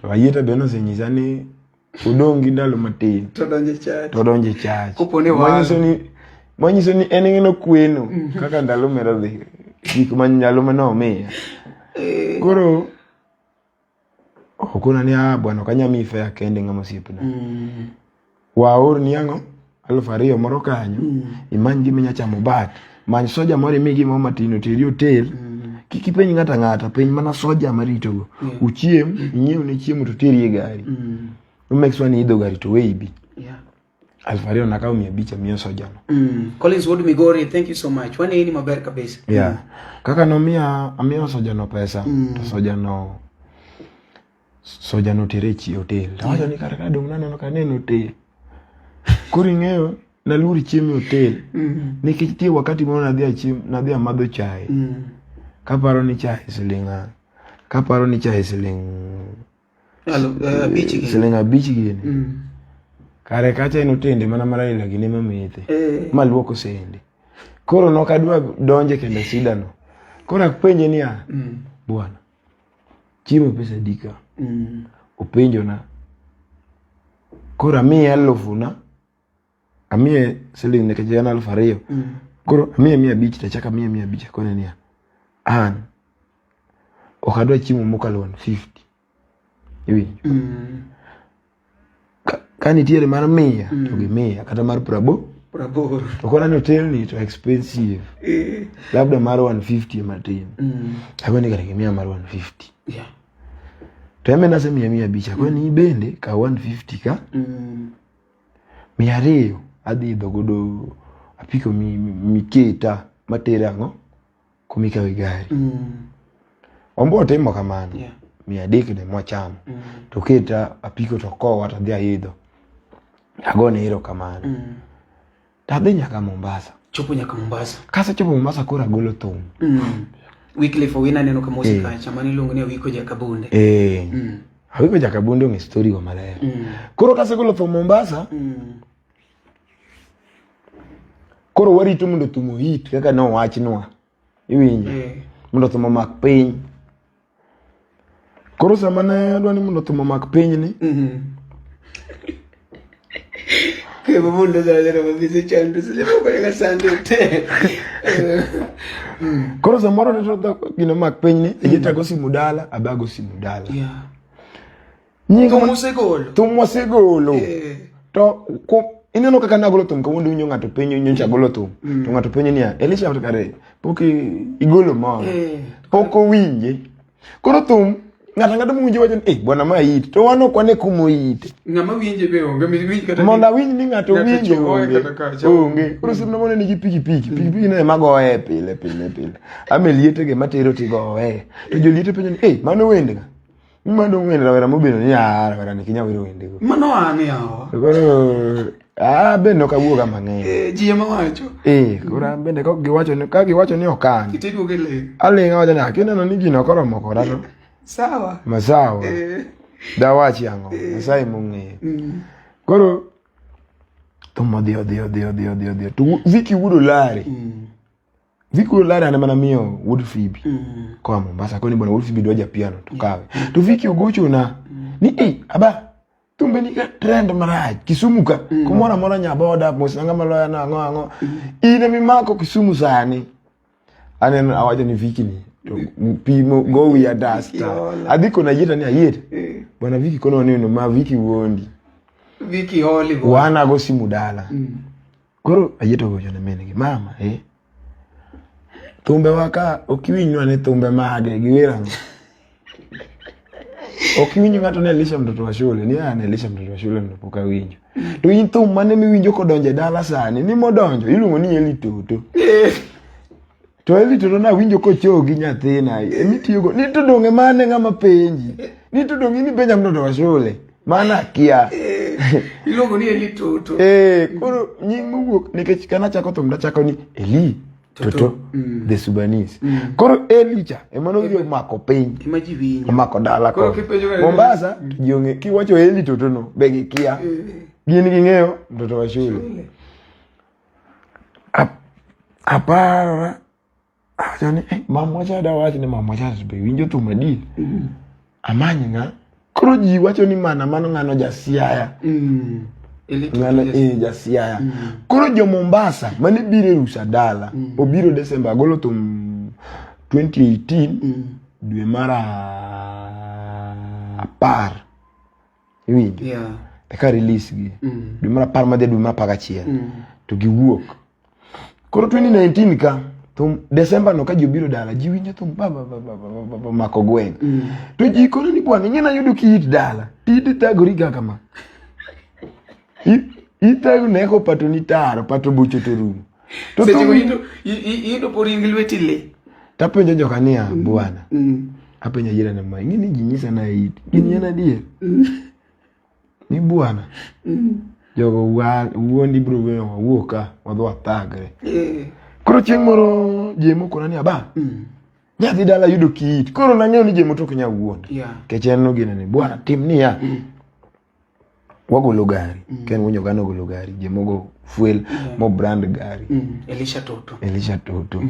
To ayeta beno senyisa ni udongi ndalo matin. To donje chach. Kupone wa. Manyiso ni enengeno kweno kaka ndalo medo dhi. Gik manyalo mano miya. Koro okuna ni bwana kanyami fe akende ngamo siepna. Waor ni ango 2,000 moro kanyo. Imany gi minya chamo bat. Many soja moro migi mo matino tiri hotel. Kiki penj ngata penj mana soja marito go. Uchiem, inyiew ne chiemo to tiri e gari. Make sure ni idho gari to weibi. Yeah. 2,000 nakao 500 miyo soja no. Collins Wood Migori, thank you so much. Wane ni maber kabisa. Yeah. Kaka no miyo soja no pesa. To soja no tirechi hotel. Tawacho ni kata dong nano kaneno hotel. Kuri ng'eyo naluri chiemo hotel. Nikech tie wakati moro nadhi amadho chai. Kaparo ni chai siling abich gini. Kare kacha ino tende mana mara ila gini mamete. Maluoko sende. Koro nokadwa donje kenda sida no. Koro akpenje ni bwana. Chiemo pesa dika. Upenjo na. Koro amiye 1,000 amiye siling nekajana 2,000. Koro amiye 500 tachaka 500 kone ni okadwa chiemo mokalo 150. Iwi. Kani tiere mar 100 to gi 100 kata mar 80. To kona ni hotel ni to expensive. Labda mar 150 matin. Hakoni kare kimia mar 150. Yeah. To eme nase 100 hakoni bende ka 150 ka. 200 adhi dogodo apiko miketa matera ngo kumika gari. Ombo temo kamano. Yeah. 300 ne mwachamo. To keta apiko to ko wata dhia idho. Agone hiro kamano. Tadhi nyaka Mombasa. Chopo nyaka Mombasa. Kasa chopo Mombasa kura golo thum. Weekly for wina neno kama musika chamani longo ni wiko jakabunde. Wiko jakabunde ngi story wa malaya. Kuro kasa golo thum Mombasa. Kuro wari tu mundo tumo hit kaka no wachi noa. Iwinje. Mundo tumo mak piny. Koro samana adwani mundo tumo mak piny ni. Kebo mundo zalera mabise chandu silemo kwa yaka sande hotel. Koro samoro neto gino mak piny ni. Ejeta go si mudala, abago si mudala. Yeah. Tumo segolo. To ineno kaka nagolo tum kawondo winyo ngato penyo nyocha golo tum. To ngato penyo ni Elisha mtakare poki igolo ma. Poko winje. Koro tum ngata munje wacho bwana ma yit to wano kwane kumo yit. Ngama winje be onge winje kata. Monda winje ni ngato winje onge. Koro simna mone ni piki ne mago pile. Ameliete ge matero tigo to joliete penyo ni mano wende ga. Mano wende rawera mobino ni rawera ni kinya wende go. Mano ane yawa. Koro bende kawuoga mang'eny. Ji ema wacho. Koro bende ka giwacho ni okan. Kitedo gele. Alinga wacho ni akineno ni gino koromo kora to. Sawa. Masawa. Dawachi yango. Masai mung'e. Koro tomo dio. Tu Viki wudo lare. Viki wudo lare ane mana miyo Wood Phoebe. Kwa Mombasa koni bwana Wood Phoebe doja piano tukawe. Tu Viki ugocho na ni aba tumbe ni trend maraj Kisumu ka kumona mona nyaboda musanga maloya na ngo ine mimako Kisumu sani anen awaje ni Viki ni pimo go we adasta adiko na yeta ni ayeta bwana Viki kono neno ma Viki wondi Viki holi wana go simudala koro ayeta go jona menegi mama tumbe waka okiwinywa ne tumbe mage giwerango okiwinjo ngato ne Elisha mtoto wa shule ni Elisha mtoto wa shule ndopoka winjo to intum mane mi winjo kodonje dala sani ni modonjo iluongo ni Eli Toto to Eli Toto na winjo kochogi nyathina emitiyogo ni to donge mane ngama penji ni to donge ni penja mtoto wa shule mana kia iluongo ni Eli Toto koro nyingu wuok nikech kana chako thum dachako ni Eli Toto the Sudanese. Koro Elisha emano yo mako piny. Imaji winyo. Mako dala ko. Mombasa jonge kiwacho Eli Toto no begi kia. Gini ging'eyo mtoto wa shule. Apara. Ajani mama cha dawachi ni mama cha be winjo tu madi. Amanya nga Koro ji wacho ni mano ng'ano jasiaya. Ng'ano jasiaya. Koro jo Mombasa mane biro rusa dala. Obiro Desemba golo thum 2018 dwe mara 10. Iwinjo. Eka release gi. Dwe mara 10 madhe dwe mara 11. To giwuok. Koro 2019 ka thum Desemba no ka ji obiro dala ji winjo thum mako gweng. To ji kono ni bwana nyina yudo kit dala. Tidi tagori ga kama. Itago neko pato ni taro pato bucho to rumo. To yido poringi lweti le. Tapenjo jokania bwana. Apenja jira na mai. Ngini jinyisa na iti. Gini yana die. Ni bwana. Jogo wuondi bro wewe wuoka wadho atagre. Koro chieng' moro jemo kona ni aba. Nyathi dala yudo kit. Koro nang'eyo ni jemo tok nya wuondi. Kechen no gine ni bwana tim ni ya. Wagolo gari. Ken wonyo gano golo gari. Jemo go fuel mo brand gari. Elisha Toto.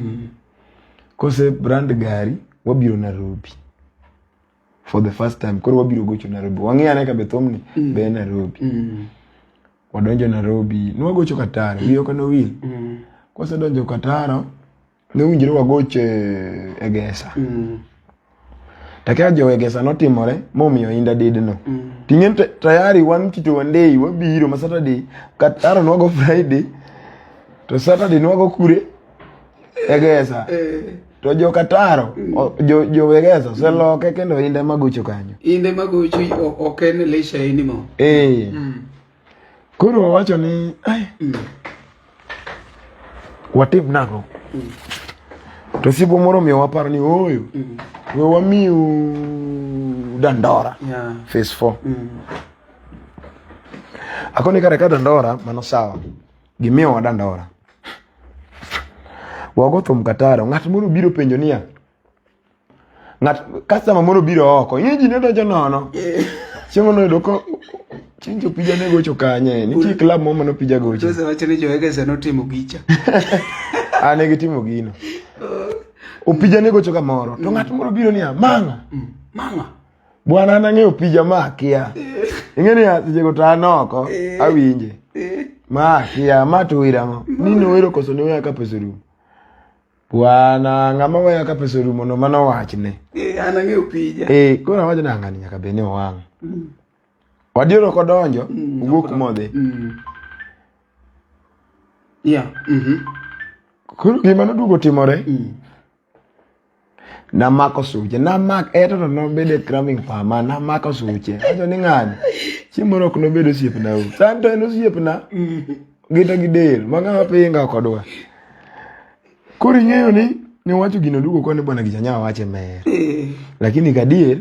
Kose brand gari wabiro Nairobi. For the first time. Koro wabiro gocho Nairobi. Wangi aneka betomni be Nairobi. Wadonjo Nairobi. Nwagocho Katara. Wiyo kano wil. Kose donjo Katara. Nwinjire wagoche Egesa. Takia jo Egesa notimore. Momiyo Indah did no. Tingen tayari one kito one day. Wabiro ma Saturday. Katara nwago Friday. To Saturday nwago kure. Egesa. To jo Kataro. Jo Egesa. Selo kekendo Indah magocho kanyo. Indah magocho okene Elisha inimo. Kuro wacho ni watim nago. To sipo moro miyo waparo ni oyo. We wamiu Dandora. Phase 4. Akoni kare Dandora mano sawa. Gimiyo wa Dandora. Wagoto mkatara. Ng'at moro biro penjo niya. Customer moro biro oko. Yiji nedo jonono. Chiemo no idoko. Chinjo pija nego chokanye. Nichi club moma no pija gocho. Sasa wachani jo Egesa no timo gicha. Negi timo gino. Upija nego choka moro. To ng'at moro biro niya. Manga. Bwana nang'eyo pija makia. Ingeni ya sijego tanoko. Awinje. Makia. Matuwira ngo. Nino wero koso niwe ya kapesurumu. Bwana ngama weya kapesurumu no mano wachne. Anang'eyo pija. Kona wajo nang'ani nyaka bene wang. Wadioro kodonjo. Uguk modhe. Kuru gima nodugo timore. Namako suche. Eto to nobede cramming pama. Namako suche. Ajo ni ng'ani. Chimoro kuno bedo siepna u. Santo eno siepna. Gita gidel. Mga pinga kodwa. Kuri ng'eyo ni wacho gino dugo kone bwana gichanya wache mer. Lakini kadier.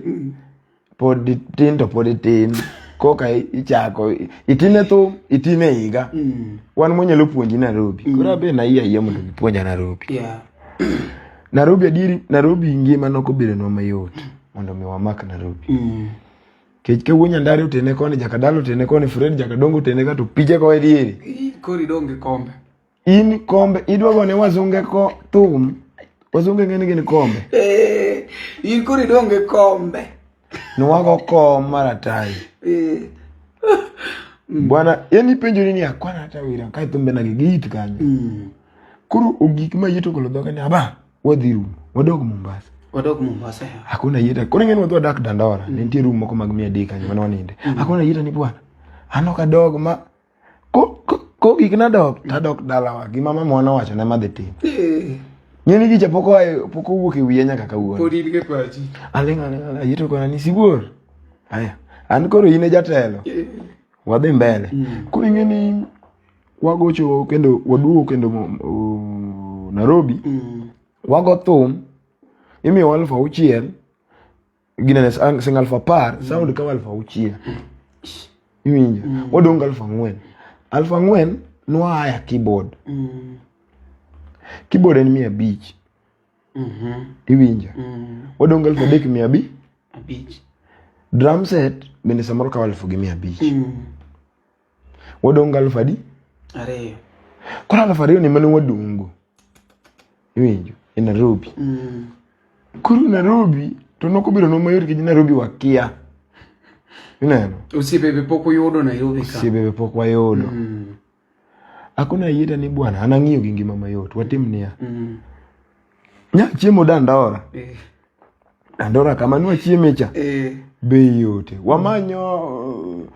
Pod tin to pod tin. Koka ichako. Itine thum. Itine higa. Wan monyalo puonji Nairobi. Kura be na iya mondo gipuonja Nairobi. Nairobi adiri. Nairobi ngima noko bire no mayot. Mondo miwamak Nairobi. Ke wonya ndari utene kone. Jakadalo utene kone. Fred jakadongo utene kato. Pije kwa edieri. Kori donge kombe. Ini kombe. Idwa gone wazunge ko thum. Wazunge gini kombe. Ini kori donge kombe. Nwako kom maratai. Bwana, yani penjo nini ya kwa nata wira. Kai tumbe na gigiti kanyo. Kuru ugikima yeto kolo doka ni aba. Wadhiru. Wadogo Mombasa. Hakuna yeta. Kuri ngeni watu wadak Dandora. Nenti rumu moko magmia dika nyo. Mano ninde. Hakuna yeta ni bwana. Anoka dogo ma. Ko gikina dog. Ta dog dalawa. Gimama mwana wacho na madhe team. Nyeni gicha poko uwoke wiyenya kaka uwo. Podi nige pachi. Alenga yeto kona ni sibur. Aya. Koro ine jatelo. Wadhi mbele. Kuri ngeni wagocho kendo waduo kendo Nairobi. Wago thum. Imi walfa uchiel. Gina sing alfa par. Sound kama alfa uchiel. Iwinja. Wadong alfa ngwen. Alfa ngwen nwa haya keyboard. Keyboard en 100. Iwinja. Wadong alfa dek 100. Drum set bende samoro ka alfa gi 100. Wadong alfa di? Areyo. Kora alfa areyo ni mane wadungo. Iwinjo. Nairobi. Kuru Nairobi to noko biro no mayor ki Nairobi wakia. Ineno. Osiepe pok oyudo Nairobi ka. Osiepe pok wayudo. Akuna yita ni bwana anang'iyo gi ngima mayot. Watim niya. Nya chiemo dandora. Dandora kama nwa chieme cha. Be yote. Wamanyo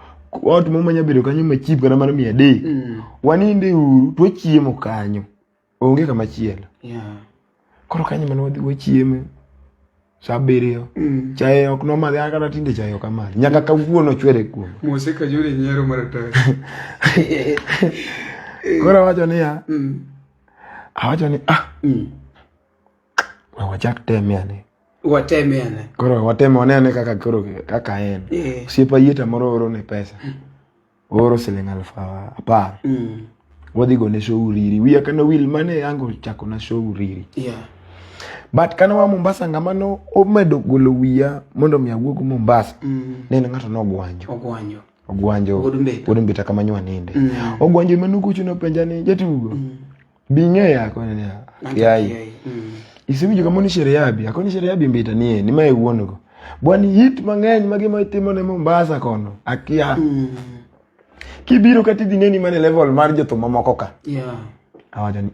ot mumanya bedo kanyo machip kana mar 300. Waninde uru to chiemo kanyo. Onge kama chielo. Koro kanyo mane wadhi wachieme. Sabirio. Chae ok no madhi akata tinde chae ok amadhi. Nyaka kawuono chwere kuom. Mose ka jure nyiero maratari. Koro wacho ni ya. Awacho ni wachak teme ane. Wateme ane. Koro wateme ane kaka en. Osiepa yieta moro oro ne pesa. Oro siling 10,000. Wadhi gone show uriri. Wiya kana wil mane yango chako na show uriri. But kana wa Mombasa ngamano omedo golo wiya mondo miawuog Mombasa. Nene ng'ato no ogwanjo. Odumbeta kama nywa ninde. Ogwanjo menugo chuno penja ni jatugo. Binge yako ne yai. Isiwinjo kama ni sherehe yabi. Akoni sherehe yabi mbita nie ni mae wuonogo. Bwani hit mang'eny magima itimo ne Mombasa kono. Akia. Kibiro kati dingeni mane level mar joto mamoko ka. Awacho ni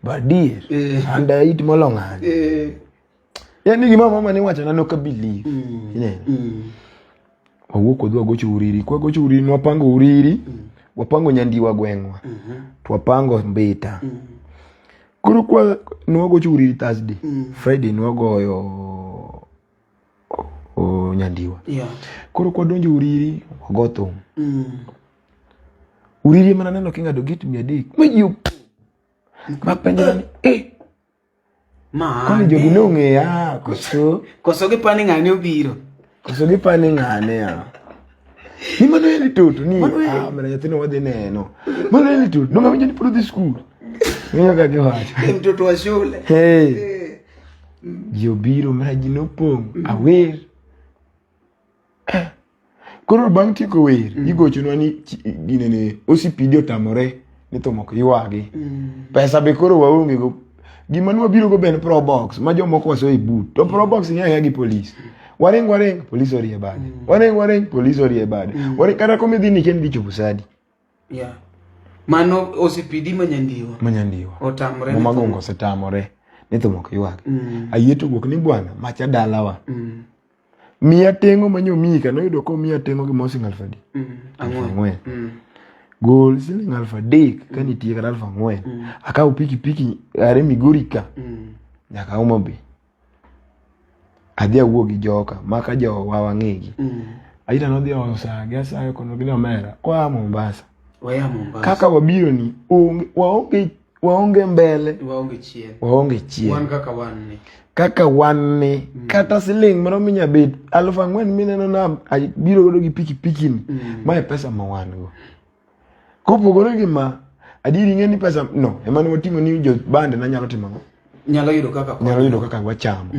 Badier. Anda it molongan. Yani gima mama ni wacho na no ka believe. Owuok odwa gocho uriri. Kwa gocho uriri nwapango uriri. Wapango nyandiwa gwengwa. Twapango mbita. Kuru kwa nwagocho uriri Thursday. Friday nwagoyo nyandiwa. Kuru kwa donjo uriri wagothum. Uriri mana neno kinga dogit 300. Majiyo. Mapenjira ni Kani jogi nong'e ya koso gi pani ng'ane obiro. Koso gi pani ng'ane ya. Ni mano eli Toto ni mena nyathino wadhi neno. Mano eli Toto nonga winjo ni puro dhi skul. Ng'eyo kaka giwacho. Mtoto wa shule. Ji obiro mena ji nopong' awer. Koro bang' tieko wer igochonwa ni ginene osipidi otamore ni to moko ywagi. Pesa be koro waonge go. Gima nwa biro go ben pro box ma jomoko waso e boot. To pro box ng'e gi police. Wareng police orie bade. Wareng police orie bade. Kata kome dhi ni ken dicho busadi. Mano osipidi manyandiwa. Otamore. Magongo setamore ni to moko ywagi. Ayieto gok ni bwana macha dalawa. Mia tengo manyo mika no yudo ko mia tengo gi mosi ngalfadi. Ang'wen. Gol siling 3,000 kani tie kata 4,000. Akao piki are Migori ka. Nyaka Umobi. Adhi awuo gi joka maka jo wawang'egi. Aita no dhi osa gasa kono gino mera kwa Mombasa. Kaka wabiro ni waonge mbele, waonge chien. Kaka wanne kata siling mano minya bet 4,000 mineno na biro godo gi piki ni. Mae pesa ma wan go. Kopogore gi ma adiri ng'eni pesa no emane wating'o ni jo bande na nyalo timo. Nyalo yudo kaka wachamo.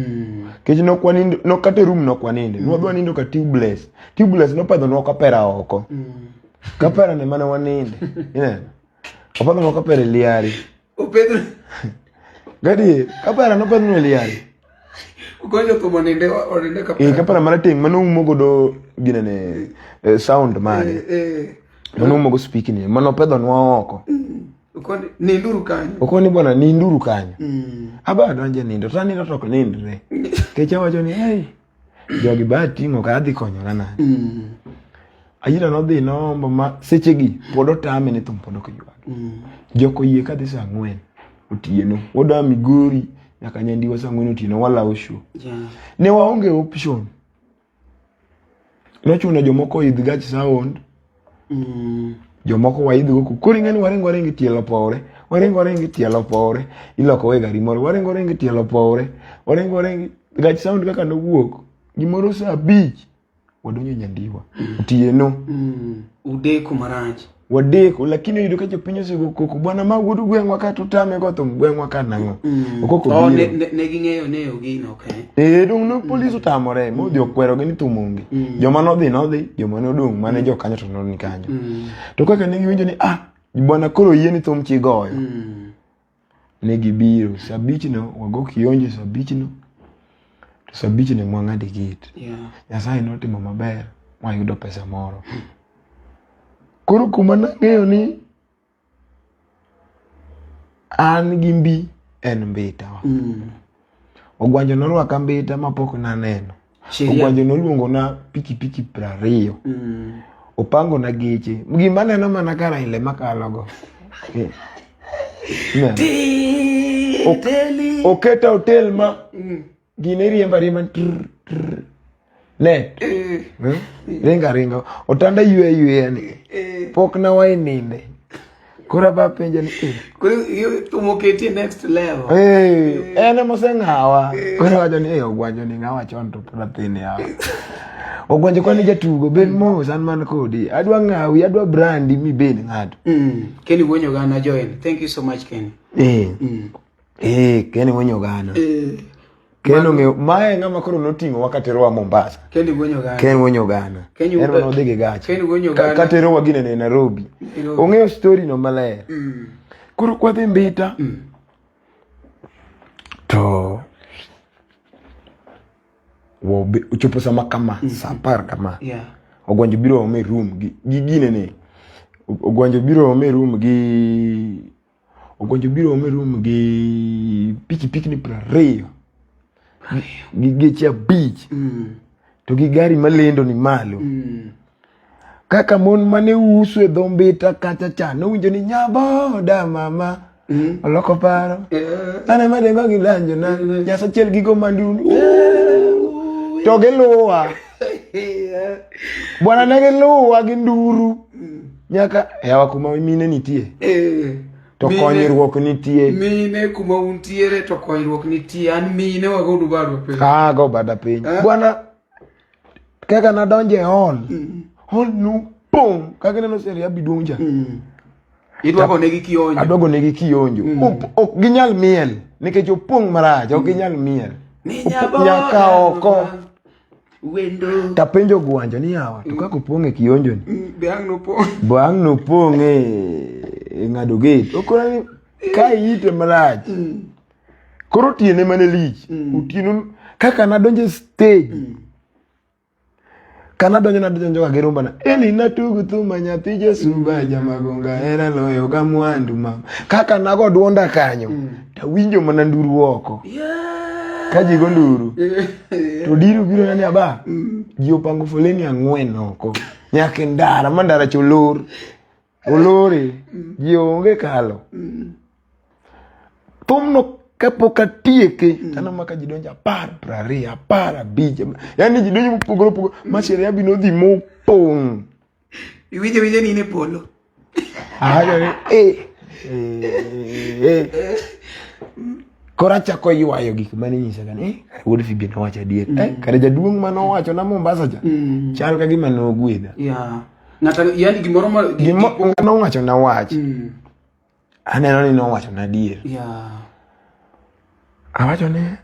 Kech no kate room no kwaninde. Nwadwa nindo ka tubeless. Tubeless no pedho no kapera oko. Kapera ne mana waninde. Ineno. Opedho no kapera liari. Opedho. Gadi kapera no pedho no liari. Ugonjo to maninde kapera. Kapera marating mano umogo do ginene sound mare. Mano umogo speaking ni mano pedho no oko. Ukoni ninduru kanyo. Ukoni bwana ninduru kanyo. Aba donje nindo tani to nindre. Kecha wacho ni jogi bati ngo ka dhi konyora na. Ayira no dhi nombo ma sechegi podo tame ni tumpodo ko ywagi. Joko yie ka dhi sa 4 otieno. Oda Migori nyaka nyandiwa sa 4 otieno wala oshu. Ne waonge option. Nochuno jomoko idh gach sound. Jomoko waidho go kuri ng'ani warengo tielo pore. Warengo tielo pore. Iloko we gari moro. Warengo tielo pore. Warengo gach sound kaka no wuok. Gimoro sa 5 wadonyo nyandiwa. Otieno. Udeko marach. Wadeko lakini yudo ka jopinyo sego koko bwana ma wudu gwengwa ka tutame go to gwengwa ka nango. Okoko biro. Ne ging'eyo ne ogino okay. Dong no police utamore mo jo kwero gi ni tumongi. Joma no dhi, joma no dong mane jo kanyo to no ni kanyo. To kaka ne giwinjo ni bwana koro yie ni thum chi goyo. Ne gibiro sabich no wago kionje sabich no. Sabich ni mwang'adi git. Yeah. Nyasaye notimo maber, mwayudo pesa moro. Koro kuma nang'eyo ni an gi mbi en mbita. Ogwanjo norwaka mbita mapok naneno. Ogwanjo noluongo na pikipiki 20. Opango na geche. Gima neno mana kara ile makalogo. Oketa hotel ma gine riemba net. Ringa. Otanda yue yani. Pok na waininde. Kura ba penja ni kuri tumoketi next level. Ene mosengawa. Kura wajo ni ogwanjo ni ngawa chon to prathini ya. Ogwanjo kwani jatugo ben mo san man kodi. Adwa ngawi, adwa brandi mi ben ngado. Kenny Wonyo Gana join. Thank you so much Kenny. Kenny Wonyo Gana. Keno nge mae ngama koro notingo wakatero wa Mombasa. Kenny Wonyo Gana. Kenny Wonyo Gana. Eno no dege gacha. Kenny Wonyo Gana. Katero wa gine ne Nairobi. Ongeo story no maler. Kuro kwa mbita. To wo uchopo sama kama sapar kama. Yeah. Ogwanjo biro ome room gi gine ne. Ogwanjo biro ome room gi piki ni 20. Gigeche beach. To gigari malendo ni malo. Kaka mon mane uso e dhombita kacha cha no winjo ni nyabo da mama. Oloko paro. Ane madengo gilanjo na nyasa chiel gigo mandunu. To geluwa. Bwana negeluwa gi nduru. Nyaka yawa kuma mine nitie. To konyruok nitie. Mine kuma untiere to konyruok nitie. An mine wagodu bado piny. Go bada piny. Bwana kaka nadonje hall. Hall nu pong. Kaka neno seri abidunja. Idwago negi kionjo. Adwago negi kionjo. Ok ginyal miel. Nikech opong marach. Ok ginyal miel. Nyaka oko. Wendo. Tapenjo gwanjo ni yawa. To kako ponge kionjo ni. Bang no ponge. Ngado gate. Okora ni kai ite marach. Koro tiene mane lich. Utino kaka nadonje stage. Kana donjo geromba na eli natugu tu manyathi Jesuba jamagonga era loyo ga mwandu mama. Kaka nago duonda kanyo. Tawinjo mana nduru oko. Kaji go nduru. To diru biro nani aba. Ji opango foleni 4 oko. Nyake ndara mandara cholor. Olore. Ji onge kalo. Pomno kapoka tieke tana maka jidonja par praria para bija yani jidonja pugoro mashere ya bino dhi mopong iwije ni ne polo koracha ko ywayo gik mane nyisa kan wuod fi bien wacha dier kare jaduong mano wacho na Mombasa cha chal ka gima no gwedha ngata yani gimoro no wacho na wach aneno ni no wacho na dier awacho ne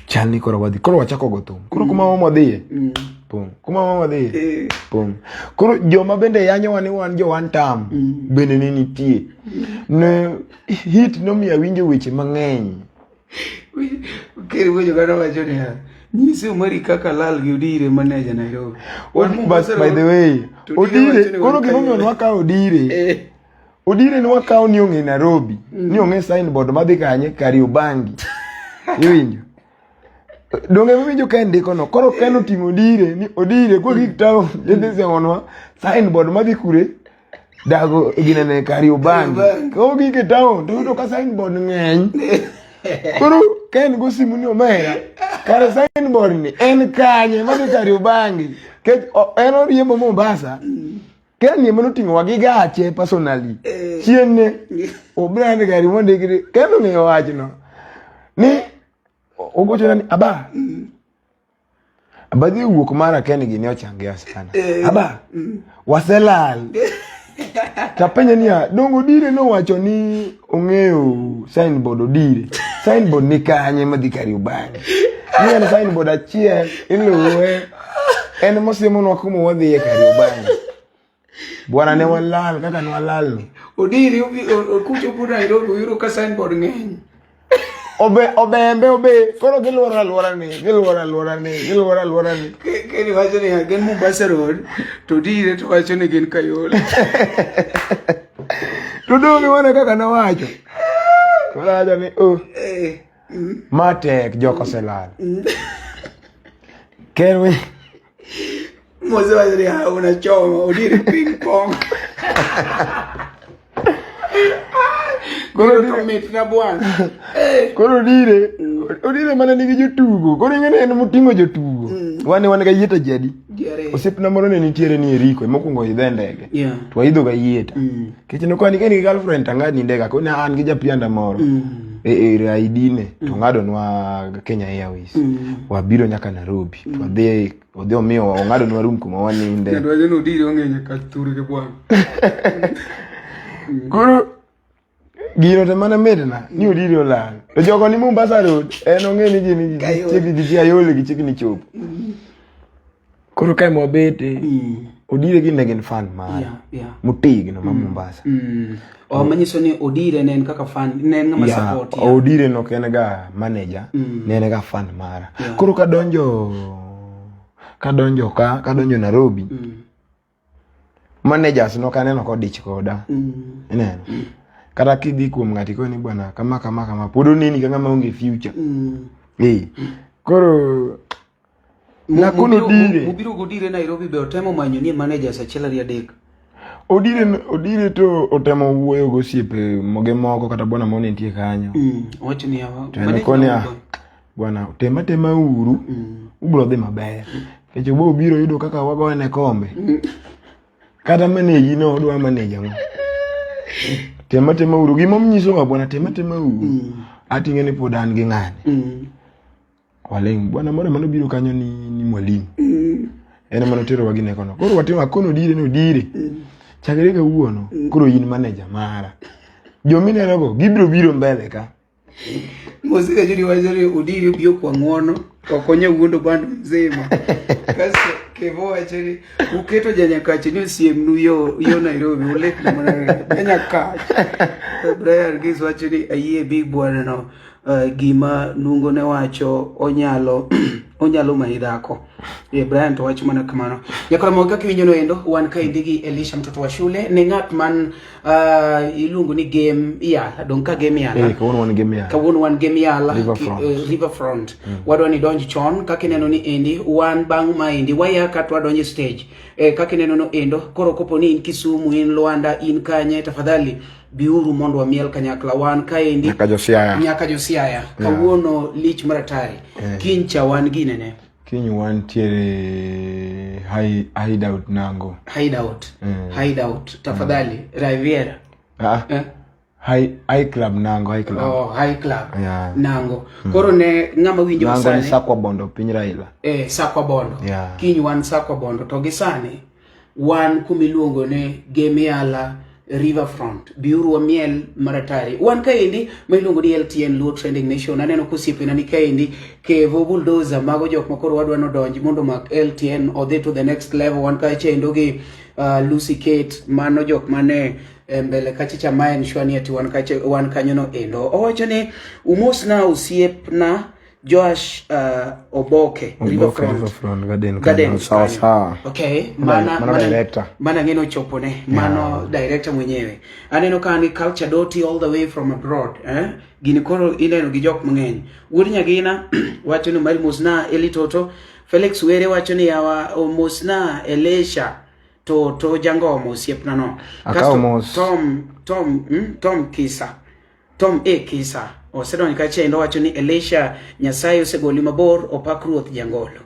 chani koro wadhi koro wachako go thum koro kuma mama dhiye pong kuma mama dhiye pong koro joma bende yanyo wan jo one time bende ni nitie ne hit no miya winjo weche mang'eny kere Wonyo Gana wacho ne nyisi umari kaka lal gi Odire manager Nairobi by the way Odire koro gimomiyo nwaka Odire ni wakao ni onge Nairobi. Ni onge signboard madhi kanye Kariobangi. Iwinjo. Donge winjo ka ndiko no. Koro keno timo Odire kwa gitao dende se onwa signboard madhi kure dago ginene Kariobangi. Ko gitao ndo ka signboard ng'eny. Koro ken go simu ni omera. Kare signboard ni en kanye madhi Kariobangi. Ke eno riembo Mombasa. Kenya mano tingo wagigache personally. Chienne obrande gari monde gire keno ne wachno. Ni ogocho ni aba. Abadhi wuok mara Kenya gini ochangia sana. Aba. Waselal. Tapenya niya dongo Odire no wacho ni ongeo signboard Odire. Signboard ni kanye madhi Kariobangi. Ni ana signboard achiel iluwe. En mosemo no kumo wadhi Kariobangi. Bwana ne walal kaka ne walal Odire kucho pura Nairobi yuro ka signboard ng'eny Obe. Koro gilwora ni. Keni wacho ni gen Mombasa Road to dire to wacho ni gen Kayole. Tudo mi wane kaka na wacho. Koro aja ni matek joko selal. Kerwe. Moze wacho ni una choma udire ping pong. Koro tomit na bwana. Koro dire mana nigi jotugo. Koro ingene en mutingo jotugo. Wane ga yieta jadi. Osipna moro ne nitiere ni Eriko mokuongo idhe ndege. To idho ga yieta. Kech no kwani keni girlfriend tangani ndega ko na an gi japianda moro. ID ne to ngado nwa Kenya Airways. Wabiro nyaka Nairobi. To odhi omiyo ngado nwa room kuma waninde. Kendo waje no dire ongenye ka turi ke bwana. Koro gino te mana medna ni odiri olal. To jogo ni Mombasa Road en ongeni gini cheki ayole gi cheki ni chop. Koro kai mo bete odire gi negen fan mara. Mutigi no Mombasa. O manyiso ni odire nen kaka fan nen ngama support ya. Odire no kene ga manager nen ga fan mara. Koro kadonjo Nairobi. Managers no kaneno ko dich koda. Ineno. Kata kidhi kuom ngati ko ni bwana kama podo nini kanga maonge future. Koro na kuno dire. Mubiro godire Nairobi be otemo manyo ni managers achiel ari adek. Odire to otemo wuoyo gosiepe moge moko kata bwana mone nitie kanyo. Wacho ni hawa. Mane bwana tema uru. Ubro dhi maber. Kecho bo biro yudo kaka wagone kombe. Kata manager no odwa manager mo. Tema uru gimo mnyiso wa bwana tema uru. Ati ngene podan gi ngane. Waleng bwana mano biro kanyo ni mwalimu. Ene mano tero wagine kono. Koro watima kono dire. Chagere ka uono. Koro yin manager mara. Jomine rogo gibiro mbele ka. Mosika juri wazuri udiri biyo kwa ngono. Kokonya uondo bandu mzima. Kasi kevo wachiri uketo janyakachi ni usiem yo Nairobi ulek na mana janyakachi. Brian Giz wachiri aye big bwana no gima nungo ne wacho onyalo mahidhako. Brian to wacho mana kamano. Yakora moga kiwinjo no endo wan ka indigi Elisha mtoto wa shule ni ngat man ilungu ni game yala donka game yala. Kawuono wan game yala Riverfront. Wadwa ni donji chon kakineno ni endi wan bang maindi waya katwa donji stage. Kakineno no endo koro kopo ni in Kisumu in Luanda in Kanye tafadhali biuru mondo wa miel kanyakla wan kaendi nyaka josiaya kawuono lich maratari kincha wan ginene kinyu wan tiere hideout nango hideout tafadhali Riviera high club nango high club nango koro ne ngama winjo nango sani ni Sakwa Bondo piny Raila Sakwa Bondo kinyu wan Sakwa Bondo to gisani wan kumiluongo ne Gemiala Riverfront biuru wa miel maratari wan kaendi mailungo ni LTN Luo Trending Nation aneno kusipina ni kaendi ke bulldozer mago jok makoro wadwa no donji mondo mak LTN odhi to the next level wan ka chendo gi Lucy Kate mano jok mane mbele kachicha maen shwani ati wan kanyo no endo owacho ni umosna usiepna Josh Oboke Riverfront Garden sawa. Okay, mana ngeno chopone mano director mwenyewe aneno kani culture doti all the way from abroad gini koro ineno gi jok mangeny wuod nyagina wacho ni mari mosna Eli Toto Felix Were wacho ni yawa mosna Elisha to jangomo siepna no Tom Kisa osedon ka chendo wacho ni Elisha Nyasaye osegoli mabor opak ruoth jangolo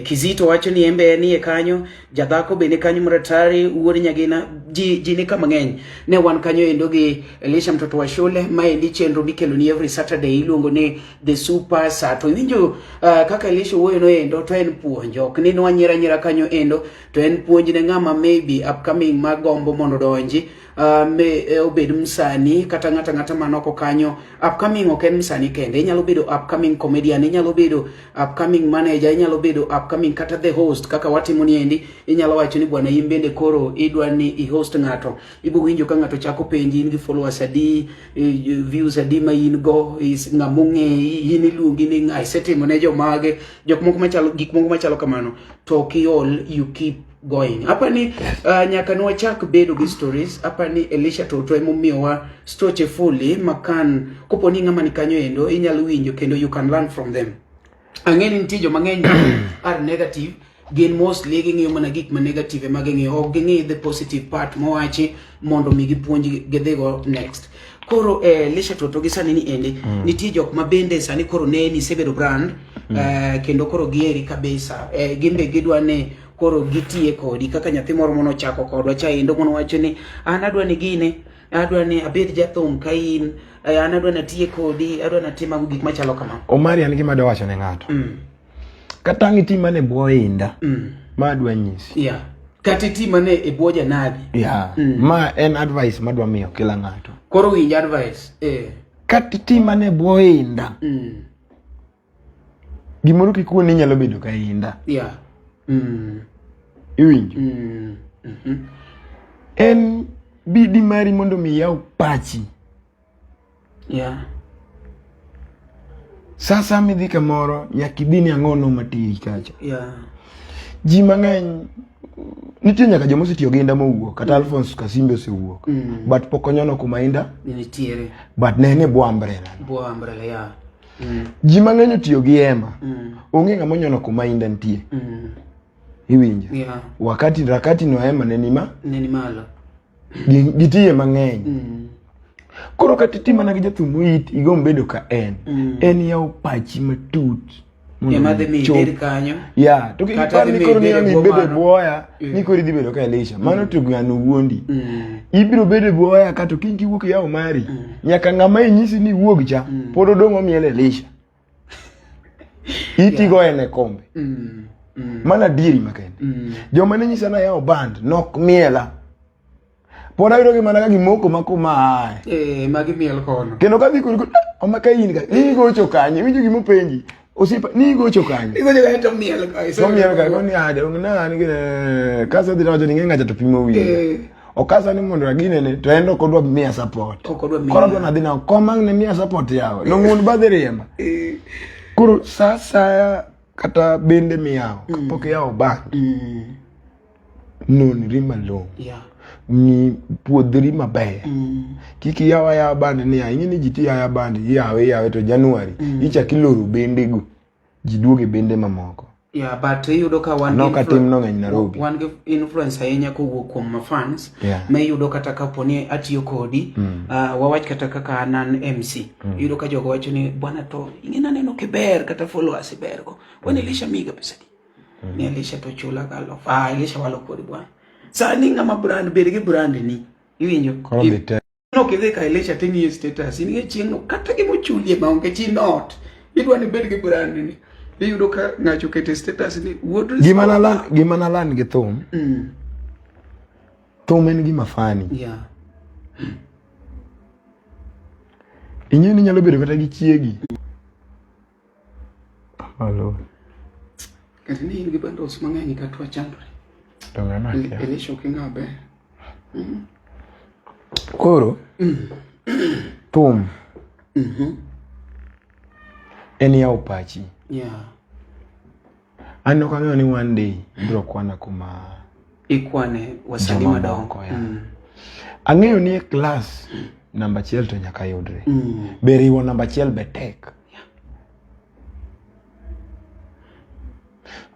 Kizito wacho ni embe ni e kanyo jadhako be ni kanyo maratari wuod nyagina ji ni kama ngeny ne wan kanyo endo gi Elisha mtoto wa shule maendi chenro mikelo ni every Saturday iluongo ni the super sato winjo kaka Elisha wuoyo no endo to en puonjo ok ni wanyira kanyo endo to en puonj ne ngama maybe upcoming magombo mondo donji obed msani kata ngata manoko kanyo upcoming oken msani kende inyalo bedo upcoming comedian inyalo bedo upcoming manager inyalo bedo upcoming kata the host kaka watimo ni endi inyalo wacho ni bwana imbende koro idwa ni post ng'ato ibo winjo ka ng'ato chako penji in gi followers adi views adi ma in go ng'among'e in iluongi ni ng'ai setimo ne jomage jok moko machalo gik moko machalo kamano to kiol you keep going apani nyaka no chak bedo gi stories apani Elisha Toto emomiyowa stoche fully makan koponi ng'ama ni kanyo endo inyalo winjo kendo you can learn from them ang'eni nitie joma ng'eny are negative gin mostly ging'iyo mana gik ma negative ma ging'iyo ok ging'i the positive part mowachi mondo mi gipuonj gidhigo next koro Elisha Toto gi sani ni ende nitie jok ma bende sani koro ne ni sebedo brand kendo koro gieri kabisa gimbe gidwa ne koro gitie kodi kaka nyathi moro mono chako kodwa cha endo mono wacho ni an adwa ni gine adwa ni abed jathum kain an adwa na tie kodi adwa na tima gik machalo kama Omari an gima dawacho ne ng'ato katangi tima ne boinda ma adwa nyisi kati tima ne e bwo janadi ma en advice madwa miyo kila ng'ato koro winj advice kati tima ne boinda gimoro kikuoni nyalo bedo ka inda iwinjo en bidi mari mondo mi yaw pachi sasa midhi kamoro nyakidhini ang'ono matiri kacha ji mang'eny nitie nyaka jomo sitiyo gi inda mowuok kata Alphonse Kasimbe osewuok but pokonyono kuma inda nitiere but nene bwo umbrella ji mang'eny otiyo gi ema onge ng'ama onyono kuma inda nitie iwinjo rakati no ema neni malo gitiye mang'eny koro kati mana gi jathum it igom bedo ka en yaw pachi matut madhi mi der kanyo to kipar ni koro ni bede boya ni koro idhi bedo ka Elisha mano to ng'ano wuondi ibiro bede boya kato kinki wuok yaw mari nyaka ng'ama inyisi ni wuog cha pod odong' omiel Elisha itigo ene kombe mana diri makende joma ne nyisa na yaw band nok miela pod ayudo gi mana ka gimoko makoma magi miel kono kendo ka dhi koro omaka in ka igocho kanye winjo gimo penji osipa ni gocho kanye to miel ka koni ade ng'ana ni kasa dhi wacho ni ng'acha to pimo wiye okasa ni mondo agine ne to endo kodwa mia support koro dwa nadhi na komang ne mia support yawo no mun badhiriema koro sasa kata bende miyawo kapok yawo band nonri malong'o ni puodhri maber kiki yawa band ni ing'eni ji ti yawa band yawe to January ichak iloro bende go ji duoge bende mamoko but yudo ka wan Nairobi wan influence ahinya kowuok kuom fans me yudo kata kaponi atiyo kodi wawach kata kaka anan MC yudo ka jogo wacho ni bwana to ing'ena neno kiber kata followers bergo wani Elisha miga pesa ni Elisha to chula galo Elisha walo kodi bwana sani ng'ama brand berge brand ni iwinjo no kidhi ka Elisha tini status ni chieng'no kata gimo chulie maonge chi not idwa ni berge brand ni iyudo ka ng'acho kete status ni gima nalan gi thum thum en gima fani inyeni nyalo bedo kata gi chiegi kati ni in gi bandos mang'eny ka tuwa chandore Elisha kingabe koro thum en yaw pachi ano kang'eyo ni one day biro kwana kuma ikwane wasanii madongo ang'eyo ni class namba 1 to nyaka yudre beriwo namba 1 betek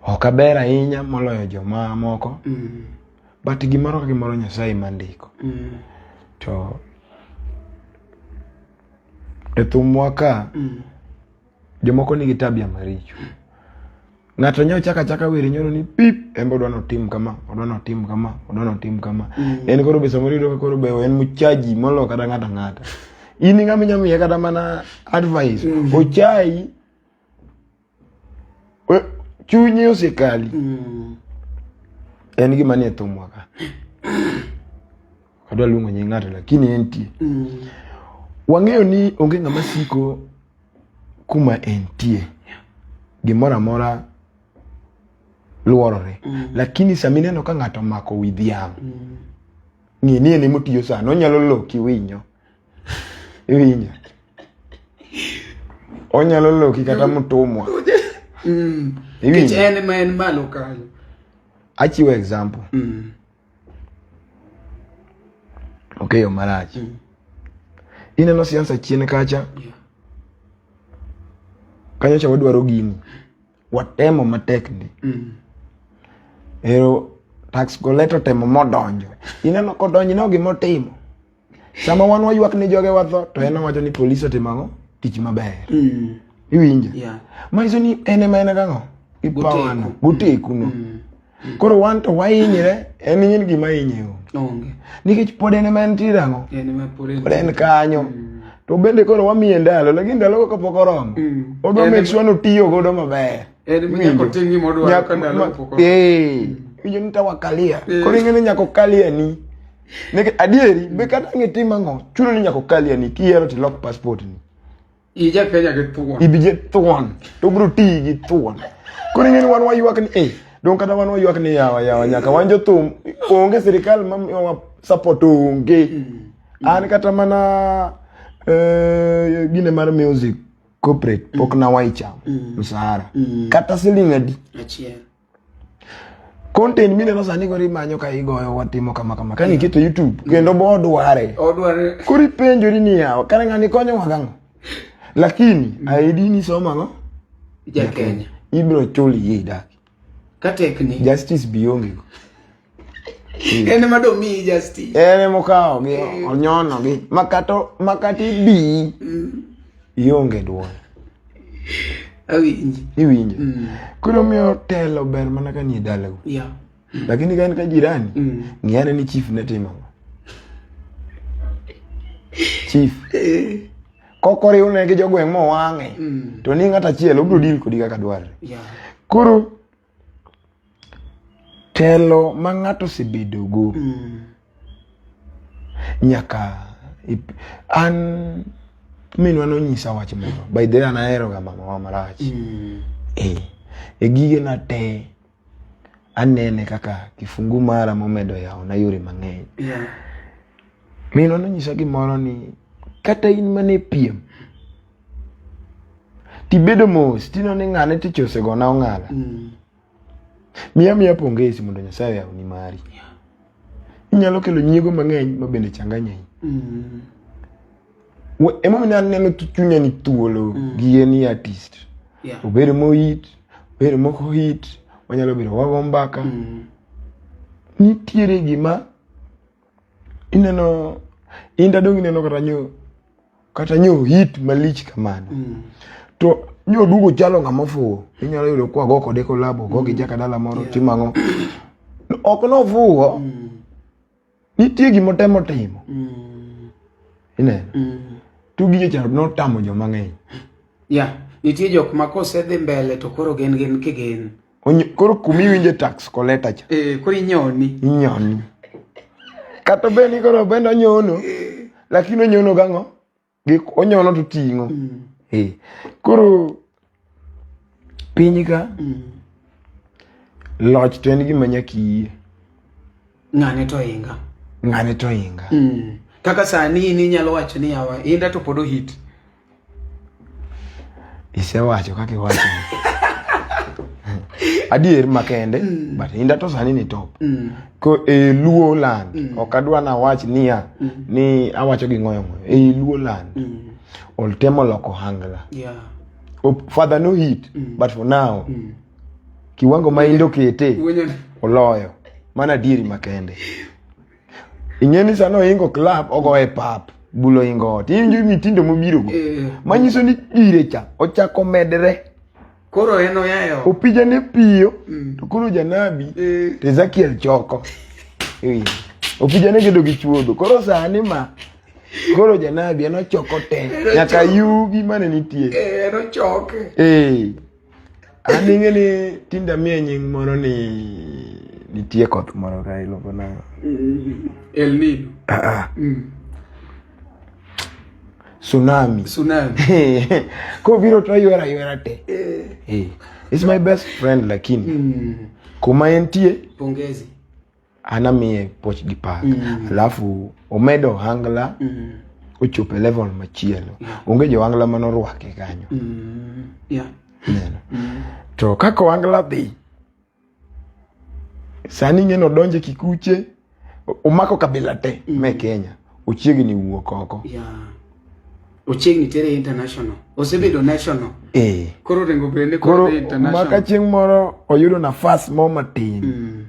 okaber ahinya moloyo joma moko but gimoro ka gimoro Nyasaye mandiko to thumwa ka jomoko nigi tabia maricho ng'ato nyaw chaka wiri nyoro ni pip embo odwa notim kama en koro be samoro yudo koro be en muchaji molo kata ng'ata in ng'ama nyamiye kata mana advice ochai chunye osekali en gima nie thumwa ka adwa luongo nying ng'ato lakini entie wang'eyo ni onge ng'ama siko kuma entie gimora mora luorore lakini samineno ka ng'ato mako widhiam ng'ini ni motiyo sana onyalo loki winyo iwinjo onyalo loki kata mutumwa kichene men malo kanyo achiwo example okay yo marach ineno siasa chien kacha kanyo cha wadwaro gini watemo matekni ero tax collector temo modonjo ineno kodonjo no gimotimo sama wan waywak ni joge watho to en wacho ni polisi otimango tich maber iwinjo maiso ni ene maena gango ipawano buteku koro wan to wainyre en nyin gima inyeo onge nikech pod ene men tirango ene ma pod en kanyo to bende koro wamiye ndalo lakini ndalo ko pok oromo odo make sure no tiyo godo maber en nyako tingi modwa ka ndalo pok winjo nita wakalia koro ingene nyako kalia ni nek adieri be kata ngitima ngo chuno ni nyako kalia ni kiero ti lock passport ni ija Kenya ke tuon ibije tuon to bro ti gi tuon koro ingene wan waywak ni don kata wan waywak ni yawa nyaka wanjo tum onge serikal ma support onge an kata mana gine mar music corporate pok na waicha msahara kata siling adi achiel content mine no sani gori manyo ka igoyo watimo kama kani keto YouTube kendo bo dware kuri penjori ni yawa kana ngani konyo wagango lakini aidi ni soma no ja Kenya ibro choli yida ka tekni justice bionge ene madomi justice ene mokao gi onyono gi makati bi ionge duo iwinjo kuro miyo telo ber mana ka ni dalago lakini kan ka jirani ngiyane ni chief netima chief kokori une gi jogweng mo wange to ni ngata chielo bro deal kodi kaka dware kuro telo ma ngato sebedogo nyaka an minwa no nyisa wach moro by the way anaero ga mama wa marach gige na te anene kaka kifungu mara momedo yao na yore mang'eny minwa no nyisa gimoro ni kata in mane piem tibedo mos tino ni ng'ane tichose go na ong'ala miya pongezi mondo Nyasaye yaw ni mari inyalo kelo nyiego mang'eny mabende changanya emo mina neno chunya ni tuolo gi ni artist obere mo hit obere mo hit wanyalo biro wago mbaka nitiere gima ineno Indah dong ineno kata nyo hit malich kamano to nyo dugo chalo ngama fuo inyalo yudo kwa go kode kolabo go gi jaka dala moro timango ok no fuo nitie gima temo timo ineno tugi cha no tamo jo mang'eny nitie jok ma kosedhi mbele to koro gen kigen koro kumi winje tax collector cha koro inyoni kato beni koro benda nyono lakini onyono gango onyono to tingo koro pinyika loch to en gima nyaki ng'ane to inga kaka sani ni nyalo wacho ni yawa Indah to podo hit isewacho kaka iwacho adier makende but Indah to sani ni top ko luo land okadwa na wach ni awacho gi ngoyo luo land oltemo loko hangla father no hit but for now kiwango ma Indah kete oloyo mana diri makende ingeni sano ingo club ogo e pap bulo ingo tinju mitindo mobiro go manyiso ni dire cha ochako medre koro eno yayo opija ne piyo to koro janabi te Zakiel choko opija ne gedo gi chuodo koro sani ma koro janabi eno choko te nyaka yugi mane nitie eno choke aningeni tinda miye nying moro ni nitie koth moro ka iluongo na El Nino tsunami ko biro to ywera te it's my best friend lakini kuma entie pongezi anamiye poch gi pak alafu omedo hangla ochope level machielo onge jo hangla manorwake kanyo neno to kako hangla dhi sani ngeno donje kikuche omako kabila te me Kenya ochiegni wuok oko ochiegni tere international osebedo national koro rengo bende koro international maka chieng' moro oyudo nafas mo matin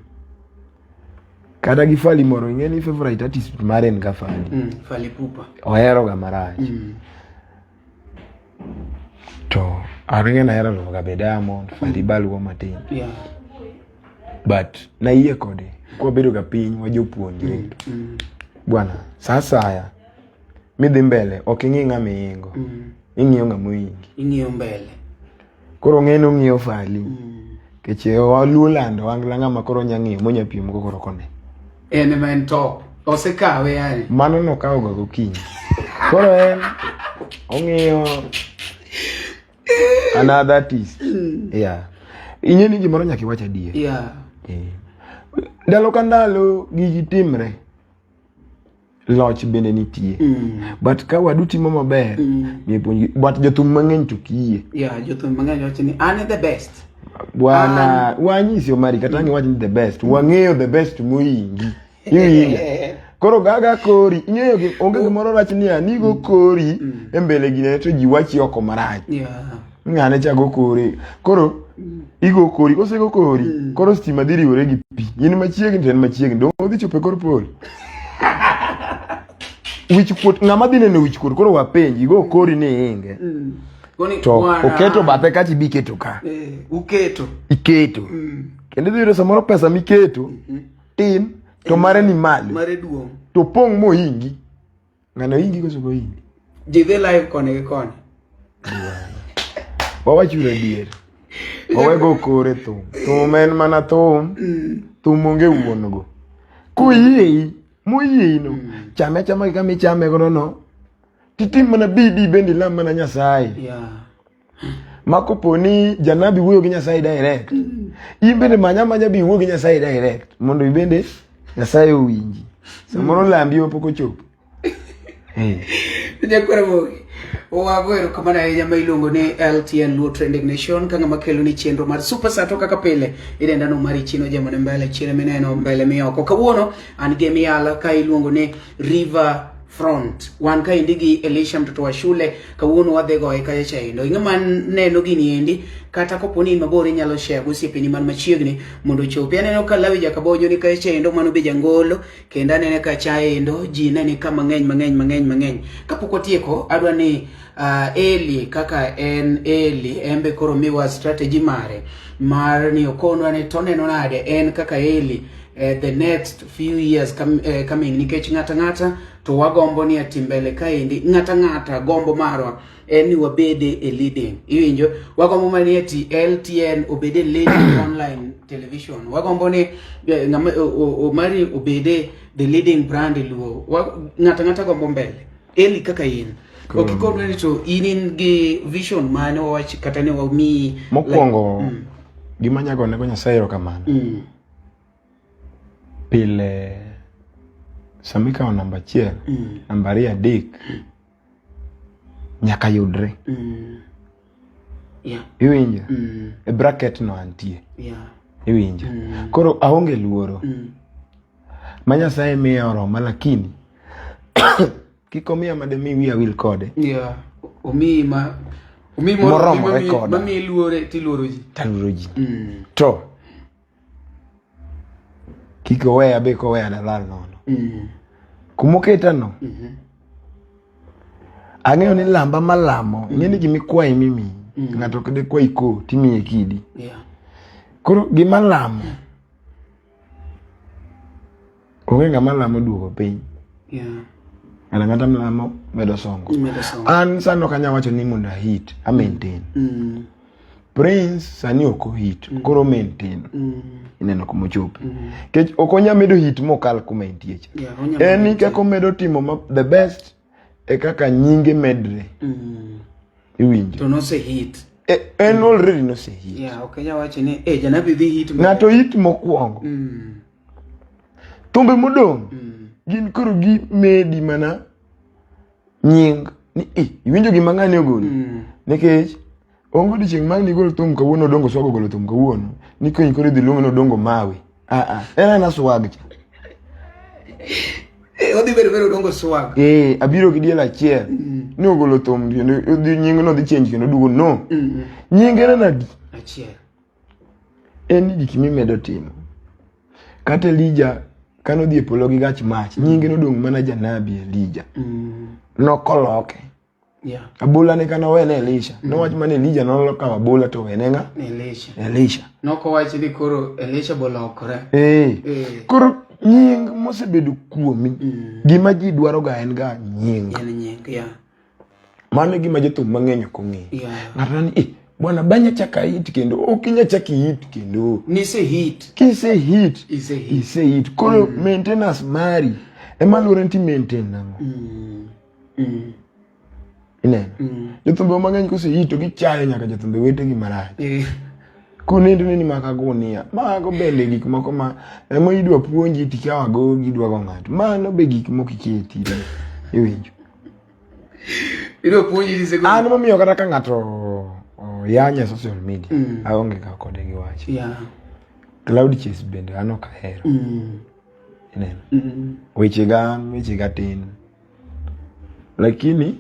kada gi Fali moro ngeni favorite artist mare en Fali Fali Pupa ohero ga marach to aringe na hero ga be Diamond Fali baluo matin but na iye kode ko bedo ga piny wa jopuonjre bwana sasa midhi mbele okingi ng'ama ingo ing'iyo ng'ama ingi ing'iyo mbele koro ng'eno ng'iyo Fali keche walulando angla ng'ama koro nyang'iyo monya piem go koro kone en men top osekawe yani mano no kawo go kinyi koro en ong'iyo another artist inyeni gimoro nyaki wacha die ndalo kandalo gigi timre loch bende nitie but ka wadu timo maber but jothum mang'eny to kiye jothum mang'eny wacho ni an the best bwana wanyisi omari kata ngi wacho ni the best wang'eyo the best moingi iwinja koro gaga kori ing'eyo onge gimoro rach ni anigo kori embele gine to ji wachi oko marach ng'ane chago kori koro igo kori kosego kori koro stima dhiriwore gi pi in machiegni ten machiegni dong odhi chope kor pol wichkuot ng'ama dhi neno wichkuot koro wapenji go kori ni inge to oketo bathe kachi bi keto ka iketo kendo dhiro samoro pesa miketo tin to mare ni malo mare duong to pong' mohingi ng'ano hingi kosogo hingi jidhe live kone gi kone wawachura dier wawego kore thum en mana thum onge wuon go kuyiei moyiei no chame chama kama ichame godo no titim mana bidi bendi lam mana Nyasaye makoponi janabi wuoyo gi Nyasaye direct ibende manya bi wuoyo gi Nyasaye direct mondo ibende Nyasaye owinji samoro lambi opoko chopo jakora mogi wagwero kamana ya nyama ilongo ni LTN Luo Trending Nation kanga makelo ni chenro mar super sato kaka pile idenda no mari chino jamane mbele chine meneno mbele miyoko kawuono an gemi yala ka ilongo ni River Front wan ka indigi Elisha mtoto wa shule kawuono wadhego eka chaindo ingama neno gini endi kata koponi mabori nyalo share gosiepe ni man machiegni mondo chopi aneno ka lawi jakabojo ni ka chaindo mano be jangolo kenda nene ka chaindo ji nene kama ngeny kapok otieko adwa ni Eli kaka en Eli embe koro miwa strategy mare mar ni okonwa ne toneno nade en kaka Eli the next few years coming nikech ngata to wagombo ni atimbele kaendi ngata gombo marwa en ni wabede e leading iwinjo wagombo mani ati LTN obede leading online television wagombo ni mari obede the leading brand Luo ngata gombo mbele Eli kaka in okikodwe to in gi vision mane wawach kata ne wami mokwongo gima nyago ne Nyasaye ro kamano pile samika wa namba 1 namba 2 dik nyaka yudre iwinja e bracket no antie iwinja koro aonge luoro Nyasaye miya oroma lakini kikomia mademi wiya wil kode moromo record mami luore ti luoro ji to kiko weya be ko weya dalal nono kumoketa no ang'eyo ni lamba malamo ng'eni gimi kwai mimi ng'ato kede kwai ko timiye kidi koro gima lamo onge ng'ama lamo duogo piny ng'ata mlamo medo songo an sano kanya wacho ni mondo hit a maintain Prince sani oko hit koro maintain ineno komo chope kech okonya medo hit mokal kuma intiecha eni kako medo timo the best e kaka nyinge medre iwinjo to no se hit en already no se hit okenya wacho ni janabi dhi hit ng'ato hit mokwongo Thumbe modong gin koro gi medi mana nying ni iwinjo gima ng'ani ogolo nikech ongo dichieng' mang ni golo thum kawuono dongo swago golo thum kawuono ni kiny koro idhi luongo no dongo mawe en swag cha odhi bedo dongo swag abiro gi diel achiel ni ogolo thum kendo nying no dhi change kendo dugo no nying en nadi achiel en gik mimedo timo kata Elija kano dhi e polo gi gach mach nying no dong mana janabi Elija nokoloke abola ne kana wene Elisha nowach mana Elija noloka abola to wene nga Elisha nokowachi ni koro Elisha bolokore koro nying mosebedo kuomi gima ji dwaro ga en ga nying mano gima jothum mang'eny ok ong'eyo ng'ato ni bwana banya chaka hit kendo okinya chaki hit kendo nise hit kise hit koro maintenance mari ema luore nti maintain nango ineno jothumbe mang'eny kose hit to gichayo nyaka jothumbe wetegi marach kunendo ni maka gunia mago bende gik moko ma emo idwa puonji tikawa go gidwa go ng'ato mano be gik moko iketi iwinjo idwa puonji disego an momiyo kata ka ng'ato yanya social media aonge ka kode gi wach cloud chase bende an ok ahero ineno weche ga tin lakini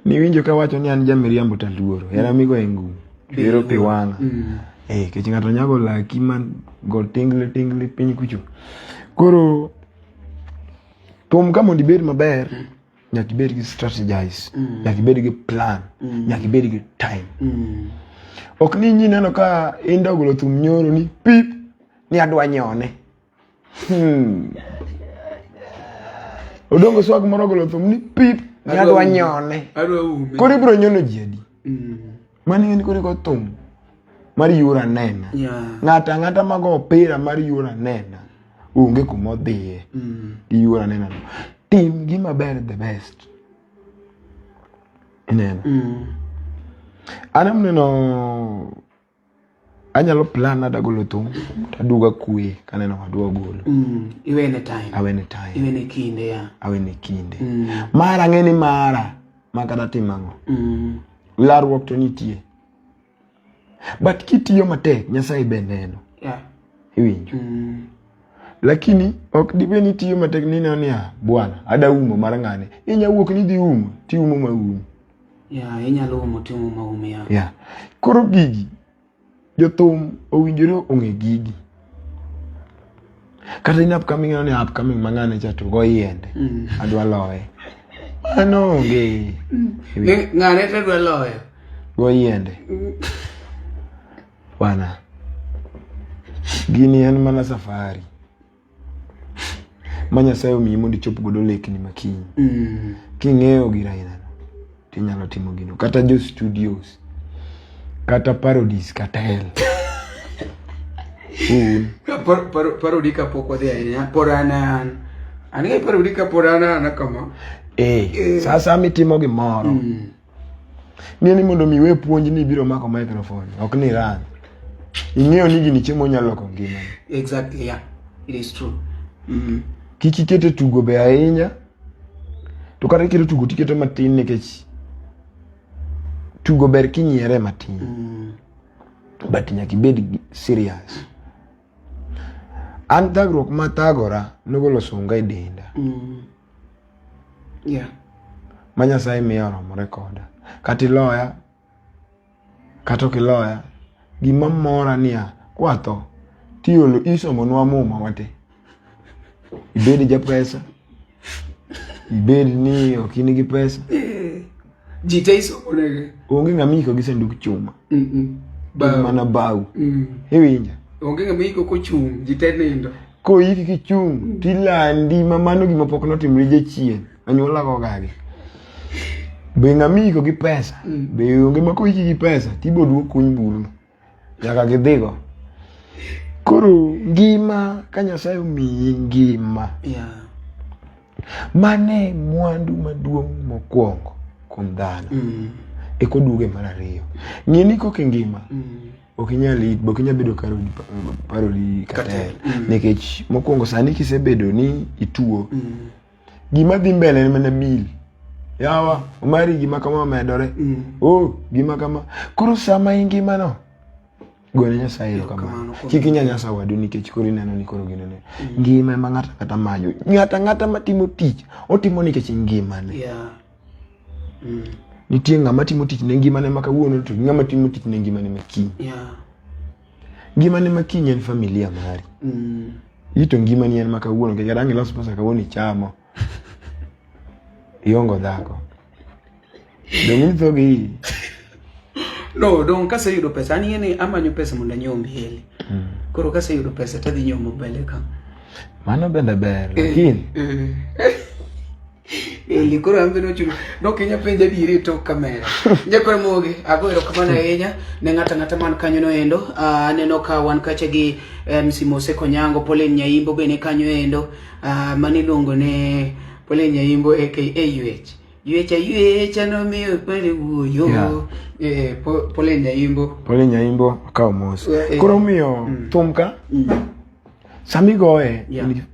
niwinjo ka wacho ni an jamiriambo taluoro en amigo e ngum biro pi wanga kech ng'ato nyago laki man go tingle piny kucho koro thum ka mondo ibed maber nyaka ibed gi strategize nyaka ibed gi plan nyaka ibed gi time ok ni nyi neno ka Indah ogolo thum nyoro ni pip ni adwa nyone odongo swag moro ogolo thum ni pip ni adwa nyone koro ibiro nyono ji adi mani ng'eni koro iko thum mar yura nena ng'ata mago opira mar yura nena onge kuma odhiye gi yura nena no tim gima ber the best ineno anam neno anyalo plan adagolo thum taduga kwe kaneno adwa golo iwene time awene kinde mara ng'eni mara makata timango larruok to nitie but kitiyo matek Nyasaye be neno iwinjo lakini ok dibe ni tiyo matek ni neno niya bwana ada umo mar ng'ane inyawuok ni dhi umo ti umo ma umo inyalo umo ti umo ma umo koro gigi jothum owinjore ong'e gigi kata in upcoming ni upcoming mang'ane cha to go yiende adwa loye ano onge ng'ane to dwa loyo go yiende bwana gini en mana safari ma Nyasaye omiyi mondo ichop godo lekni makiny king'eyo gira inano tinyalo timo gino kata jo studios kata parodies kata hell parodi ka pok wadhi ahinya porana anige parodi ka porana kama sasa mitimo gimoro ni mondo mi we puonj ni biro mako microphone ok ni ran ing'eyo ni gini chiemo nyalo ko ngima exactly it is true kiki kete tugo be ahinya to kata kete tugo tiketo matin nikech tugo ber kinyiere matin but nyaka ibed serious an thagruok ma thagora nogolo sunga e denda ma Nyasaye miyo romore koda kata iloya kata ok iloya gima mora niya kwatho tiolo isomonwa muma wate ibed ja pesa ibed ni ok in gi pesa jite isomonege onge ng'amiko gi sanduk chuma mana bau iwinja onge ng'amiko kochung' jite nindo koiki kichung' tilandi ma mano gima pok notimre jachien anyuola go gagi be ng'amiko gi pesa be onge ma koiki gi pesa tibo duok kuny buru nyaka gidhigo koro ngima ka Nyasaye omiyi ngima mane mwandu maduong' mokwongo kuom dhano ekoduoge mar ariyo ng'eni koke ngima okinyal it bokinya bedo parodi katel nikech mokuongo sani kisebedo ni ituo gima dhi mbele mana bil yawa mari gima kama medore gima kama koro sama ingima no gone Nyasaye kama kikinya Nyasaye wadu nikech koro ineno ni koro ginene ngima ma ngata kata manyo ngata matimo tich otimo nikech ngima ne nitie ngama timo tich ne ngima ne makawuono to ngama timo tich ne ngima ne makiny ngima ne makiny en familia mari ito ngima ni en makawuono ke garangi los pesa kawoni chamo iongo dhako dong thogi no dong kase yudo pesa ani ene amanyo pesa mondo nyombi heli koro kase yudo pesa tadhi nyomo bele ka mano bende ber lakini likoro ambe no chulo no kenya penja bire to kamera nyakore mogi agoero kamana enya ne ngata man kanyo no endo aneno ka wan kacha gi MC Mose Konyango Pole Nyaimbo bene kanyo endo mani luongo ne Pole Nyaimbo aka UH no miyo pale wuyo Pole Nyaimbo akaw mos koro miyo tumka sami goe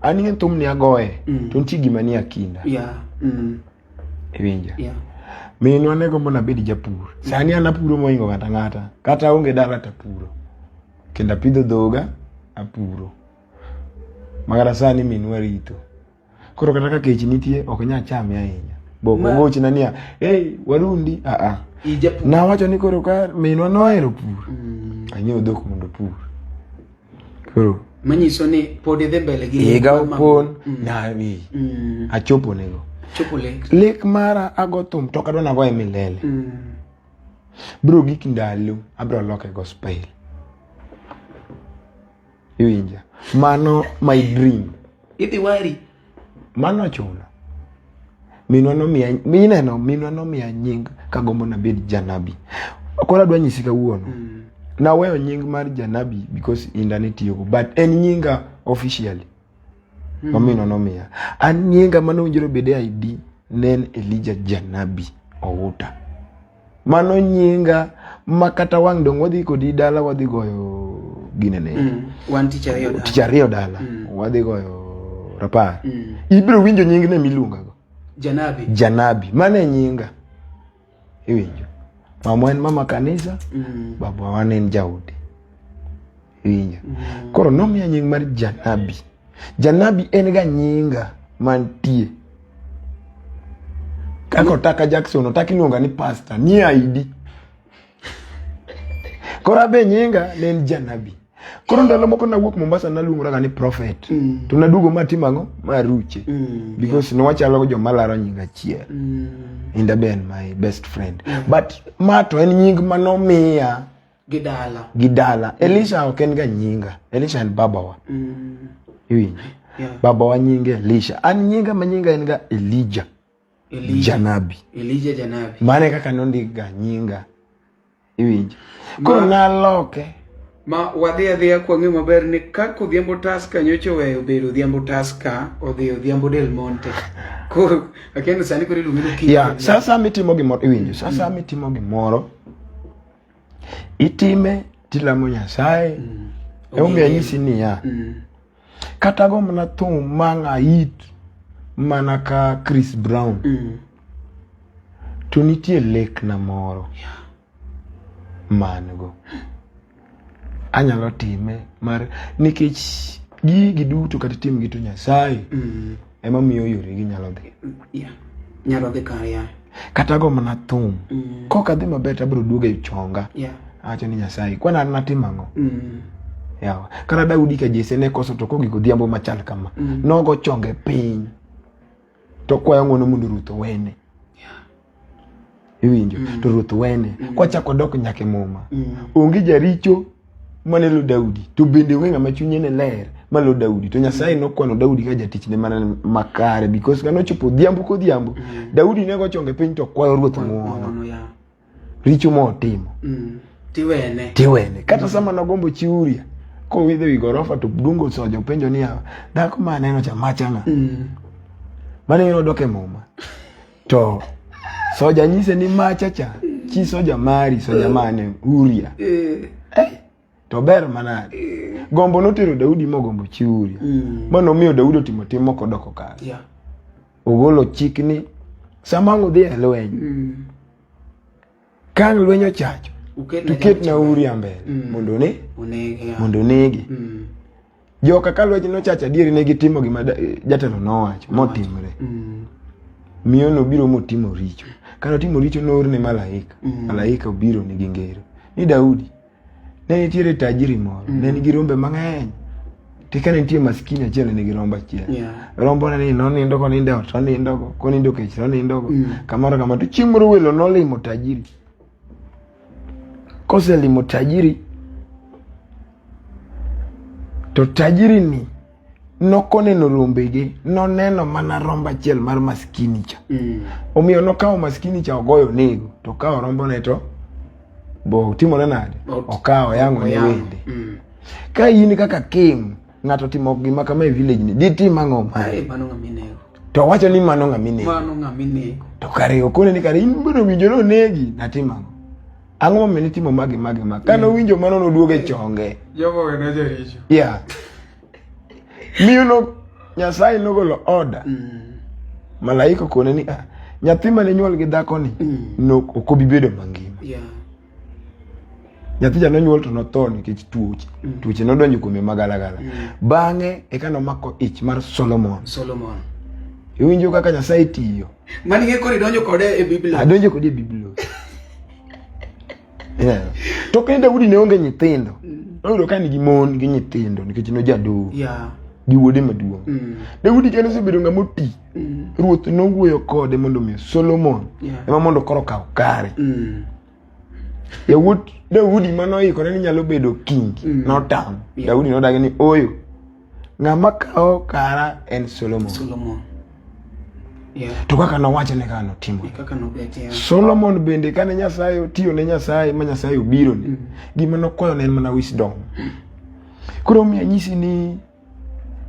ani thum ni agoe to nti gima ni akinda winja minwa nego mona bedi japur sani anapuro moingo kata onge dala tapuro kenda pidho dhoga apuro magara sani minwa rito koro kata ka kech nitie ok nya cham ahinya boko gochi nania warundi na wacho ni koro ka minwa noero pur anyo dhok mondo pur koro manyiso ni pod idhi mbele gi iga opon na wi achopo nego lek mara agotum to kadona go emilele bro gikindalo abro loke gospel iwinja mano my dream idhi wari mano chuno minwa no miya nying kagombo na bed janabi akola dwa nyisi kawuono na weyo nying mar janabi because Indah nitiyogo but en nyinga officially mamino no miya an nyinga mano winjiro bede ID nen Elijah Janabi Outa mano nyinga makata wang dong wadhi kodi dala wadhi goyo ginene one teacher ariyo dala wadhi goyo rapar ibiro winjo nying ne milunga go Janabi mane nyinga iwinjo mama en mama kanisa baba wanen jaudi winja koro nomiya nying mar Janabi en ga nyinga mantie kako taka Jackson otaki luonga ni pastor ni ID koro be nyinga nen Janabi koro ndalo moko na wuok Mombasa na luonga ni prophet to nadugo matimango maruche because no wachalo jo malaro nyinga chiel Indah ben my best friend but mato en nying manomiya gidala Elisha oken ga nyinga Elisha en babawa iwinji babawa nyinga Elisha an nyinga manyinga en ga Elijah Janabi mane kaka nondiga nyinga iwinji koro naloke ma wadhi kwa ng'e maber ni kako dhiambo taska nyocho weyo bedo dhiambo taska odhiambo Del Monte koro akendo sani kore lumiro sasa mitimo gimoro iwinjo sasa mitimo gimoro itime tilamo Nyasaye onge nyisi niya kata go mana thum manga hit mana ka Chris Brown to nitie lek na moro mango anyalo time mar nikech gigi duto kata tim gitu Nyasaye ema miyo yore gi nyalo dhi kaya kata go mana thum koka dhi maber tabro duoge chonga acho ni Nyasaye kwana natimango yawa kara Daudi ka Jesse ne koso to kogi godhiambo machal kama nogo chonge piny to kwayo ngono mundu Ruth wene iwinjo to Ruth wene kwachako dok nyake muma ongi jaricho manelo Daudi to bende wenga machunye ne ler malo Daudi to Nyasaye nokwano Daudi ka jatich ne mana makare because kano chopo dhiambo kodhiambo Daudi ne go chonge piny to kwayo Ruth ngono richo mo timo tiwene kata sama nogombo chiuria ko widhe wi gorofa to dungo sojo penjo ni dhako maneno cha machana mane ino doke muma to soja nyise ni macha cha chi soja mari soja mane uria to ber manade. Gombo notero Daudi mogombo chiuri. Mano miyo Daudi otimo tim moko doko kare. Yeah. Ogolo chik ni samango dhi e lweny. Kang lweny ochacho. Tuket na Uria mbele. Mondo negi. Joka ka lweny nochacho adieri ne gitimo gima jatelo nowacho motimre. Miyo no biro motimo richo. Kana timo richo noorne malaika. Malaika obiro nigi ngero. Ni Daudi ne nitiere tajiri moro, ne nigi rombe mang'eny. Tika ne nitie maskini achiel nigi rombo achiel. Rombo ne nonindo konindo ot, onindo konindo kech, onindo kamoro kama to chieng' moro welo nolimo tajiri. Kose limo tajiri, to tajiri ni nokoneno rombege, noneno mana rombo achiel mar maskini cha. Omiyo nokawo maskini cha ogoyo nego, to kawo rombo ne to bo timore nade? Okawo yango ne wende. Ka in kaka king, ng'ato timo gima kama e village ni, di tim ang'o mae? Mano ng'aminego. To wacho ni mano ng'aminego. Mano ng'aminego. To kare okone ni kare in biro winjo no negi na tim ang'o? Ang'o mane timo magi. Kano winjo mano noduoge chonge. Jogo wena jaricho. Yeah. Miyo no Nyasaye nogolo order. Malaika kone ni nyathi mane nyuol gi dhako ni no okobi bedo mangima. Yeah. Nyathi ja nonyuol to notho nikech tuoche. Tuoche nodonjo kuome magalagala. Bang'e eka nomako ich mar Solomon. Iwinjo kaka Nyasaye tiyo. Mani ng'e kori donjo kode e Biblia. Adonjo kode e Biblia. Yeah. To kendo Daudi ne onge nyithindo. Oyudo ka nigi mon gi nyithindo nikech no jadoho. Yeah. Gi wuode maduong'. Daudi kendo osebedo ng'ama oti. Ruoth nowuoyo kode mondo mi Solomon ema mondo koro kaw kare. Yawuot Daudi manoikore ni nyalo bedo king notam. Daudi nodagi ni oyo ng'ama kawo kara en Solomon. Yeah. To kaka nowacho ne kano timo. Kaka nobetie. Solomon bende kane Nyasaye otiyo ne Nyasaye ma Nyasaye obiro ni. Gima nokwayo ne en mana wisdom. Koro miya nyisi ni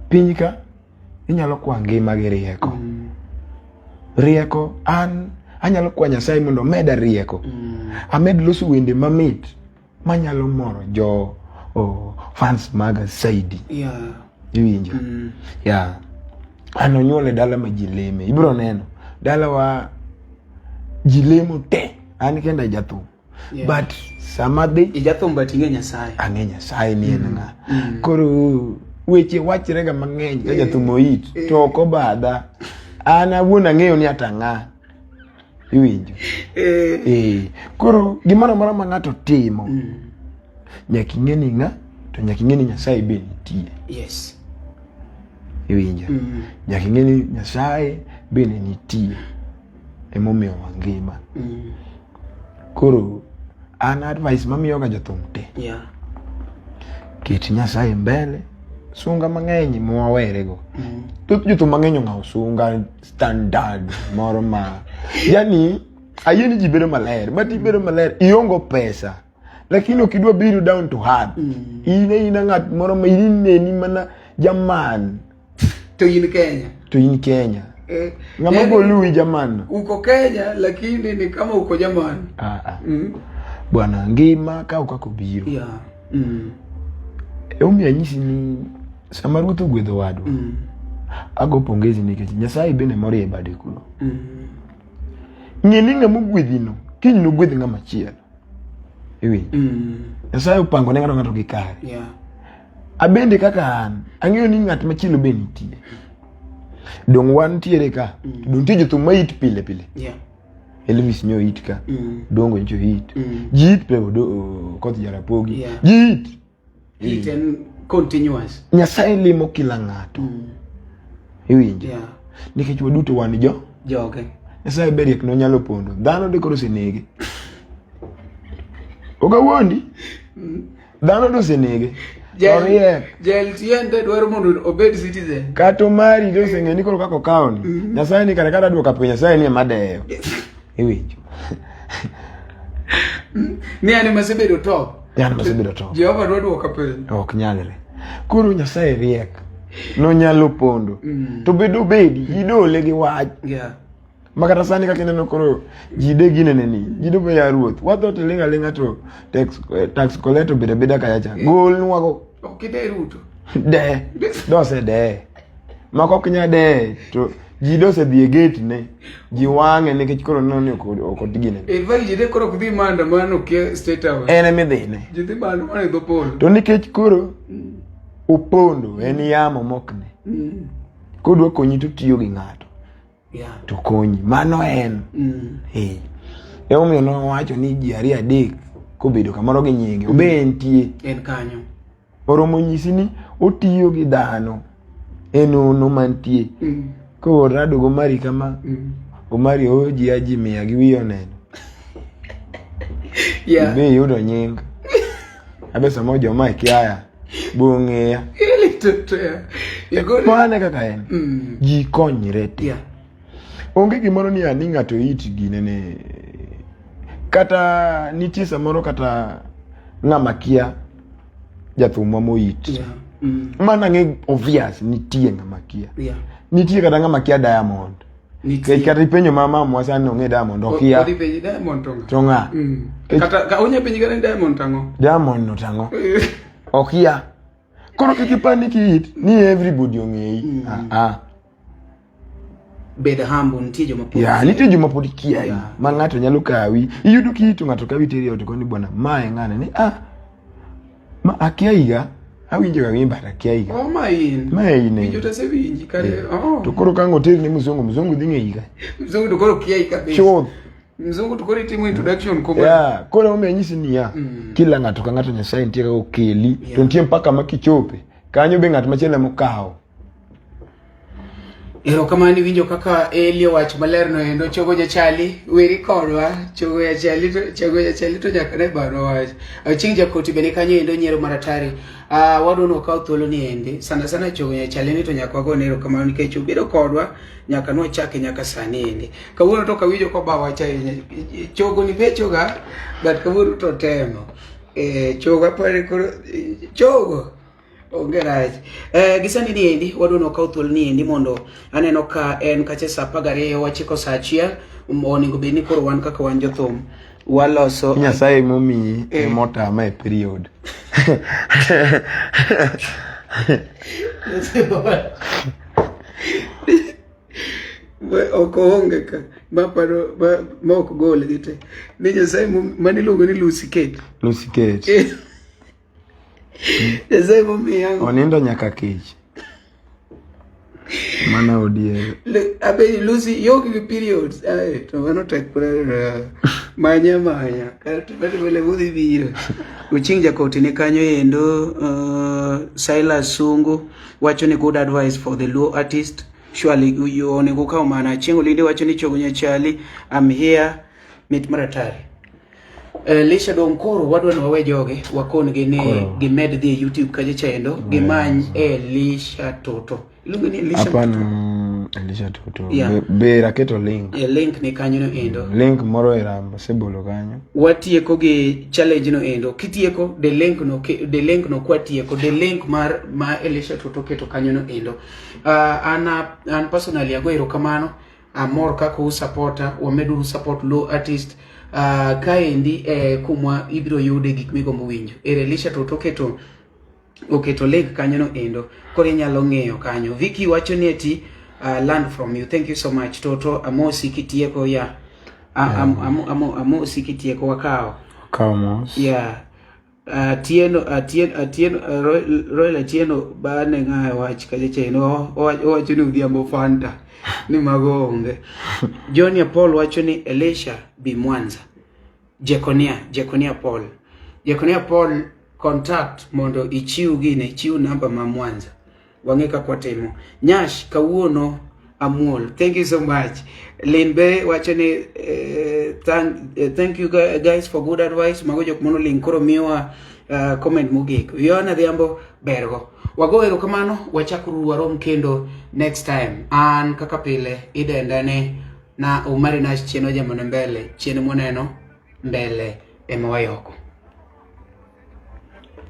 piny ka inyalo kwa ngima gi rieko. Rieko anyalo kwa Nyasaye mondo meda rieko. Amed loso wende mamit manyalo moro jo fans maga Saidi. Yeah. Iwinjo. Yeah. Ano nyuole dala ma jileme. Ibro neno. Dala wa jilemo te. Ani kenda jathum. Yeah. But samadhi ijathum but ing'e Nyasaye. Ang'e Nyasaye ni en ng'a. Koro weche wachirega mang'eny ka jathum oit. To oko badha. An awuon ang'eyo ni atang'a. Iwinjo. Koro gimoro moro ma ng'ato timo. Nyaka ing'e ni ng'a to nyaka ing'e ni Nyasaye be nitie. Yes. Iwinjo. Nyaka ing'e ni Nyasaye be nitie. Emomiyo wangima. Koro an advice mamiyo ga jothum te. Yeah. Ket Nyasaye mbele. Sunga mang'eny mwawere go. Tut jothum mang'eny ng'aw sunga standard moro ma. Yani ayeni jibedo maler, but ibedo maler iongo pesa. Lakini okidwa biro down to hard. Ina ng'at moro ma ineni mana jaman. To in Kenya. Ng'ama goluwi jaman. Uko Kenya lakini ni kama uko jaman. Bwana ngima ka ukako biro. Yeah. Omiya nyisi ni sama Ruoth ogwedho wadwa. Ago pongezi nikech Nyasaye bende morie bade kuno. Ng'eni ng'ama ogwedhino kiny nogwedh ng'ama chielo. Iwinjo. Nyasaye opango ne ng'ato gi kare. Yeah. Abende kaka an ang'eyo ni ng'at machielo be nitie. Dong wan tiere ka. Dong tie jothum ma it pile. Yeah. Elvis nyo it ka. Dongo ncho it. Jit pe koth Jarapogi. Yeah. Jit. It and continuous. Nyasaye limo kila ng'ato. Iwinjo. Yeah. Nikech waduto wan joge. Nyasaye beriek no nyalo pondo. Dhano de koro senege. Ogawuondi. Dhano do senege. Jel tiende dwaro mondo obed citizen. Kato mari do sengeni koro kako kaoni. Nyasaye ni kare kada duoka pe Nyasaye ni madeyo. Iwinjo. Ni ani masebedo top. Yan masebedo top. Jehova duoka pe. Ok nyalre. Koro Nyasaye riek. No nyalo pondo. To bedo bedi idole gi wach. Yeah. Makata sani ka kineno koro jide ginene ni. Jido be ya ruoth. Wadho to linga to tax collector beda kayacha. Gol nwago. Okide ruto. De. Dose de. Mako kinya de to jido se dhi gate ne. Ji wange ne kech koro noni okotigine. Vai jide koro kudhi manda mano ke state house. Ene midhine. Jide manda mano do polo. To nikech koro opondo en yamo mokne. Kodwa konyi to tiyo gi ng'ato. Yeah. To konyi. Mano en. Omiyo no wacho ni ji ari adek kobedo kamoro gi nyinge. Obe entie. En kanyo. Oromo nyisi ni otiyo gi dhano. Enono mantie. Ko rado go mari kama. Omari oji aji miya gi wiyo neno. Yeah. Be yudo nying. Abe samo joma kiaya. Bong'eya. Ele Toto ya. Mane kaka en. Ji konyre te. Yeah. Onge gimoro ni ani ng'ato iti ginene. Kata nitie samoro kata ng'ama kia jathumwa moiti. Yeah. Mana nge obvious nitie ng'ama kia. Yeah. Nitie kata ng'ama kia Diamond. Nitie. Kata ipenjo mama mwasa no nge Diamond okia. Odi penji Diamond tonga. Tonga. Kata ka onye penji gane Diamond tango. Diamond no tango. Okia. Koro kikipani kiit ni everybody ongei. Beda hambo nitie joma podi. Ya, nitie joma podi kia. Ma ng'ato nyalo kawi. Iyudo kitu ng'ato kawi teri ot koni bwana mae ng'ane ni ma akia iga. Awinjo ga gimba akia iga. Oh main. Main. Winjo ta se winji kare. To koro kango teri ni muzungu dhi ng'iga. Mzungu to koro kia iga. Chuth. Mzungu to koro itimo introduction ko. Ya, koro omiyo nyisi ni ya. Kila ng'ato ka ng'ato Nyasaye nitie ka okeli. To nitie mpaka makichope. Kanyo be ng'ato machielo mokao. Erokamano winjo kaka Elio wach maler no endo chogo jachali weri kodwa chogo jachali to nyaka ne baro wach ching jakoti bene kanyo endo nyiero maratari wadono ka thuolo ni ende sana chogo jachali ni to nyaka wago nero kamano nikech obedo kodwa nyaka no chake nyaka sani ende kawuono to kawinjo ko ba wacha chogo ni bechoga but kawuono to temo chogo pare koro chogo Ongeraj. Gisani ni endi, wadono ka uthul ni endi mondo aneno ka en kache sa 12 wachiko sa achiel onego bedni koro wan kaka wan jothum waloso Nyasaye momi motama e period. Okoonge ka maparo ma ok gol gite ni Nyasaye mani luongo ni Lucy Kate. Nyasaye momiyango onindo nyaka kech mana odiero abe Lucy yogi periods to mano tek manya kata bele budhi biro uching jakoti ne kanyo endo Silas Sungu wacho ni good advice for the low artist surely you onego kaw mana chengo linde wacho ni chogo nyachali I'm here mit maratari Elisha donkoro wadwano wawe joge wakon gimed dhi YouTube kaje chendo gimany Elisha Toto ilungo ni Elisha Elisha Toto be raketo link link ni kanyo no endo link moro eramba sebolo kanyo watieko gi challenge no endo kitieko the link no kwatieko the link ma Elisha Toto keto kanyo no endo an personally ago erokamano amor kako supporter wamedu support low artist kaendi kumwa ibiro yude gik migombo winjo Elisha Toto oketo link kanyo no endo koro inyalo ng'eyo kanyo Vicky wacho ni eti learn from you thank you so much Toto amosi kitieko ya amosi kitieko wakao mos tieno Royal tieno bane ng'ayo wach kaje cheno wacho ni udhiambo Fanta ni magonge Johnny Paul wacho ni Elisha bi Mwanza Jekonia Paul contact mondo ichiw namba ma Mwanza wangeka kwa temo Nyash kawuono amuol thank you so much Linbe wacho ni thank you guys for good advice mago jok mono link koro miwa comment mogik yona dhiambo bergo wago erokamano wachakuru warom kendo next time an kaka pile idendane na umari na chieno jamano mbele chieno moneno mbele ema wayoko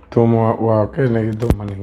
tomo wa kene gidoma ni